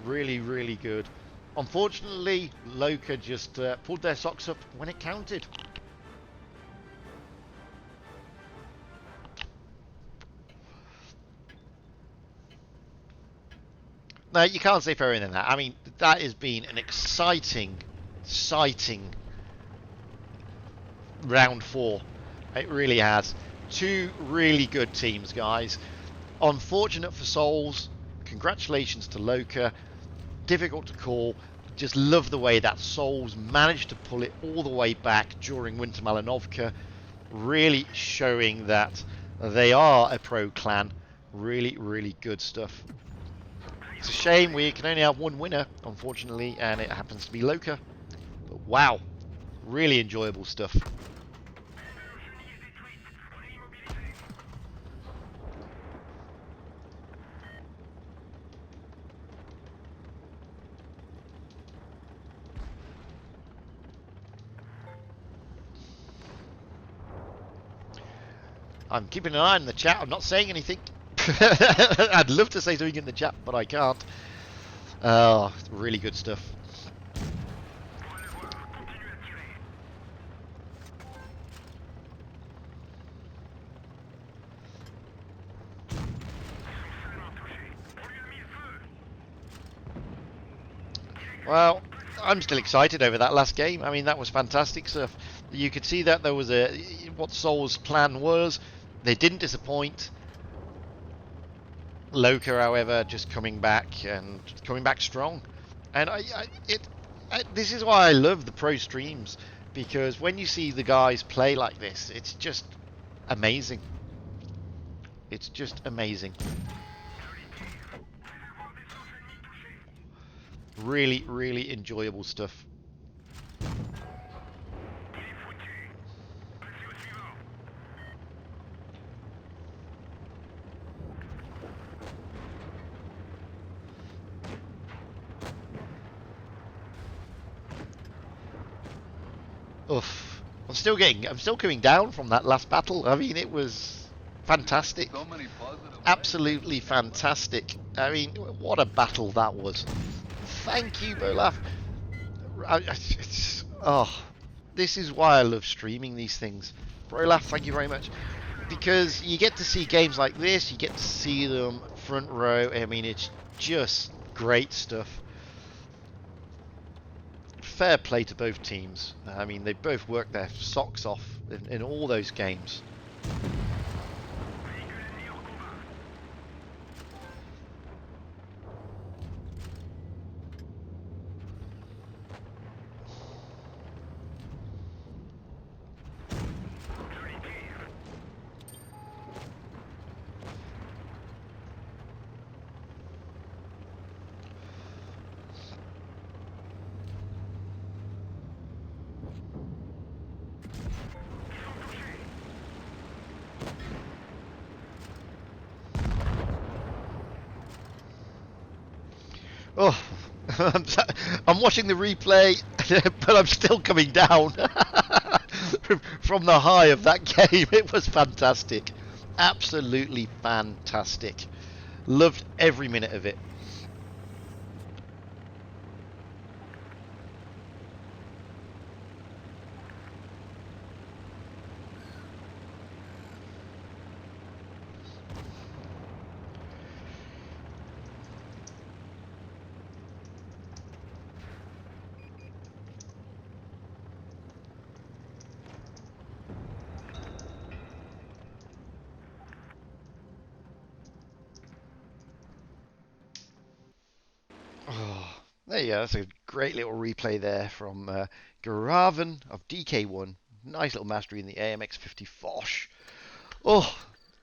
Really, really good. Unfortunately, Loca just pulled their socks up when it counted. No, you can't say fairer than that. I mean, that has been an exciting round 4. It really has. 2 really good teams, guys. Unfortunate for Souls. Congratulations to Loca. Difficult to call. Just love the way that Souls managed to pull it all the way back during Winter Malinovka. Really showing that they are a pro clan. Really, really good stuff. It's a shame we can only have one winner, unfortunately, and it happens to be Loca. But wow, really enjoyable stuff. I'm keeping an eye on the chat. I'm not saying anything. I'd love to say something in the chat, but I can't. Oh, really good stuff. Well, I'm still excited over that last game. I mean, that was fantastic stuff. You could see that there was what Soul's plan was. They didn't disappoint. Loca, however, just coming back strong. And this is why I love the pro streams, because when you see the guys play like this, it's just amazing. It's just amazing. Really, really enjoyable stuff. Oof. I'm still coming down from that last battle. I mean, it was fantastic. So many positive Absolutely fantastic. I mean, what a battle that was. Thank you, Bolaf. This is why I love streaming these things. Brolaf, thank you very much. Because you get to see games like this, you get to see them front row. I mean, it's just great stuff. Fair play to both teams. I mean, they both worked their socks off in all those games. Oh, I'm watching the replay, but I'm still coming down from the high of that game. It was fantastic. Absolutely fantastic. Loved every minute of it. Oh, there you go. That's a great little replay there from Garavan of DK1. Nice little mastery in the AMX 50 Foch. Oh,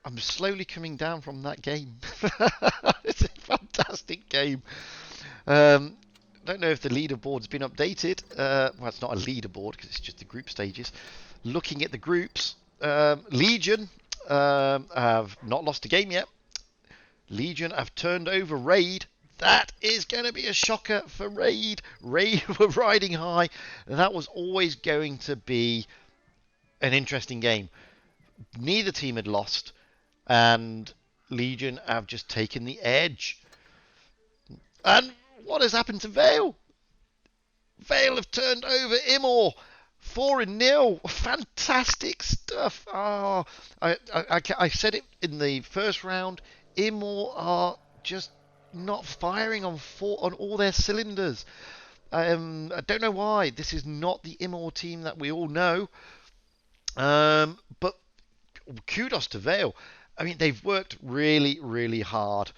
I'm slowly coming down from that game. It's a fantastic game. Don't know if the leaderboard's been updated. Well, it's not a leaderboard because it's just the group stages. Looking at the groups, Legion have not lost a game yet. Legion have turned over Raid. That is going to be a shocker for Raid. Raid were riding high. That was always going to be an interesting game. Neither team had lost, and Legion have just taken the edge. And what has happened to Vale? Vale have turned over IMMOR 4-0. Fantastic stuff. Oh, I said it in the first round. IMMOR are just not firing on all their cylinders. I don't know why. This is not the IMMOR team that we all know. But kudos to Vale. I mean, they've worked really, really hard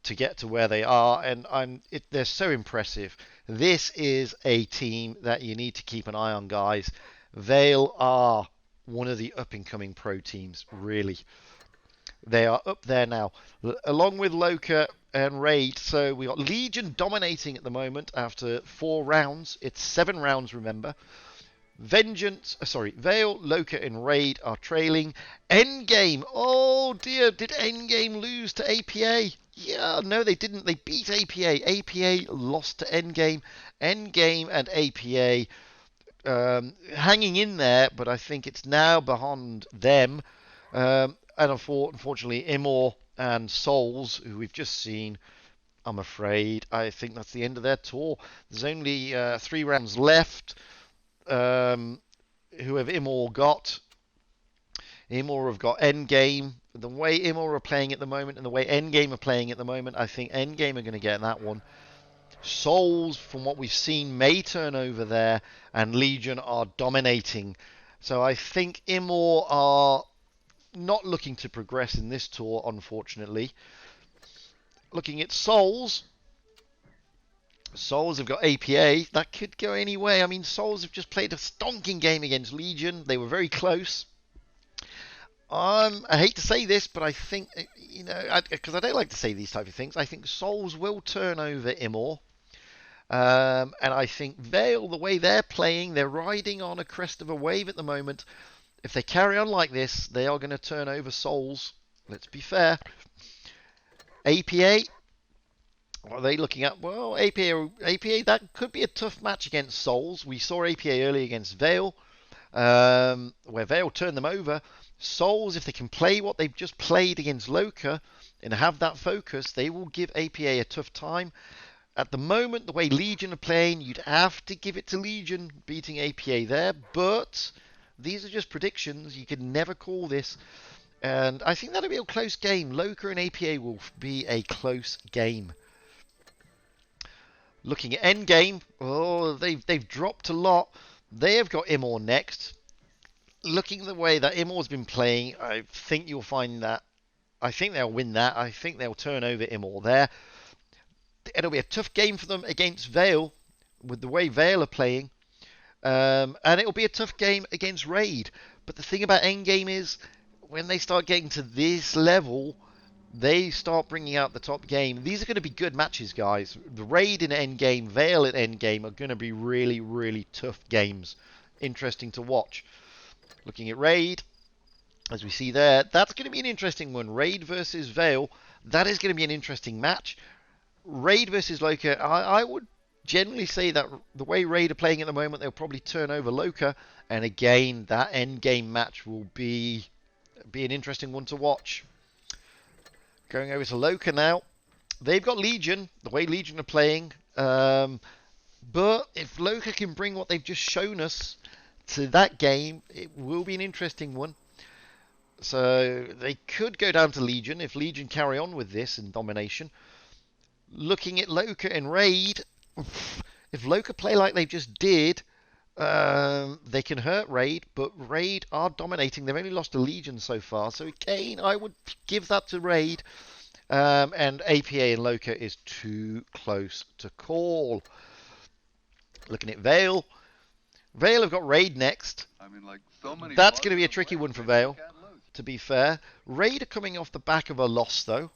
to get to where they are, and they're so impressive. This is a team that you need to keep an eye on, guys. Vale are one of the up-and-coming pro teams, really. They are up there now, along with Loca and Raid. So we got Legion dominating at the moment after 4 rounds. It's 7 rounds, remember. Vale, Loca, and Raid are trailing. Endgame. Oh dear, did Endgame lose to APA? Yeah, no, they didn't. They beat APA. APA lost to Endgame. Endgame and APA hanging in there, but I think it's now behind them. And unfortunately, IMMOR and Souls, who we've just seen, I'm afraid, I think that's the end of their tour. There's only 3 rounds left. Whoever IMMOR got. IMMOR have got Endgame. The way IMMOR are playing at the moment and the way Endgame are playing at the moment, I think Endgame are going to get that one. Souls, from what we've seen, may turn over there, and Legion are dominating. So I think IMMOR are not looking to progress in this tour, unfortunately. Looking at Souls. Souls have got APA. That could go any way. I mean, Souls have just played a stonking game against Legion. They were very close. I hate to say this, but I think, because I don't like to say these type of things, I think Souls will turn over IMMOR. And I think Vale, the way they're playing, they're riding on a crest of a wave at the moment. If they carry on like this, they are going to turn over Souls. Let's be fair. APA, what are they looking at? Well, APA, that could be a tough match against Souls. We saw APA early against Vale. where Vale turn them over. Souls, if they can play what they've just played against Loca and have that focus, they will give APA a tough time. At the moment, the way Legion are playing, you'd have to give it to Legion beating APA there, but these are just predictions. You can never call this. And I think that'll be a close game. Loca and APA will be a close game. Looking at endgame, oh, they've dropped a lot. They have got IMMOR next. Looking at the way that IMMOR's been playing, I think you'll find that. I think they'll win that. I think they'll turn over IMMOR there. It'll be a tough game for them against Vale, with the way Vale are playing. And it'll be a tough game against Raid. But the thing about endgame is, when they start getting to this level, they start bringing out the top game. These are going to be good matches, guys. The Raid in endgame, Vale in endgame are going to be really, really tough games. Interesting to watch. Looking at Raid, as we see there, that's going to be an interesting one. Raid versus Vale, that is going to be an interesting match. Raid versus Loca, I would generally say that the way Raid are playing at the moment, they'll probably turn over Loca. And again, that endgame match will be an interesting one to watch. Going over to Loca now. They've got Legion, the way Legion are playing. But if Loca can bring what they've just shown us to that game, it will be an interesting one. So they could go down to Legion if Legion carry on with this in domination. Looking at Loca and Raid, if Loca play like they just did, they can hurt Raid, but Raid are dominating. They've only lost to Legion so far, so again, I would give that to Raid. And APA and Loca is too close to call. Looking at Vale. Vale have got Raid next. I mean, like, so many. That's going to be a tricky one for Vale, to be fair. Raid are coming off the back of a loss, though.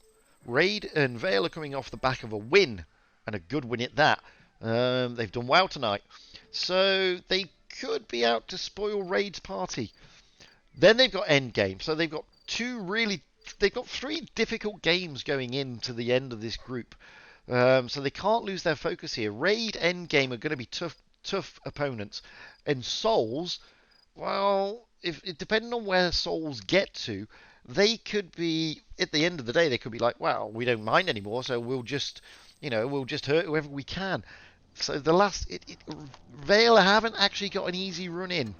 Raid and Vale are coming off the back of a win, and a good win at that. They've done well tonight. So they could be out to spoil Raid's party. Then they've got endgame. So they've got three difficult games going into the end of this group. So they can't lose their focus here. Raid, endgame are going to be tough opponents. And Souls, well, if depending on where Souls get to, they could be, at the end of the day, they could be like, well, we don't mind anymore, so we'll just hurt whoever we can. So Vale haven't actually got an easy run in.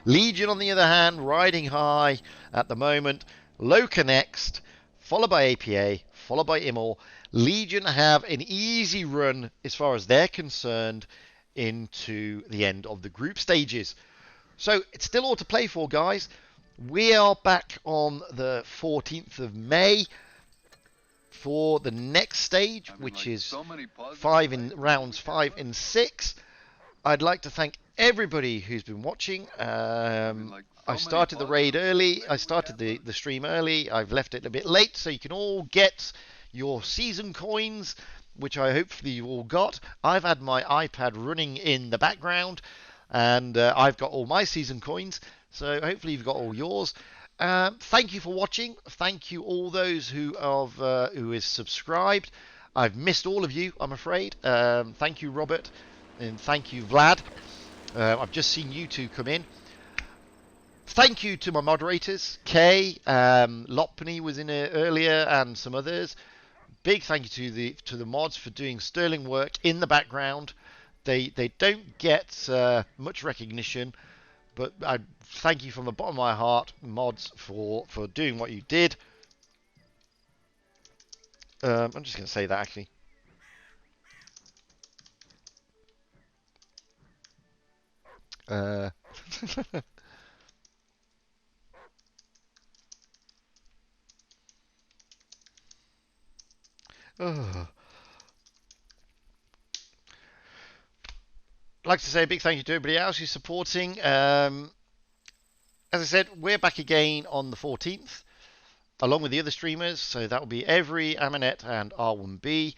Legion, on the other hand, riding high at the moment. Loca next, followed by APA, followed by IMMOR. Legion have an easy run as far as they're concerned into the end of the group stages. So it's still all to play for, guys. We are back on the 14th of May for the next stage, which is rounds 5 and 6. I'd like to thank everybody who's been watching. I started the raid early. I started the stream early. I've left it a bit late, so you can all get your season coins, which I hopefully you all got. I've had my iPad running in the background, and I've got all my season coins. So hopefully you've got all yours. Thank you for watching. Thank you all those who is subscribed. I've missed all of you, I'm afraid. Thank you, Robert, and thank you, Vlad. I've just seen you two come in. Thank you to my moderators. Kay, Lopney was in here earlier, and some others. Big thank you to the mods for doing sterling work in the background. They don't get much recognition, but I thank you from the bottom of my heart, mods, for doing what you did. I'm just going to say that, actually. I'd like to say a big thank you to everybody else who's supporting. As I said, we're back again on the 14th, along with the other streamers. So that will be Every, Amaunet, and R1B.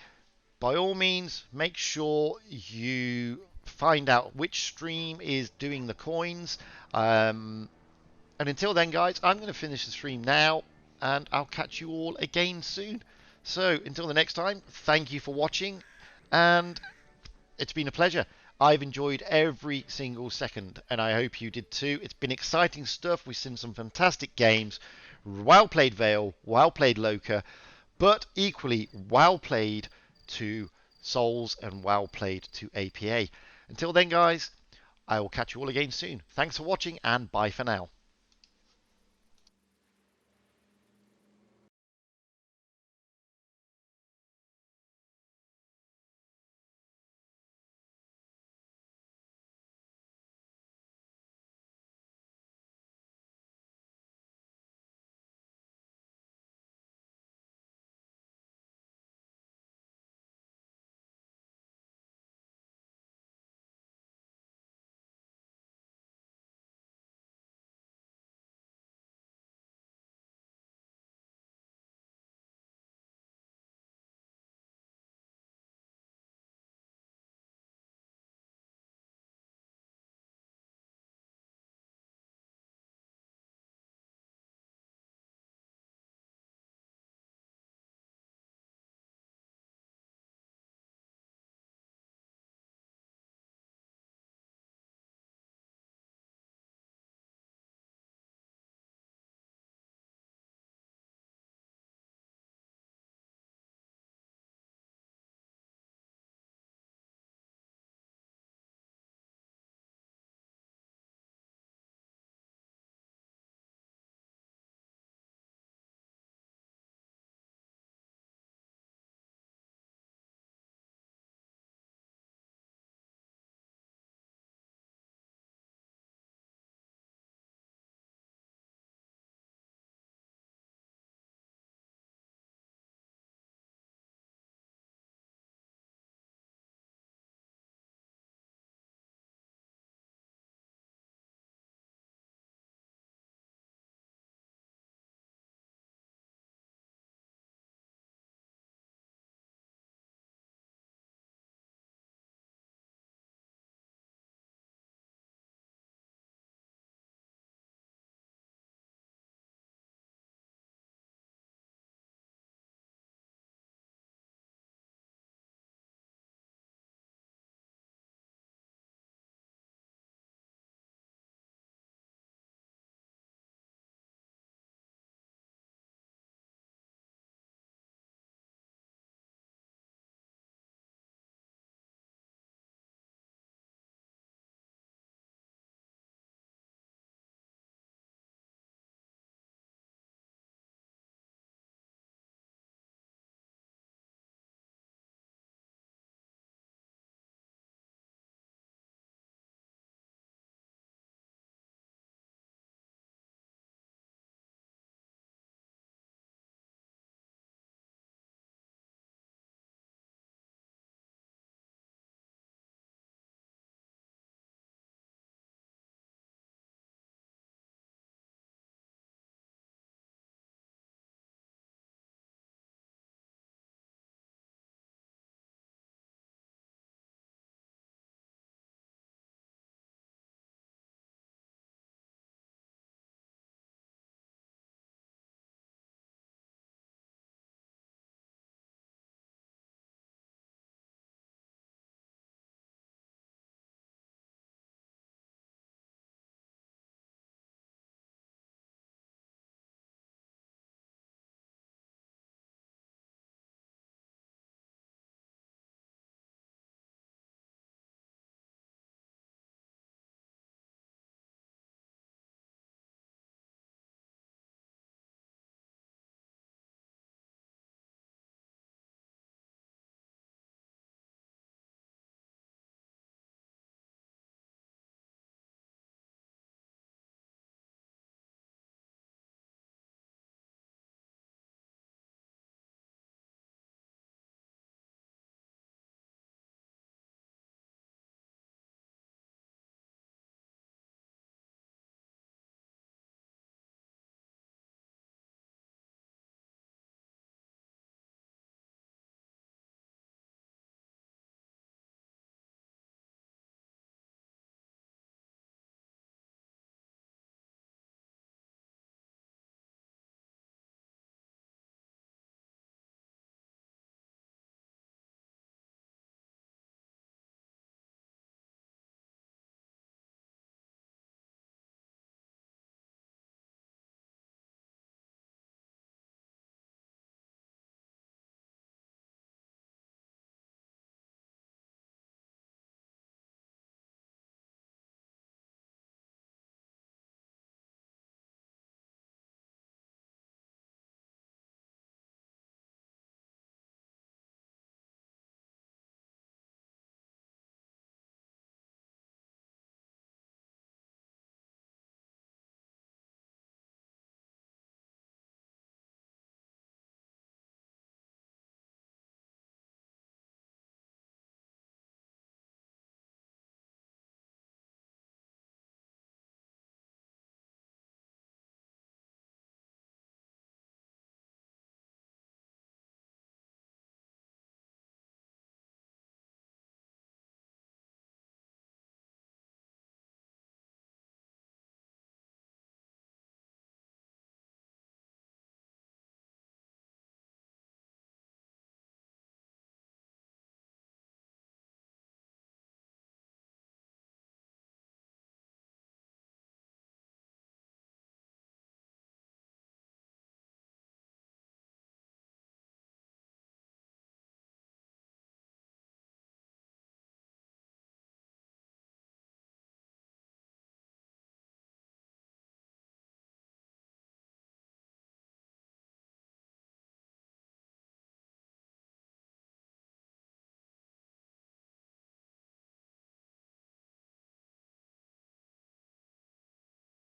By all means, make sure you find out which stream is doing the coins. And until then, guys, I'm going to finish the stream now, and I'll catch you all again soon. So until the next time, thank you for watching, and it's been a pleasure. I've enjoyed every single second, and I hope you did too. It's been exciting stuff. We've seen some fantastic games. Well played, Vale. Well played, Loca. But equally, well played to Souls and well played to APA. Until then, guys, I will catch you all again soon. Thanks for watching, and bye for now.